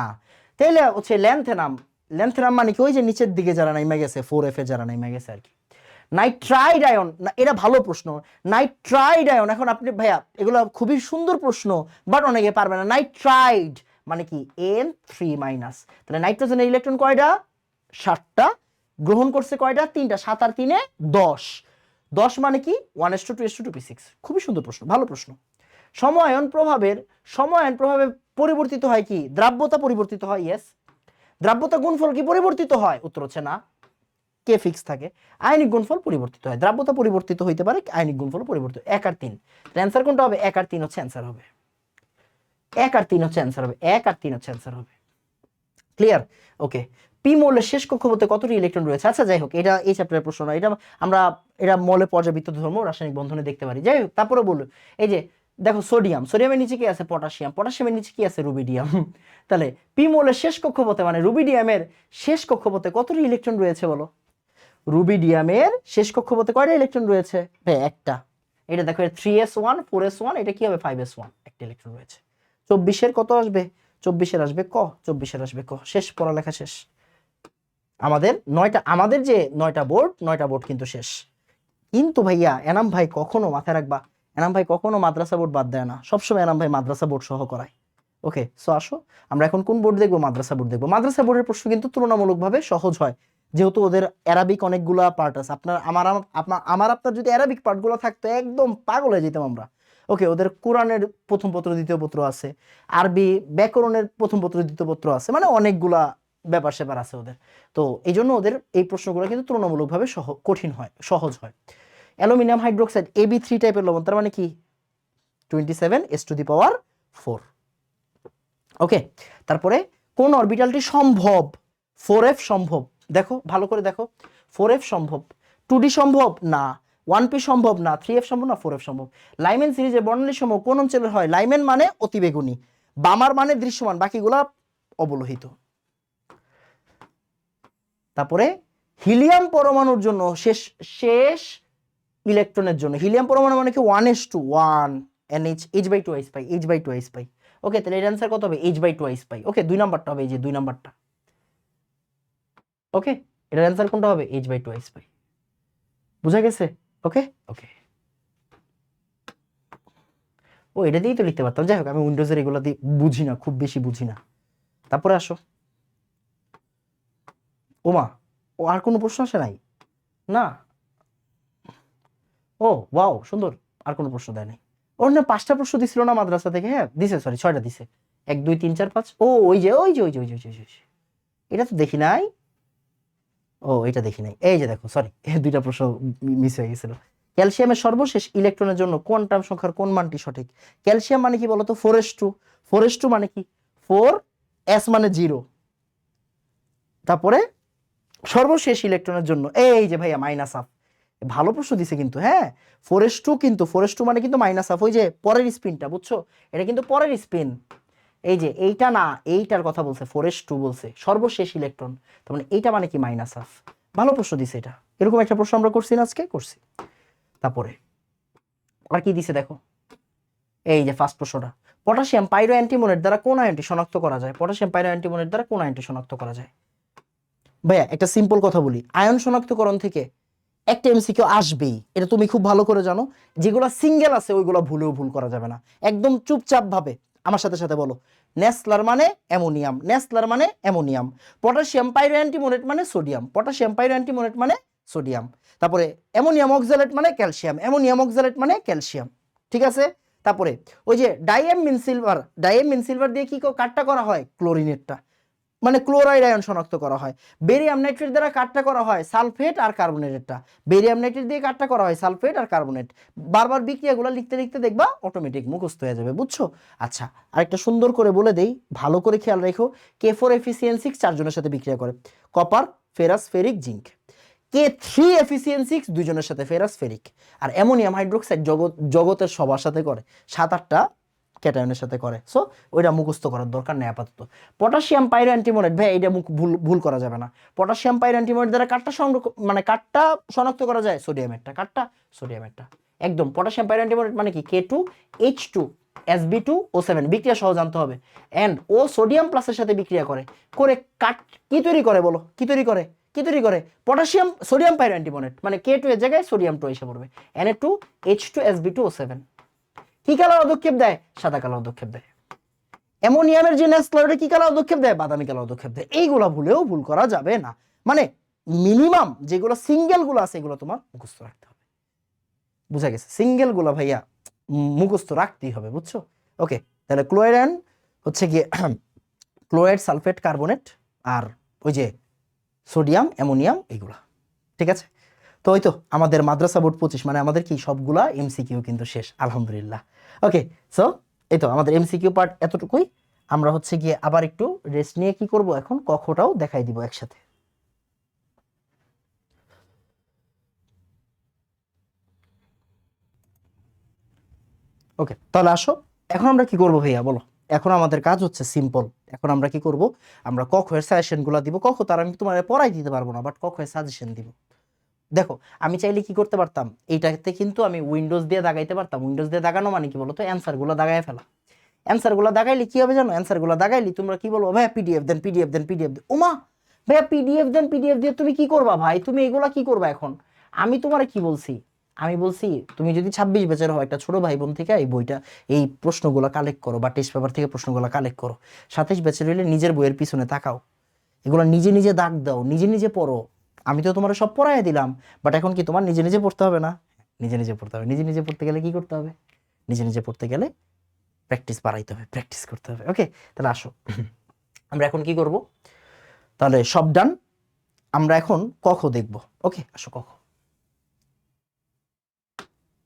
তাইলে হচ্ছে ল্যান্থেনাম। ল্যান্থেনাম মানে কি, ওই যে নিচের দিকে যারা নাইমা গেছে 4f এ যারা নাইমা গেছে আর কি। নাইট্রাইড আয়ন, এটা ভালো প্রশ্ন, নাইট্রাইড আয়ন। এখন আপনি ভাইয়া এগুলো খুবই সুন্দর প্রশ্ন, বাট অনেকে পারবে না। নাইট্রাইড মানে কি N3-, তাহলে নাইট্রোজেনের ইলেকট্রন কয়টা 7টা, গ্রহণ করছে কয়টা 3টা, 7 আর 3 10, 10 মানে কি 1:2 2:2 2p6, খুবই সুন্দর প্রশ্ন, ভালো প্রশ্ন। সময়ায়ন প্রভাবে পরিবর্তিত হয় কি, দ্রাব্যতা পরিবর্তিত হয়, ইয়েস। দ্রাব্যতা গুণফল কি পরিবর্তিত হয়, উত্তর হচ্ছে না, কে ফিক্স থাকে। আয়নিক গুণফল পরিবর্তিত হয়, দ্রাব্যতা পরিবর্তিত হইতে পারে, আয়নিক গুণফল পরিবর্তিত। 1 আর 3, অ্যান্সার কোনটা হবে, 1 আর 3 হচ্ছে অ্যান্সার হবে, 1 আর 3 হচ্ছে অ্যান্সার হবে, 1 আর 3 হচ্ছে অ্যান্সার হবে। ক্লিয়ার? ওকে, পি মৌলের শেষ কক্ষপথে কতটি ইলেকট্রন রয়েছে? আচ্ছা যাই হোক, এটা এই চ্যাপ্টারের প্রশ্ন না, আমরা মৌলের পর্যাবৃত্ত ধর্ম রাসায়নিক বন্ধনে দেখতে পারি। যাই হোক, তারপরে বললো এই যে দেখো সোডিয়ামের নিচে কি আছে, পটাশিয়ামের নিচে কি আছে, রুবিডিয়াম। তাহলে পি মৌলের শেষ কক্ষপথে মানে রুবিডিয়ামের শেষ কক্ষপথে কতটি ইলেকট্রন রয়েছে বলো? রুবিডিয়ামের শেষ কক্ষপথে কয়টা ইলেকট্রন রয়েছে? একটা। এটা দেখো 3s1 4s1, এটা কি হবে 5s1, একটা ইলেকট্রন রয়েছে। 24-এর কত আসবে? 24-এর আসবে ক, 24-এর আসবে ক। শেষ, পড়ালেখা শেষ। আমাদের যে 9টা বোর্ড কিন্তু শেষ। কিন্তু ভাইয়া এনাম ভাই কখনো মাথায় রাখবা, এনাম ভাই কখনো মাদ্রাসা বোর্ড বাদ দেয় না, সবসময় এনাম ভাই মাদ্রাসা বোর্ড সহ করায়। ওকে, সো আসো আমরা এখন কোন বোর্ড দেখবো? মাদ্রাসা বোর্ড দেখবো। মাদ্রাসা বোর্ডের প্রশ্ন কিন্তু তুলনামূলকভাবে সহজ হয়, যেহেতু ওদের অ্যারাবিক অনেকগুলা পার্ট আছে। আপনার যদি অ্যারাবিক পার্টগুলো থাকতো একদম পাগল হয়ে যেতাম আমরা। ওকে, ওদের কোরআনের প্রথম পত্র দ্বিতীয় পত্র আছে, আরবি ব্যাকরণের প্রথম পত্র দ্বিতীয় পত্র আছে, মানে অনেকগুলা ব্যাপার স্যাপার আছে ওদের। তো এই জন্য ওদের এই প্রশ্নগুলো কিন্তু তুলনামূলকভাবে কঠিন হয়, সহজ হয়। অ্যালুমিনিয়াম হাইড্রোক্সাইড Ab3 টাইপের লবণ, তার মানে কি 27s⁴। ওকে, তারপরে কোন অরবিটালটি সম্ভব? 4f সম্ভব। দেখো ভালো করে দেখো, 4f সম্ভব, 2d সম্ভব না, 1p সম্ভব না, 3f সম্ভব না, 4f সম্ভব। লাইমেন সিরিজের বর্ণালী সমূহ কোন অঞ্চলের হয়? লাইমেন মানে অতিবেগুনি, বামার মানে দৃশ্যমান, বাকিগুলা অবলোহিত। তারপরে হিলিয়াম পরমাণুর জন্য শেষ ইলেকট্রনের জন্য, হিলিয়াম পরমাণু মানে কি 1:1 NH, H/2 পাই, H/2 পাই। ওকে, তাহলে এর অ্যান্সার কত হবে? H/2 পাই। ওকে, 2 নাম্বারটা হবে, এই যে 2 নাম্বারটা। ওকে, এর অ্যান্সার কোনটা হবে? H/2 পাই। বুঝা গেছে? ওকে ওকে, ও এটা দিয়েই তো লিখতে পারতাম। যাই হোক, আমি উইন্ডোজের এগুলো দিয়ে বুঝি না, খুব বেশি বুঝি না। তারপরে আসো, ওমা, ও আর কোনো প্রশ্ন আসে নাই না? ও ওয়াও, সুন্দর, আর কোনো প্রশ্ন দেয় নাই। ওর না 5টা প্রশ্ন দিছিল না মাদ্রাসা থেকে? হ্যাঁ দিছে, সরি 6টা দিছে, 1 2 3 4 5। ও ওই যে এটা তো দেখি নাই। ও এটা দেখি নাই, এই যে দেখো, সরি 2টা প্রশ্ন মিস হয়ে গেছিল। ক্যালসিয়ামের সর্বশেষ ইলেকট্রনের জন্য কোয়ান্টাম সংখ্যার কোন মানটি সঠিক? ক্যালসিয়াম মানে কি বলতো 4s2, 4s2 মানে কি 4 এস মানে 0, তারপরে সর্বশেষ ইলেকট্রনের জন্য এই যে ভাইয়া মাইনাস হাফ। ভালো প্রশ্ন দিছে কিন্তু, হ্যাঁ 4s2, কিন্তু 4s2 মানে কিন্তু মাইনাস হাফ, ওই যে পরের স্পিনটা, বুঝছো, এটা কিন্তু পরের স্পিন। এই যে এইটা না, এইটার কথা বলছে, 4s2 বলছে সর্বশেষ ইলেকট্রন, তার মানে এইটা মানে কি মাইনাস হাফ। ভালো প্রশ্ন দিছে এটা, এরকম একটা প্রশ্ন আমরা করছি না আজকে, করছি। তারপরে আর কি দিছে দেখো, এই যে ফার্স্ট প্রশ্নটা, পটাশিয়াম পাইরো অ্যান্টিমোনের দ্বারা কোন আয়নটি শনাক্ত করা যায়? পটাশিয়াম পাইরো অ্যান্টিমোনের দ্বারা কোন আয়নটি শনাক্ত করা যায়? ভাইয়া একটা সিম্পল কথা বলি, আয়ন শনাক্তকরণ থেকে একটা এমসিকিউ আসবেই, এটা তুমি খুব ভালো করে জানো। যেগুলো সিঙ্গেল আছে ওইগুলো ভুলেও ভুল করা যাবে না, একদম চুপচাপ ভাবে আমার সাথে সাথে বলো। নেসলার মানে অ্যামোনিয়াম, নেসলার মানে অ্যামোনিয়াম। পটাশিয়াম পাইরো অ্যান্টিমোনেট মানে সোডিয়াম, পটাশিয়াম পাইরো অ্যান্টিমোনেট মানে সোডিয়াম। তারপরে অ্যামোনিয়াম অক্সালেট মানে ক্যালসিয়াম, অ্যামোনিয়াম অক্সালেট মানে ক্যালসিয়াম। ঠিক আছে, তারপরে ওই যে ডাইএমিন সিলভার, ডাইএমিন সিলভার দিয়ে কি কাটটা করা হয়? ক্লোরিনেটটা, মানে ক্লোরাইড আয়ন শনাক্ত করা হয়। বেরিয়াম নাইট্রেট দ্বারা কাটটা করা হয় সালফেট আর কার্বনেটেরটা, বেরিয়াম নাইট্রেট দিয়ে কাটটা করা হয় সালফেট আর কার্বনেট। বারবার বিক্রিয়াগুলো লিখতে লিখতে দেখবা অটোমেটিক মুখস্থ হয়ে যাবে, বুঝছো? আচ্ছা, আরেকটা সুন্দর করে বলে দেই, ভালো করে খেয়াল রেখো। K4 FeCN6 চারজনের সাথে বিক্রিয়া করে, copper, ferrous, ferric, zinc. K3 FeCN6 দুইজনের সাথে, ফেরাস, ফেরিক। আর অ্যামোনিয়াম হাইড্রোক্সাইড জগতের সবার সাথে করে, 7-8টা ক্যাটায়নের সাথে করে। সো ওইটা মুখস্থ করার দরকার নেই আপাতত। পটাশিয়াম পাইরো অ্যান্টিমোনেট, ভাই এইটা ভুল করা যাবে না। পটাশিয়াম পাইরো অ্যান্টিমোনেট দ্বারা কাঠটা মানে কাঠটা শনাক্ত করা যায়, সোডিয়ামেরটা, কাঠটা সোডিয়ামেরটা একদম। পটাশিয়াম পাইরো অ্যান্টিমোনেট মানে কি? K2H2 Sb2O7 বিক্রিয়া সহ জানতে হবে। এন্ড ও সোডিয়াম প্লাসের সাথে বিক্রিয়া করে করে কাঠ কি তৈরি করে বলো? কি তৈরি করে? কি তৈরি করে? পটাশিয়াম সোডিয়াম পাইরো অ্যান্টিমোনেট, মানে K2 এর জায়গায় সোডিয়াম 2 এসে পড়বে, Na2H2Sb2O7। কি কালার পদক্ষেপ দেয়? সাদা কালার পদক্ষেপ দেয়। অ্যামোনিয়ামের যে নেসলার কি কালার পদক্ষেপ দেয়? বাদামি কালার পদক্ষেপ দেয়। এইগুলা ভুলেও ভুল করা যাবে না, মানে মিনিমাম যেগুলো সিঙ্গেল গুলো আছে এগুলো তোমার মুখস্থ রাখতে হবে। বুঝা গেছে? সিঙ্গেল গুলো ভাইয়া মুখস্থ রাখতেই হবে, বুঝছো? ওকে, তাহলে ক্লোরাইড আয়ন হচ্ছে গিয়ে ক্লোরাইড, সালফেট, কার্বনেট, আর ওই যে সোডিয়াম, অ্যামোনিয়াম, এইগুলা। ঠিক আছে, তো ওই তো আমাদের মাদ্রাসা বোর্ড 25, মানে আমাদের কি সবগুলা এমসিকিউ কিন্তু শেষ আলহামদুলিল্লাহ। ওকে, সো এই তো আমাদের এমসিকিউ পার্ট এতটুকুই। আমরা হচ্ছে গিয়ে আবার একটু রেস্ট নিয়ে কি করব, এখন কখটাও দেখাই দিব একসাথে। ওকে, তাহলে আসো, এখন আমরা কি করব ভাইয়া বলো? এখন আমাদের কাজ হচ্ছে সিম্পল। এখন আমরা কি করব, আমরা ক খ এর সাজেশন গুলা দিব। ক খ তার আমি তোমার পড়াই দিতে পারবো না, বাট ক খ এর সাজেশন দিব। দেখো, আমি চাইলে কি করতে পারতাম, এইটাতে কিন্তু আমি উইন্ডোজ দিয়ে দাগাইতে পারতাম। উইন্ডোজ দিয়ে দাগানো মানে কি বলতো? অ্যান্সার গুলো দাগায় ফেলা। অ্যান্সার গুলো দাগাইলে কি হবে জানো? অ্যান্সার গুলো দাগাইলে তোমরা কি বলবো? ভাইয়া পিডিএফ দেন, পিডিএফ দেন, পিডিএফ দেন। ওমা ভাইয়া পিডিএফ দেন, পিডিএফ দিয়ে তুমি কি করবা ভাই? তুমি এগুলা কি করবা এখন? আমি তোমারে কি বলছি? আমি বলছি তুমি যদি 26 ব্যাচের হও, একটা ছোট ভাই বোন থেকে এই বইটা, এই প্রশ্নগুলো কালেক্ট করো, বা টেস্ট পেপার থেকে প্রশ্নগুলো কালেক্ট করো। 27 ব্যাচের হইলে নিজের বইয়ের পিছনে তাকাও, এগুলো নিজে নিজে দাগ দাও, নিজে নিজে পড়ো। আমি তো তোমার সব পড়াই দিলাম, বাট এখন কি তোমার নিজে নিজে পড়তে হবে না? নিজে নিজে পড়তে হবে। নিজে নিজে পড়তে গেলে কি করতে হবে? নিজে নিজে পড়তে গেলে প্র্যাকটিস বাড়াইতে হবে, প্র্যাকটিস করতে হবে। ওকে, তাহলে আসো আমরা এখন কি করব, তাহলে সব ডান, আমরা এখন ক খ দেখব। ওকে, আসো ক খ।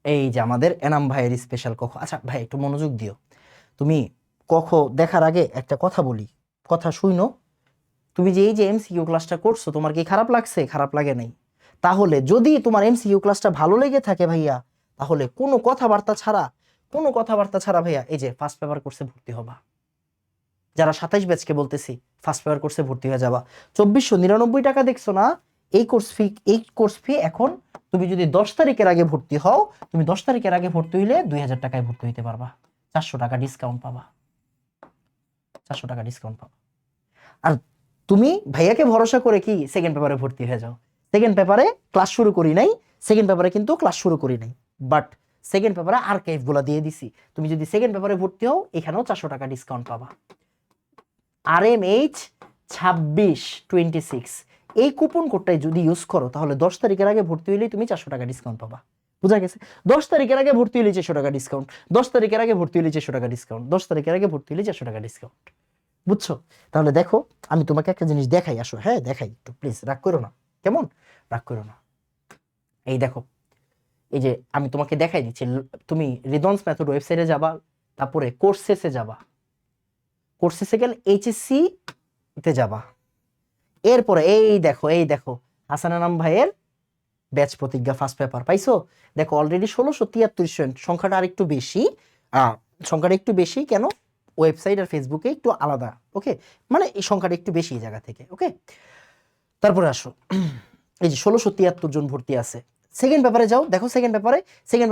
এই যে আমাদের এনাম ভাইয়ের স্পেশাল ক খ। আচ্ছা ভাই একটু মনোযোগ দিও, তুমি ক খ দেখার আগে একটা কথা বলি, কথা শুইনো। তুমি যে এই যে এমসিকিউ ক্লাসটা করছো, তোমার কি খারাপ লাগছে? খারাপ লাগে নাই? তাহলে যদি তোমার এমসিকিউ ক্লাসটা ভালো লেগে থাকে ভাইয়া, তাহলে কোনো কথাবার্তা ছাড়া, কোনো কথাবার্তা ছাড়া ভাইয়া এই যে ফার্স্ট পেপার কোর্সে ভর্তি হবা। যারা 27 ব্যাচকে বলতেছি, ফার্স্ট পেপার কোর্সে ভর্তি হয়ে যাবা। 2499 টাকা দেখছো না? এই কোর্স ফি এখন তুমি যদি 10 তারিখের আগে ভর্তি হও, তুমি 10 তারিখের আগে ভর্তি হইলে 2000 টাকায় ভর্তি হইতে পারবা। 400 টাকা ডিসকাউন্ট পাবা, 400 টাকা ডিসকাউন্ট পাবা। আর তুমি ভাইয়াকে ভরসা করে কি সেকেন্ড পেপারে ভর্তি হয়ে যাও। সেকেন্ড পেপারে ক্লাস শুরু করি নাই, সেকেন্ড পেপারে কিন্তু ক্লাস শুরু করি নাই, বাট সেকেন্ড পেপারে আর্কাইভ গুলা দিয়ে দিছি। তুমি যদি সেকেন্ড পেপারে ভর্তি হও, এখানেও 400 টাকা ডিসকাউন্ট পাবা। RMH26 এই কুপন কোডটাই যদি ইউজ করো, তাহলে 10 তারিখের আগে ভর্তি হইলেই তুমি 400 টাকা ডিসকাউন্ট পাবা। বুঝা গেছে? 10 তারিখের আগে ভর্তি হইলে 400 টাকা ডিসকাউন্ট, 10 তারিখের আগে ভর্তি হইলে 400 টাকা ডিসকাউন্ট, 10 তারিখের আগে ভর্তি হইলে 400 টাকা ডিসকাউন্ট। বুঝছো? তাহলে দেখো, আমি তোমাকে একটা জিনিস দেখাই, আসো, হ্যাঁ দেখাই একটু, প্লিজ রাগ করো না, কেমন? রাগ করো না। এই দেখো, এই যে আমি তোমাকে দেখাই দিচ্ছি, তুমি রিদন্স মেথড ওয়েবসাইটে যাবা, তারপরে কোর্সেসে যাবা। কোর্সে সেকেন্ড এইচএসসি তে যাবা। এরপরে এই দেখো হাসান আনাম ভাইয়ের ব্যাচ প্রতিজ্ঞা ফার্স্ট পেপার পাইছো। দেখো অলরেডি 1673 স্টুডেন্ট, সংখ্যাটা আর একটু বেশি। সংখ্যাটা একটু বেশি কেন, ওয়েবসাইট আর ফেসবুকে একটু আলাদা। ওকে, মানে এই সংখ্যাটা একটু বেশি এই জায়গা থেকে। ওকে, তারপরে আসো, এই যে 1673 জন ভর্তি আছে। সেকেন্ড পেপারে যাও, দেখো সেকেন্ড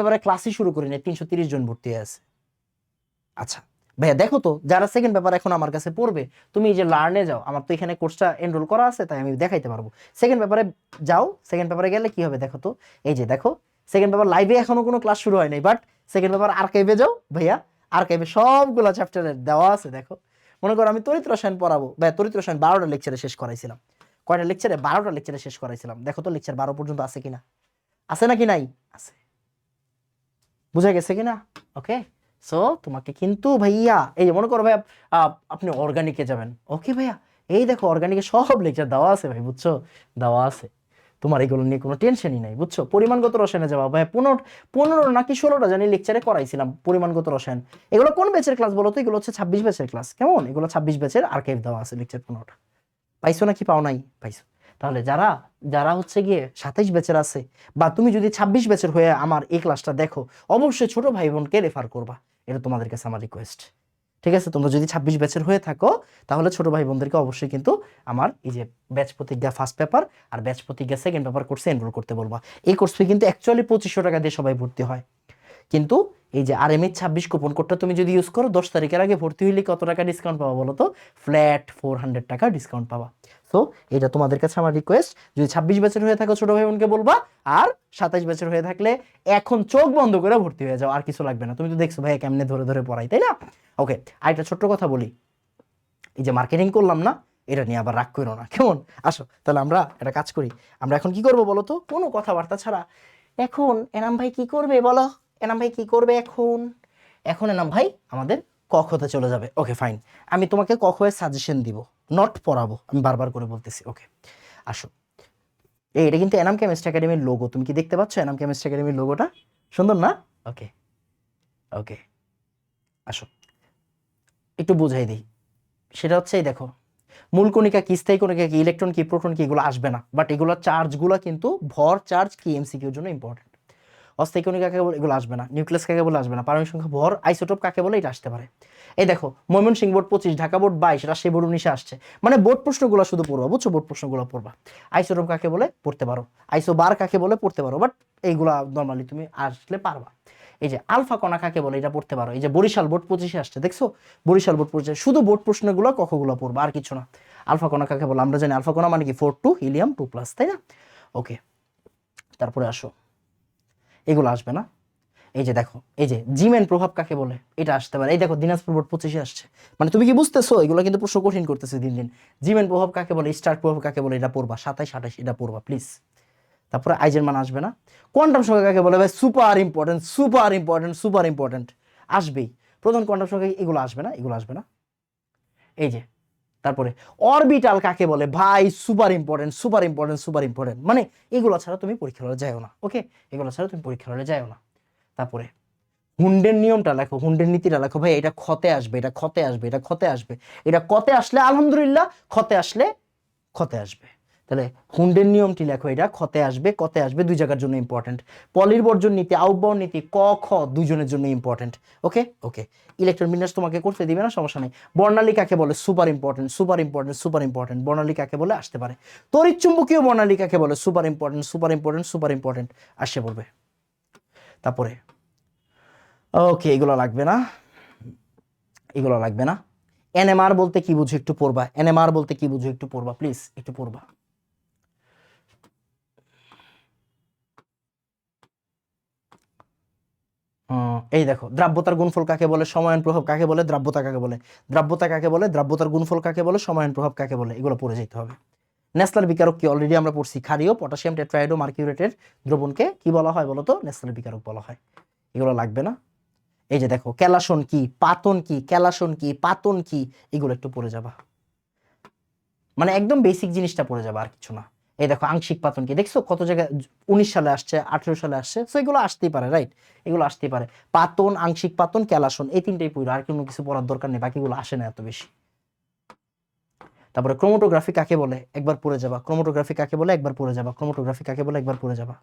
পেপারে ক্লাসই শুরু করি না, 330 জন ভর্তি আছে। আচ্ছা ভাইয়া দেখো তো, যারা সেকেন্ড পেপার এখন আমার কাছে পড়বে, তুমি এই যে লার্নে যাও, আমার তো এখানে কোর্সটা এনরোল করা আছে, তাই আমি দেখাইতে পারবো। সেকেন্ড পেপারে যাও, সেকেন্ড পেপারে গেলে কি হবে দেখো তো, এই যে দেখো সেকেন্ড পেপার লাইভে এখনো কোনো ক্লাস শুরু হয় নাই, বাট সেকেন্ড পেপার আর্কাইভে যাও ভাইয়া, আর্কাইভে সবগুলো চ্যাপ্টারের দেওয়া আছে। দেখো মনে করো আমি তড়িৎ রসায়ন পড়াবো, ভাইয়া তড়িৎ রসায়ন 12টা লেকচারে শেষ করাইছিলাম। কয়টা লেকচারে? 12টা লেকচারে শেষ করাইছিলাম। দেখো তো লেকচার 12 পর্যন্ত আছে কিনা, আছে নাকি নাই, আছে, বুঝা গেছে কিনা? ওকে, সো তোমাকে কিন্তু ভাইয়া, এই যে মনে করো ভাইয়া আপনি অর্গানিকে যাবেন, ওকে ভাইয়া এই দেখো অর্গানিকে সব লেকচার দেওয়া আছে ভাই, বুঝছো, দেওয়া আছে। তোমার এগুলো নিয়ে কোনো টেনশনই নাই, বুঝছো। পরিমাণগত রসায়নে যাওয়া ভাই, 15 নাকি 16টা জানি লেকচারে করাইছিলাম পরিমাণগত রসায়ন। এগুলো কোন ব্যাচের ক্লাস বলো তো? এগুলো হচ্ছে 26 ব্যাচের ক্লাস। কেমন? এগুলো 26 ব্যাচের আর্কাইভ দেওয়া আছে লেকচার 15টা। পাইছো নাকি পাও নাই? পাইছো। তাহলে যারা যারা হচ্ছে গিয়ে 27 ব্যাচের আছে, বা তুমি যদি 26 ব্যাচের হয়ে আমার এই ক্লাসটা দেখো, অবশ্যই ছোট ভাই বোনকে রেফার করবা, এটা তোমাদের কাছে আমার রিকোয়েস্ট। ঠিক আছে, তোমরা যদি 26 ব্যাচের হয়ে থাকো, তাহলে ছোট ভাই বোনদেরকে অবশ্যই কিন্তু আমার এই যে ব্যাচ প্রতিজ্ঞা ফার্স্ট পেপার আর ব্যাচ প্রতিজ্ঞা সেকেন্ড পেপার কোর্সে এনরোল করতে বলবা। এই কোর্স ফি কিন্তু অ্যাকচুয়ালি 2500 টাকা দিয়ে সবাই ভর্তি হয়, কিন্তু এই যে RMH 26 কুপন কোডটা তুমি যদি ইউজ করো, 10 তারিখের আগে ভর্তি হইলে কত টাকা ডিসকাউন্ট পাবা বলো তো? ফ্ল্যাট 400 টাকা ডিসকাউন্ট পাবা। সো এটা তোমাদের কাছে আমার রিকোয়েস্ট, যদি 26 বছর হয়ে থাকো ছোট ভাই বোনকে বলবা, আর 27 বছর হয়ে থাকলে এখন চোখ বন্ধ করে ভর্তি হয়ে যাও, আর কিছু লাগবে না। তুমি তো দেখছো ভাই কেমনে ধরে ধরে পড়াই, তাই না? ওকে, আর একটা ছোট্ট কথা বলি, এই যে মার্কেটিং করলাম না, এটা নিয়ে আবার রাগ করো না, কেমন? আসো তাহলে আমরা একটা কাজ করি, আমরা এখন কি করবো বলো তো, কোনো কথাবার্তা ছাড়া। এখন এনাম ভাই কি করবে বলো? এনাম ভাই কি করবে এখন? এখন এনাম ভাই আমাদের কখতে চলে যাবে। ওকে ফাইন, আমি তোমাকে কখের সাজেশন দিব, নট পড়াবো, আমি বারবার করে বলতেছি। ওকে আসো, এটা কিন্তু এনাম কেমিস্ট্রি একাডেমির লোগো, তুমি কি দেখতে পাচ্ছ এনাম কেমিস্ট্রি একাডেমির লোগোটা? সুন্দর না? ওকে ওকে, আসো একটু বুঝাই দিই। সেটা হচ্ছে এই দেখো, মূল কণিকা কি, স্থায়ী কণিকা কি, ইলেকট্রন কি, প্রোটন কি, এগুলো আসবে না, বাট এগুলো চার্জগুলো কিন্তু ভর চার্জ কি MCQর জন্য ইম্পর্টেন্ট। অস্থায়ী কণিকা কাকে বলে, এগুলো আসবে না। নিউক্লিয়াস কাকে বলে, আসবে না। পারমাণবিক সংখ্যা, ভর, আইসোটোপ কাকে বলে, এটা আসতে পারে। এই দেখো Mymensingh board 25, Dhaka board 22, Rajshahi board 19 আসছে, মানে বোর্ড প্রশ্নগুলো শুধু পড়বা, বুঝছো, বোর্ড প্রশ্নগুলো পড়বা। আইসোটোপ কাকে বলে পড়তে পারো, আইসো বার কাকে বলে পড়তে পারো, বাট এইগুলা নর্মালি তুমি আসলে পারবা। এই যে আলফা কণা কাকে বলে, এটা পড়তে পারো। এই যে বরিশাল বোর্ড 25 আসছে, দেখছো, বরিশাল বোর্ড 25, শুধু বোর্ড প্রশ্নগুলো কখগুলো পড়বা, আর কিছু না। আলফা কণা কাকে বলে, আমরা জানি আলফা কণা মানে কি 4 2 হিলিয়াম 2+, তাই না? ওকে, তারপরে আসো, এগুলো আসবে না। এই যে দেখো, এই যে জিমেন প্রভাব কাকে বলে, এটা আসতে পারে। এই দেখো দিনাজপুর বোর্ড 25 আসছে, মানে তুমি কি বুঝতেছো, এগুলো কিন্তু প্রশ্ন কঠিন করতেছে দিন দিন। জিমেন প্রভাব কাকে বলে, স্টার প্রভাব কাকে বলে, এটা পড়বা, 27 28 এটা পড়বা প্লিজ। তারপরে আইজের মান আসবে না। কোয়ান্টাম সংখ্যা কাকে বলে, ভাই super important, super important, super important, আসবেই। প্রধান কোয়ান্টাম সংখ্যা, এগুলো আসবে না, এগুলো আসবে না। এই যে তারপরে অরবিটাল কাকে বলে, ভাই super important, super important, super important, মানে এগুলো ছাড়া তুমি পরীক্ষা হলে যাও না। ওকে, এগুলো ছাড়া তুমি পরীক্ষা হলে যাও না। তারপরে হুন্ডের নিয়মটা লেখো, হুন্ডের নীতিটা লেখো, ভাই এটা ক্ষতে আসবে, এটা ক্ষতে আসবে, এটা ক্ষতে আসবে, এটা কতে আসলে আলহামদুলিল্লাহ, ক্ষতে আসলে ক্ষতে আসবে। তাহলে হুন্ডের নিয়মটি লেখো, এটা ক্ষতে আসবে, কতে আসবে, দুই জায়গার জন্য ইম্পর্টেন্ট। পলির বর্জন নীতি, আউটবাউন্ড নীতি, ক খ দুইজনের জন্য ইম্পর্টেন্ট। ওকে ওকে, ইলেকট্রন বিন্যাস তোমাকে করতে দিবে না, সমস্যা নেই। বর্ণালী কাকে বলে, super important, super important, super important, বর্ণালী কাকে বলে আসতে পারে। তড়িৎ চুম্বকীয় বর্ণালী কাকে বলে, super important, super important, super important, আসে পড়বে। তারপরে ওকে, এগুলো লাগবে না, এগুলো লাগবে না। NMR বলতে কি বুঝো একটু পড়বা, NMR বলতে কি বুঝো একটু পড়বা প্লিজ, একটু পড়বা। এই দেখো দ্রাব্যতার গুণফল কাকে বলে, সমায়ন প্রভাব কাকে বলে, দ্রাব্যতা কাকে বলে, দ্রাব্যতা কাকে বলে, দ্রাব্যতার গুণফল কাকে বলে, সমায়ন প্রভাব কাকে বলে, এগুলো পড়ে যেতে হবে। ন্যাসলার বিকারক কি, অলরেডি আমরা পড়ছি, ক্ষারীয় পটাশিয়াম টেট্রাহাইড্রো মার্কিউরেটের দ্রবণকে কি বলা হয় বলতো? ন্যাসলার বিকারক বলা হয়। এগুলো লাগবে না। এই যে দেখো ক্যালাসন কি, পাতন কি, ক্যালাসন কি, পাতন কি, এগুলো একটু পড়ে যাবা, মানে একদম বেসিক জিনিসটা পড়ে যাবে, আর কিছু না। এই দেখো আংশিক পাতন কি, দেখছো কত জায়গায় 19 সালে আসছে, 18 সালে আসছে, তো এগুলো আসতেই পারে, রাইট, এগুলো আসতেই পারে। পাতন, আংশিক পাতন, ক্যালাসন, এই তিনটেই পড়ো, আর কোনো কিছু পড়ার দরকার নেই, বাকিগুলো আসে না এত বেশি। তারপরে ক্রোমাটোগ্রাফি কাকে বলে একবার পড়ে যাবা, ক্রোমাটোগ্রাফি কাকে বলে একবার পড়ে যাবা, ক্রোমাটোগ্রাফি কাকে বলে একবার পড়ে যাবা।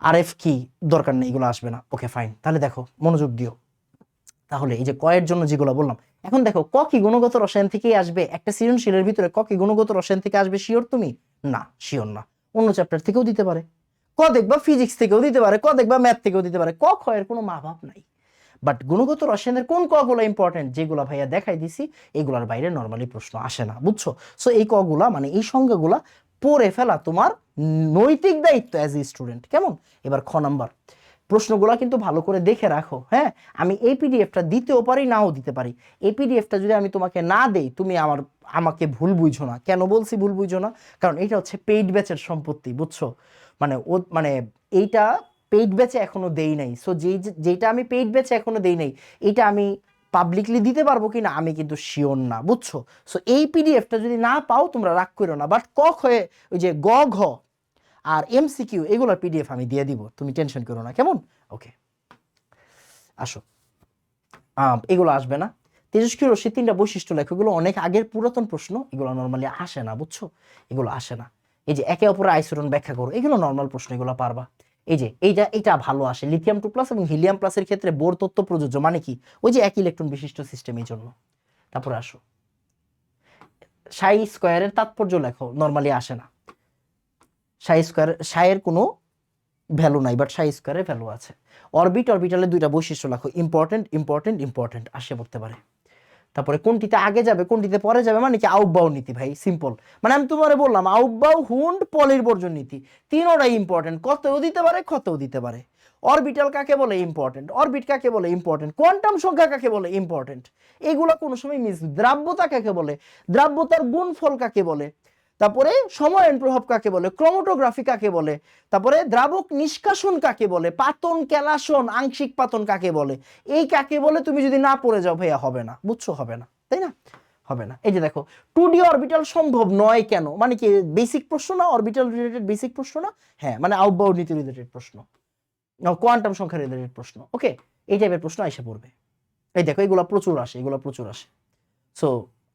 আরএফ কি দরকার নেই, এগুলো আসবে না। ওকে ফাইন, তাহলে দেখো মনোযোগ দিও। তাহলে এই যে কয়ের জন্য যেগুলো বললাম, এখন দেখো ক কি গুণগত রসায়ন থেকেই আসবে? একটা সৃজনশীলের ভিতরে ক কি গুণগত রসায়ন থেকে আসবে শিওর তুমি? না, শিওর না। অন্য চ্যাপ্টার থেকেও দিতে পারে, ক দেখবা ফিজিক্স থেকেও দিতে পারে, ক দেখবা ম্যাথ থেকেও দিতে পারে, ক ক্ষয়ের কোনো মা বাপ নাই। বাট গুণগত রসায়নের কোন ক গুলো ইম্পর্টেন্ট, যেগুলো ভাইয়া দেখাই দিছি, এগুলার বাইরে নর্মালি প্রশ্ন আসে না, বুঝছো? সো এই ক গুলা মানে এই সংজ্ঞাগুলা পড়ে ফেলা তোমার নৈতিক দায়িত্ব অ্যাজ এ স্টুডেন্ট। কেমন? এবার খ নাম্বার প্রশ্নগুলা কিন্তু ভালো করে দেখে রাখো। হ্যাঁ, আমি এই পিডিএফটা দিতেও পারি, নাও দিতে পারি। এই পিডিএফটা যদি আমি তোমাকে না দেই, তুমি আমাকে ভুল বুঝো না। কেন বলছি ভুল বুঝো না? কারণ এটা হচ্ছে পেইড ব্যাচের সম্পত্তি, বুঝছো? মানে এইটা পেইড ব্যাচে এখনো দেই নাই। সো যেটা আমি পেইড ব্যাচে এখনো দেই নাই, এটা আমি পাবলিকলি দিতে পারবো কিনা আমি কিন্তু শিওর না, বুঝছো? সো এই পিডিএফটা যদি না পাও তোমরা রাগ করো না, বাট ক হয়ে ওই যে গ ঘ আর এমসিকিউ এগুলোর পিডিএফ আমি দিয়ে দিব, তুমি টেনশন করো না। কেমন? ওকে, আসো। এগুলো আসবে না। তেজস্ক্রিয় রশ্মির 3টা বৈশিষ্ট্য লেখো, এগুলো অনেক আগের পুরাতন প্রশ্ন, এগুলো নর্মালি আসে না, বুঝছো? এগুলো আসে না। এই যে একে অপরের আইসোটন ব্যাখ্যা করো, এগুলো নর্মাল প্রশ্ন, এগুলো পারবা। এই যে এটা ভালো আসে, লিথিয়াম 2+ এবং হিলিয়াম প্লাসের ক্ষেত্রে বোর তত্ত্ব প্রযোজ্য, মানে কি? ওই যে এক ইলেকট্রন বিশিষ্ট সিস্টেম, এই জন্য। তারপরে আসো, সাই স্কয়ারের তাৎপর্য লেখো, নর্মালি আসে না। সাইয়ের কোনো ভ্যালু নাই, বাট সাই স্কয়ারের ভ্যালু আছে। অরবিটালের 2টা বৈশিষ্ট্য লেখো, ইম্পর্টেন্ট আসে পড়তে পারে। তারপরে কোনটিতে আগে যাবে কোনটিতে পরে যাবে, মানে কি? আউটবাউ নীতি ভাই, সিম্পল। মানে আমি তোমারে বললাম আউটবাউ, হুন্ড, পলির বর্জন নীতি, তিনোটাই ইম্পর্টেন্ট, কতও দিতে পারে ক্ষতও দিতে পারে। অরবিটাল কাকে বলে? ইম্পর্টেন্ট। অরবিট কাকে বলে? ইম্পর্টেন্ট। কোয়ান্টাম সংখ্যা কাকে বলে? ইম্পর্টেন্ট। এগুলো কোনো সময় মিস। দ্রাব্যতা কাকে বলে? দ্রাব্যতার গুণফল কাকে বলে? তারপরে সময়ন প্রভাব কাকে বলে? ক্রোমাটোগ্রাফি কাকে বলে? তারপরে দ্রাবক নিষ্কাশন কাকে বলে? পাতন, ক্যালাসন, আংশিক পাতন কাকে বলে? এই কাকে বলে তুমি যদি না পড়ে যাও ভাইয়া, হবে না, বুঝছো? হবে না, তাই না? হবে না। এই যে দেখো 2D অরবিটাল সম্ভব নয় কেন, মানে কি বেসিক প্রশ্ন না? অরবিটাল রিলেটেড বেসিক প্রশ্ন না? হ্যাঁ, মানে আউটবাউন্ড নীতি রিলেটেড প্রশ্ন, কোয়ান্টাম সংখ্যা রিলেটেড প্রশ্ন। ওকে, এই টাইপের প্রশ্ন এসে পড়বে। এই দেখো এগুলো প্রচুর আসে, এগুলো প্রচুর আসে। সো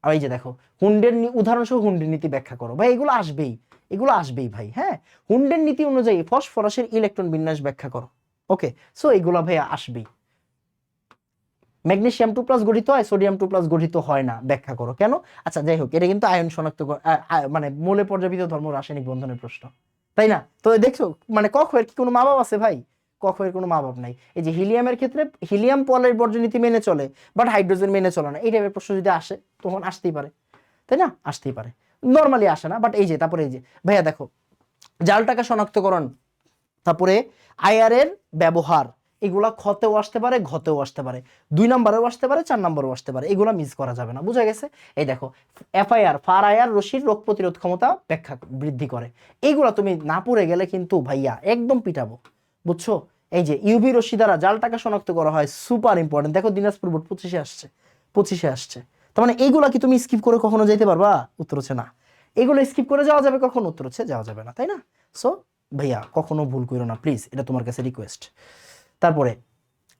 এই যে দেখো হুন্ডের উদাহরণসহ হুন্ডের নীতি ব্যাখ্যা করো, ভাই এগুলো আসবেই, এগুলো আসবেই ভাই। হ্যাঁ, হুন্ডের নীতি অনুযায়ী ফসফরাসের ইলেকট্রন বিন্যাস ব্যাখ্যা করো। ওকে, সো এগুলো ভাই আসবেই। ম্যাগনেসিয়াম 2+ গঠিত হয়, সোডিয়াম 2+ গঠিত হয় না, ব্যাখ্যা করো কেন? আচ্ছা যাই হোক, এটা কিন্তু আয়ন শনাক্ত মানে মৌলে পর্যাপিত ধর্ম রাসায়নিক বন্ধনের প্রশ্ন, তাই না? তো দেখছো মানে কখের কি কোনো মা বাপ আছে ভাই? কখের কোনো মা বাপ নাই। এই যে হিলিয়ামের ক্ষেত্রে হিলিয়াম পলের বর্জন নীতি মেনে চলে, বাট হাইড্রোজেন মেনে চলে না। এই টাইপের প্রশ্ন যদি আসে তখন আসতেই পারে, তাই না? আসতেই পারে, নর্মালি আসে না। বাট এই যে তারপরে এই যে ভাইয়া দেখো জাল টাকা শনাক্তকরণ, তারপরে আইআর এর ব্যবহার, এগুলা খতেও আসতে পারে, ঘতেও আসতে পারে, 2 নম্বরেও আসতে পারে, 4 নম্বরেও আসতে পারে, এগুলা মিস করা যাবে না, বুঝা গেছে? এই দেখো এফআইআর, ফার আইআর রশির রোগ প্রতিরোধ ক্ষমতা ব্যাখ্যা বৃদ্ধি করে, এইগুলা তুমি না পড়ে গেলে কিন্তু ভাইয়া একদম পিটাবো, বুঝছো? এই যে ইউভি রশ্মি দ্বারা জাল টাকা শনাক্ত করা হয়, সুপার ইম্পর্টেন্ট। দেখো দিনাজপুর বোর্ড 25-এ আসছে। তার মানে এইগুলা কি তুমি স্কিপ করে কখনো যাইতে পারবা? উত্তর হচ্ছে না। এগুলো স্কিপ করে যাওয়া যাবে কখন? উত্তর হচ্ছে যাওয়া যাবে না, তাই না? সো ভাইয়া কখনো ভুল করো না প্লিজ, এটা তোমার কাছে রিকোয়েস্ট। তারপরে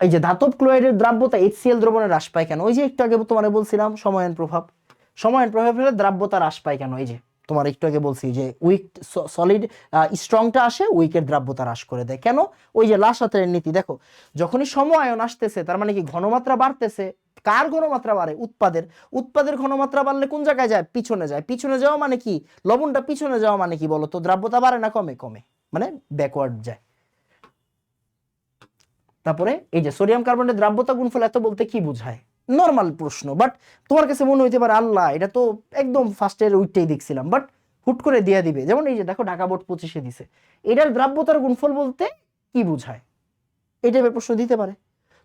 এই যে ধাতব ক্লোরাইডের দ্রাব্যতা HCl দ্রবণে হ্রাস পায় কেন? ওই যে একটু আগে তোমারে বলছিলাম সময়ন প্রভাব, সময়ন প্রভাবের দ্রাব্যতা হ্রাস পায় কেন? এই যে তোমার একটু আগে বলছি যে উইক সলিড স্ট্রংটা আসে, উইকের দ্রাব্যতা হ্রাস করে দেয় কেন? ওই যে লাসাতের নীতি। দেখো যখনই সমআয়ন আসতেছে তার মানে কি ঘনমাত্রা বাড়তেছে, কার ঘনমাত্রা বাড়ে? উৎপাদের ঘনমাত্রা বাড়লে কোন জায়গায় যায়? পিছনে যায়। পিছনে যাওয়া মানে কি? লবণটা পিছনে যাওয়া মানে কি বলো তো? দ্রাব্যতা বাড়ে না কমে? কমে, মানে ব্যাকওয়ার্ড যায়। তারপরে এই যে সোডিয়াম কার্বনের দ্রাব্যতা গুণফল এত বলতে কি বোঝায়? নর্মাল প্রশ্ন, বাট তোমার কাছে মনে হইতে পারে আল্লাহ এটা তো একদম ফার্স্টের উইকটাই দেখছিলাম, বাট হুট করে দিয়ে দিবে। যেমন এই যে দেখো ঢাকা বোর্ড 25-এ দিছে, এটার দ্রাব্যতার গুণফল বলতে কি বোঝায়, এই টাইপের প্রশ্ন দিতে পারে।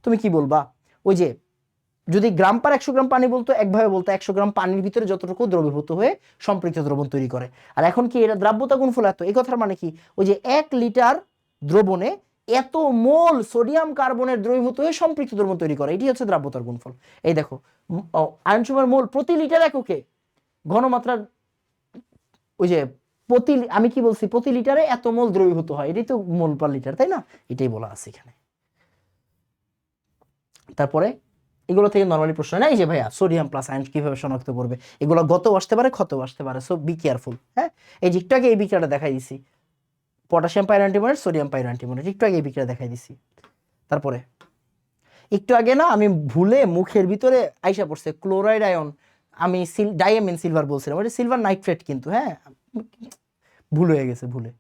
তুমি কি বলবা? ওই যে যদি গ্রাম পার 100 গ্রাম পানি বলতো, একভাবে বলতো 100 গ্রাম পানির ভিতরে যতটুকু দ্রবীভূত হয়ে সম্পৃক্ত দ্রবণ তৈরি করে। আর এখন কি এটা দ্রাব্যতা গুণফল এত, এই কথার মানে কি? ওই যে 1 লিটার দ্রবণে এত মোল সোডিয়াম কার্বনের দ্রবীভূত হয়ে সম্পৃক্ত দ্রবণ তৈরি করে, এটি হচ্ছে দ্রাব্যতার গুণফল। এই দেখো আয়নসময়ের মোল প্রতি লিটার এককে ঘনমাত্রার, ওই যে আমি কি বলছি? প্রতি লিটারে এত মোল দ্রবীভূত হয়, এটাই তো মোল পার লিটার, তাই না? এটাই বলা আছে এখানে। তারপরে এগুলো থেকে নর্মালি প্রশ্ন না। এই যে ভাইয়া সোডিয়াম প্লাস আয়ন কিভাবে শনাক্ত করবে, এগুলো গত আসতে পারে, ক্ষত আসতে পারে, সো বি কেয়ারফুল। হ্যাঁ, এই যে একটু আগে এই বিক্রিয়াটা দেখাই দিছি, পটাশিয়াম পাইরোঅ্যান্টিমোনেট, সোডিয়াম পাইরোঅ্যান্টিমোনেট, একটু আগে এই বিক্রিয়া দেখাই দিছি। তারপরে একটু আগে না আমি ভুলে মুখের ভিতরে আইসা পড়ছে ক্লোরাইড আয়ন, আমি ডাইয়ামিন সিলভার বলছিলাম, ওটা সিলভার নাইট্রেট কিন্তু, হ্যাঁ ভুল হয়ে গেছে ভুলে।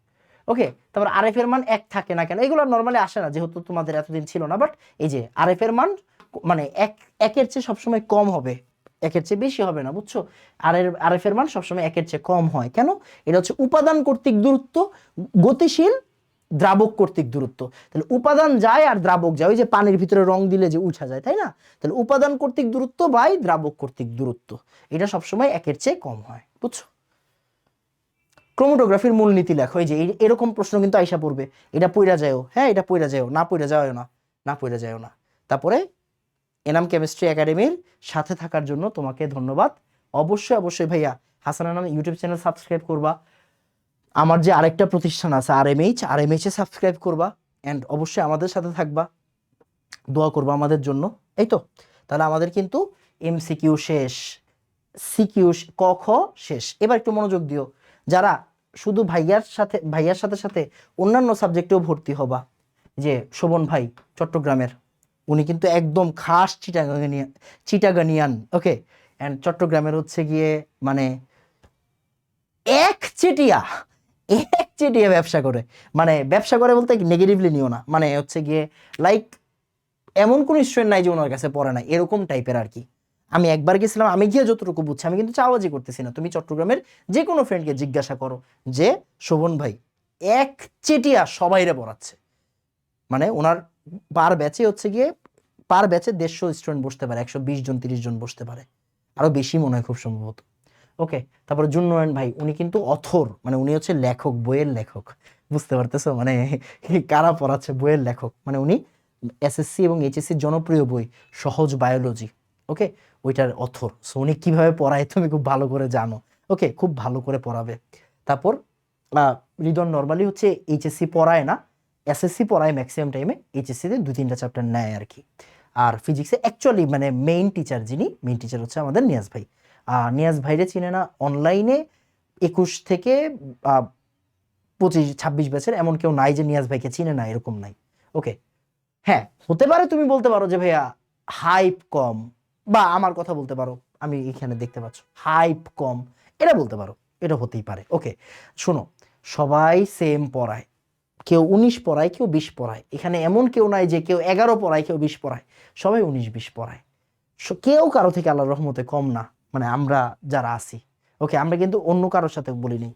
ওকে, তারপর আরএফ এর মান 1 থাকে না কেন, এগুলো নর্মালি আসে না যেহেতু তোমাদের এতদিন ছিল না, বাট এই যে আরএফ এর মান মানে একের চেয়ে সবসময় কম হবে, একের চেয়ে বেশি হবে না, বুঝছো? আরএফ এর মান সবসময় একের চেয়ে কম হয় কেন? এটা হচ্ছে উপাদান কর্তৃক দূরত্ব, গতিশীল দ্রাবক কর্তৃক দূরত্ব। তাহলে উপাদান যায় আর দ্রাবক যায়, ওই যে পানির ভিতরে রং দিলে যে উঠা যায়, তাই না? তাহলে উপাদান কর্তৃক দূরত্ব বাই দ্রাবক কর্তৃক দূরত্ব, এটা সবসময় একের চেয়ে কম হয়, বুঝছো? ক্রোমাটোগ্রাফির মূলনীতি লেখো, এই যে এরকম প্রশ্ন কিন্তু আইসা পড়বে, এটা পইরা যায়ও, হ্যাঁ এটা পইরা যায়ও, না পইরা যায়ও না, না পইরা যায়ও না। তারপরে এনাম কেমিস্ট্রি একাডেমির সাথে থাকার জন্য তোমাকে ধন্যবাদ। অবশ্যই অবশ্যই ভাইয়া Hasan Enam YouTube channel subscribe করবা, আমার যে আরেকটা প্রতিষ্ঠান আছে আরএমএইচ এ সাবস্ক্রাইব করবা, অ্যান্ড অবশ্যই আমাদের সাথে থাকবা, দোয়া করবা আমাদের জন্য। এই তো, তাহলে আমাদের কিন্তু এমসিকিউ শেষ, সিকিউ ক খ শেষ। এবার একটু মনোযোগ দিও, যারা শুধু ভাইয়ার সাথে সাথে অন্যান্য সাবজেক্টেও ভর্তি হবা, যে শোভন ভাই চট্টগ্রামের, উনি কিন্তু একদম খাস চিটাগানিয়ান, ওকে, অ্যান্ড চট্টগ্রামের হচ্ছে গিয়ে মানে একচেটিয়া একচেটিয়া ব্যবসা করে, মানে ব্যবসা করে বলতে নেগেটিভলি নিও না, মানে হচ্ছে গিয়ে লাইক এমন কোন স্টুডেন্ট নাই যে ওনার কাছে পড়ে না, এরকম টাইপের আর কি। আমি একবার গেছিলাম, আমি গিয়ে যতটুকু বুঝছি, আমি কিন্তু চাওয়াজি করতেছি না, তুমি চট্টগ্রামের যে কোনো ফ্রেন্ডকে জিজ্ঞাসা করো যে শোভন ভাই একচেটিয়া সবাইরে পড়াচ্ছে, মানে ওনার পার ব্যাচে হচ্ছে গিয়ে পার ব্যাচে 150 স্টুডেন্ট বসতে পারে, 120 জন 30 জন বসতে পারে, আরো বেশি মনে হয় খুব সম্ভবত। ওকে, তারপরে জুন্নয়ন ভাই, উনি কিন্তু অথর, মানে উনি হচ্ছে লেখক, বইয়ের লেখক, বুঝতে পারতেছো? মানে কারা পড়াচ্ছে, বইয়ের লেখক, মানে উনি এসএসসি এবং এইচএসসির জনপ্রিয় বই সহজ বায়োলজি, ওকে, ওইটার অথর। সো উনি কিভাবে পড়ায় তুমি খুব ভালো করে জানো, ওকে, খুব ভালো করে পড়াবে। তারপর রিদন নর্মালি হচ্ছে এইচএসসি পড়ায় না, এসএসসি পড়ায় ম্যাক্সিমাম টাইমে, এইচএসসিতে 2-3টা চ্যাপ্টার নেয় আর কি। আর ফিজিক্সে অ্যাকচুয়ালি মানে মেইন টিচার হচ্ছে আমাদের নিয়াজ ভাই। নিয়াজ ভাইরে চিনে না অনলাইনে 21 থেকে 25-26 ব্যাচের এমন কেউ নাই যে নিয়াজ ভাইকে চিনে না, এরকম নাই। ওকে, হ্যাঁ হতে পারে তুমি বলতে পারো যে ভাইয়া হাইপ কম, বা আমার কথা বলতে পারো, আমি এখানে দেখতে পাচ্ছ হাইপ কম, এটা বলতে পারো, এটা হতেই পারে। ওকে, শোনো, সবাই সেম পড়ায়, কেউ 19 পড়ায়, কেউ 20 পড়ায়, এখানে এমন কেউ নাই যে কেউ 11 পড়ায় কেউ 20 পড়ায়, সবাই 19-20 পড়ায়, কেউ কারো থেকে আল্লাহর রহমতে কম না, মানে আমরা যারা আছি, ওকে, আমরা কিন্তু অন্য কারোর সাথে বলিনি,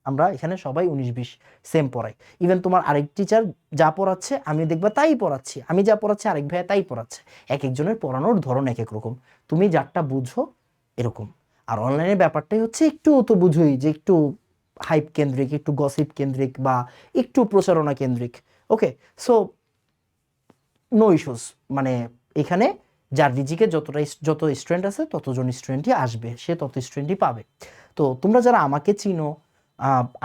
আমরা এখানে সবাই 19-20 সেম পড়াই। ইভেন তোমার আরেক টিচার যা পড়াচ্ছে আমি দেখবা তাই পড়াচ্ছি, আমি যা পড়াচ্ছি আরেক ভাইয়া তাই পড়াচ্ছে, এক একজনের পড়ানোর ধরন এক এক রকম, তুমি যারটা বুঝো এরকম। আর অনলাইনের ব্যাপারটাই হচ্ছে একটু তো বুঝোই যে একটু হাইপ কেন্দ্রিক, একটু গসিপ কেন্দ্রিক, বা একটু প্রচারণা কেন্দ্রিক। ওকে, সো নো ইস্যুস, মানে এখানে যার রিজিকে যত স্টুডেন্ট আছে ততজন স্টুডেন্টই আসবে, সে তত স্টুডেন্টই পাবে। তো তোমরা যারা আমাকে চিনো,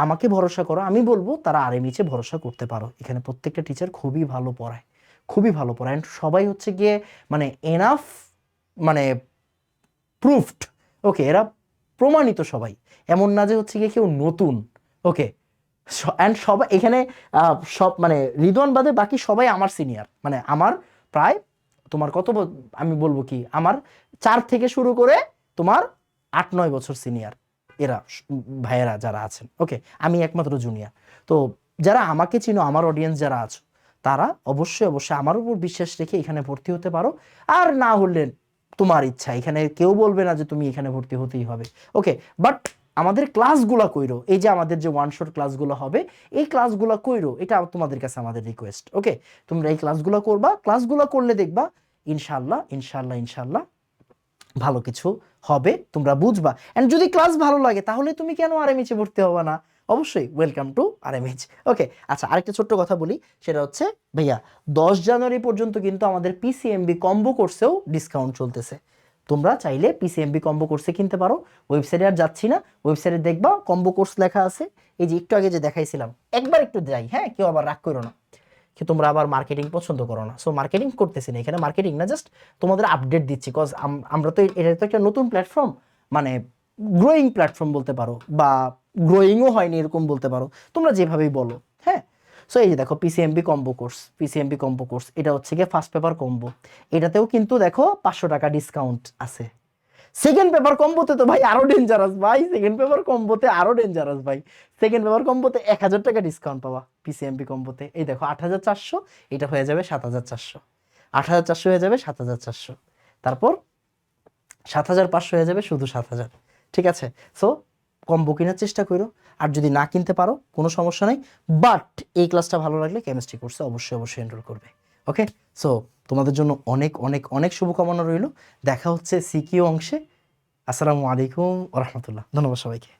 আমাকে ভরসা করো, আমি বলবো তারা আরএমএইচে ভরসা করতে পারো, এখানে প্রত্যেকটা টিচার খুবই ভালো পড়ায়, খুবই ভালো পড়ায়, and সবাই হচ্ছে গিয়ে মানে এনাফ, মানে প্রুফড, ওকে, এরা প্রমাণিত সবাই, এমন না যে হচ্ছে গিয়ে কেউ নতুন। ওকে, অ্যান্ড সবাই এখানে সব মানে রিদওয়ান বাদে বাকি সবাই আমার সিনিয়র, মানে আমার প্রায় তোমার আমি বলবো কি, আমার 4 থেকে শুরু করে তোমার 8-9 বছর সিনিয়র এরা ভাইয়েরা যারা আছেন। ওকে, আমি একমাত্র জুনিয়র। তো যারা আমাকে চিনো, আমার অডিয়েন্স যারা আছো, তারা অবশ্যই অবশ্যই আমার উপর বিশ্বাস রেখে এখানে ভর্তি হতে পারো, আর না হলে তোমার ইচ্ছা, এখানে কেউ বলবে না যে তুমি এখানে ভর্তি হতেই হবে। ওকে, বাট আমাদের ক্লাসগুলো কইরো, এই যে আমাদের যে ওয়ান শট ক্লাসগুলো হবে, এই ক্লাসগুলো কইরো, এটা তোমাদের কাছে আমাদের রিকোয়েস্ট। ওকে, তোমরা এই ক্লাসগুলো করবা, ক্লাসগুলো করলে দেখবা ইনশাল্লাহ ইনশাল্লাহ ইনশাল্লাহ ভালো কিছু হবে, তোমরা বুঝবা। এন্ড যদি ক্লাস ভালো লাগে তাহলে তুমি কেন আরএমএইচে ভর্তি হবে না? অবশ্যই ওয়েলকাম টু আরএমএইচ। ওকে, আচ্ছা আরেকটা ছোট্ট কথা বলি, সেটা হচ্ছে ভাইয়া 10 জানুয়ারি পর্যন্ত কিন্তু আমাদের পিসিএমবি কম্বো কোর্সেও ডিসকাউন্ট চলতেছে, তোমরা চাইলে পিসিএমবি কম্বো কোর্সে কিনতে পারো। ওয়েবসাইটে আর যাচ্ছি না, ওয়েবসাইটে দেখবা কম্বো কোর্স লেখা আছে, এই যে একটু আগে যে দেখাইছিলাম, একবার একটু যাই, হ্যাঁ কেউ আবার রাগ করো না, কি তোমরা আবার মার্কেটিং পছন্দ করো না, সো মার্কেটিং করতেছি না এখানে, মার্কেটিং না, জাস্ট তোমাদের আপডেট দিচ্ছি, কজ আমরা তো এটা তো একটা নতুন প্ল্যাটফর্ম, মানে গ্রোয়িং প্ল্যাটফর্ম বলতে পারো, বা গ্রোয়িংও হয়নি এরকম বলতে পারো, তোমরা যেভাবেই বলো। হ্যাঁ, সো এই যে দেখো PCMB combo course, PCMB combo course, এটা হচ্ছে গিয়ে ফার্স্ট পেপার কম্বো, এটাতেও কিন্তু দেখো 500 টাকা ডিসকাউন্ট আছে। সেকেন্ড পেপার কম্বোতে তো ভাই আরো ডেঞ্জারাস ভাই, সেকেন্ড পেপার কম্বোতে আরো ডেঞ্জারাস ভাই, সেকেন্ড পেপার কম্বোতে 1000 টাকা ডিসকাউন্ট পাবা পিসিএমবি কম্বোতে। এই দেখো 8400, এটা হয়ে যাবে 7400, 8400 হয়ে যাবে 7400, তারপর 7500 হয়ে যাবে শুধু 7000। ঠিক আছে, সো কম্বো কেনার চেষ্টা করো, আর যদি না কিনতে পারো কোনো সমস্যা নাই, বাট এই ক্লাসটা ভালো লাগলে কেমিস্ট্রি কোর্সে অবশ্যই অবশ্যই এনরোল করবে। ওকে, সো তোমাদের জন্য অনেক অনেক অনেক শুভকামনা রইল, দেখা হচ্ছে সিকিউ অংশে। আসসালামু আলাইকুম ওয়া রাহমাতুল্লাহ, ধন্যবাদ সবাইকে।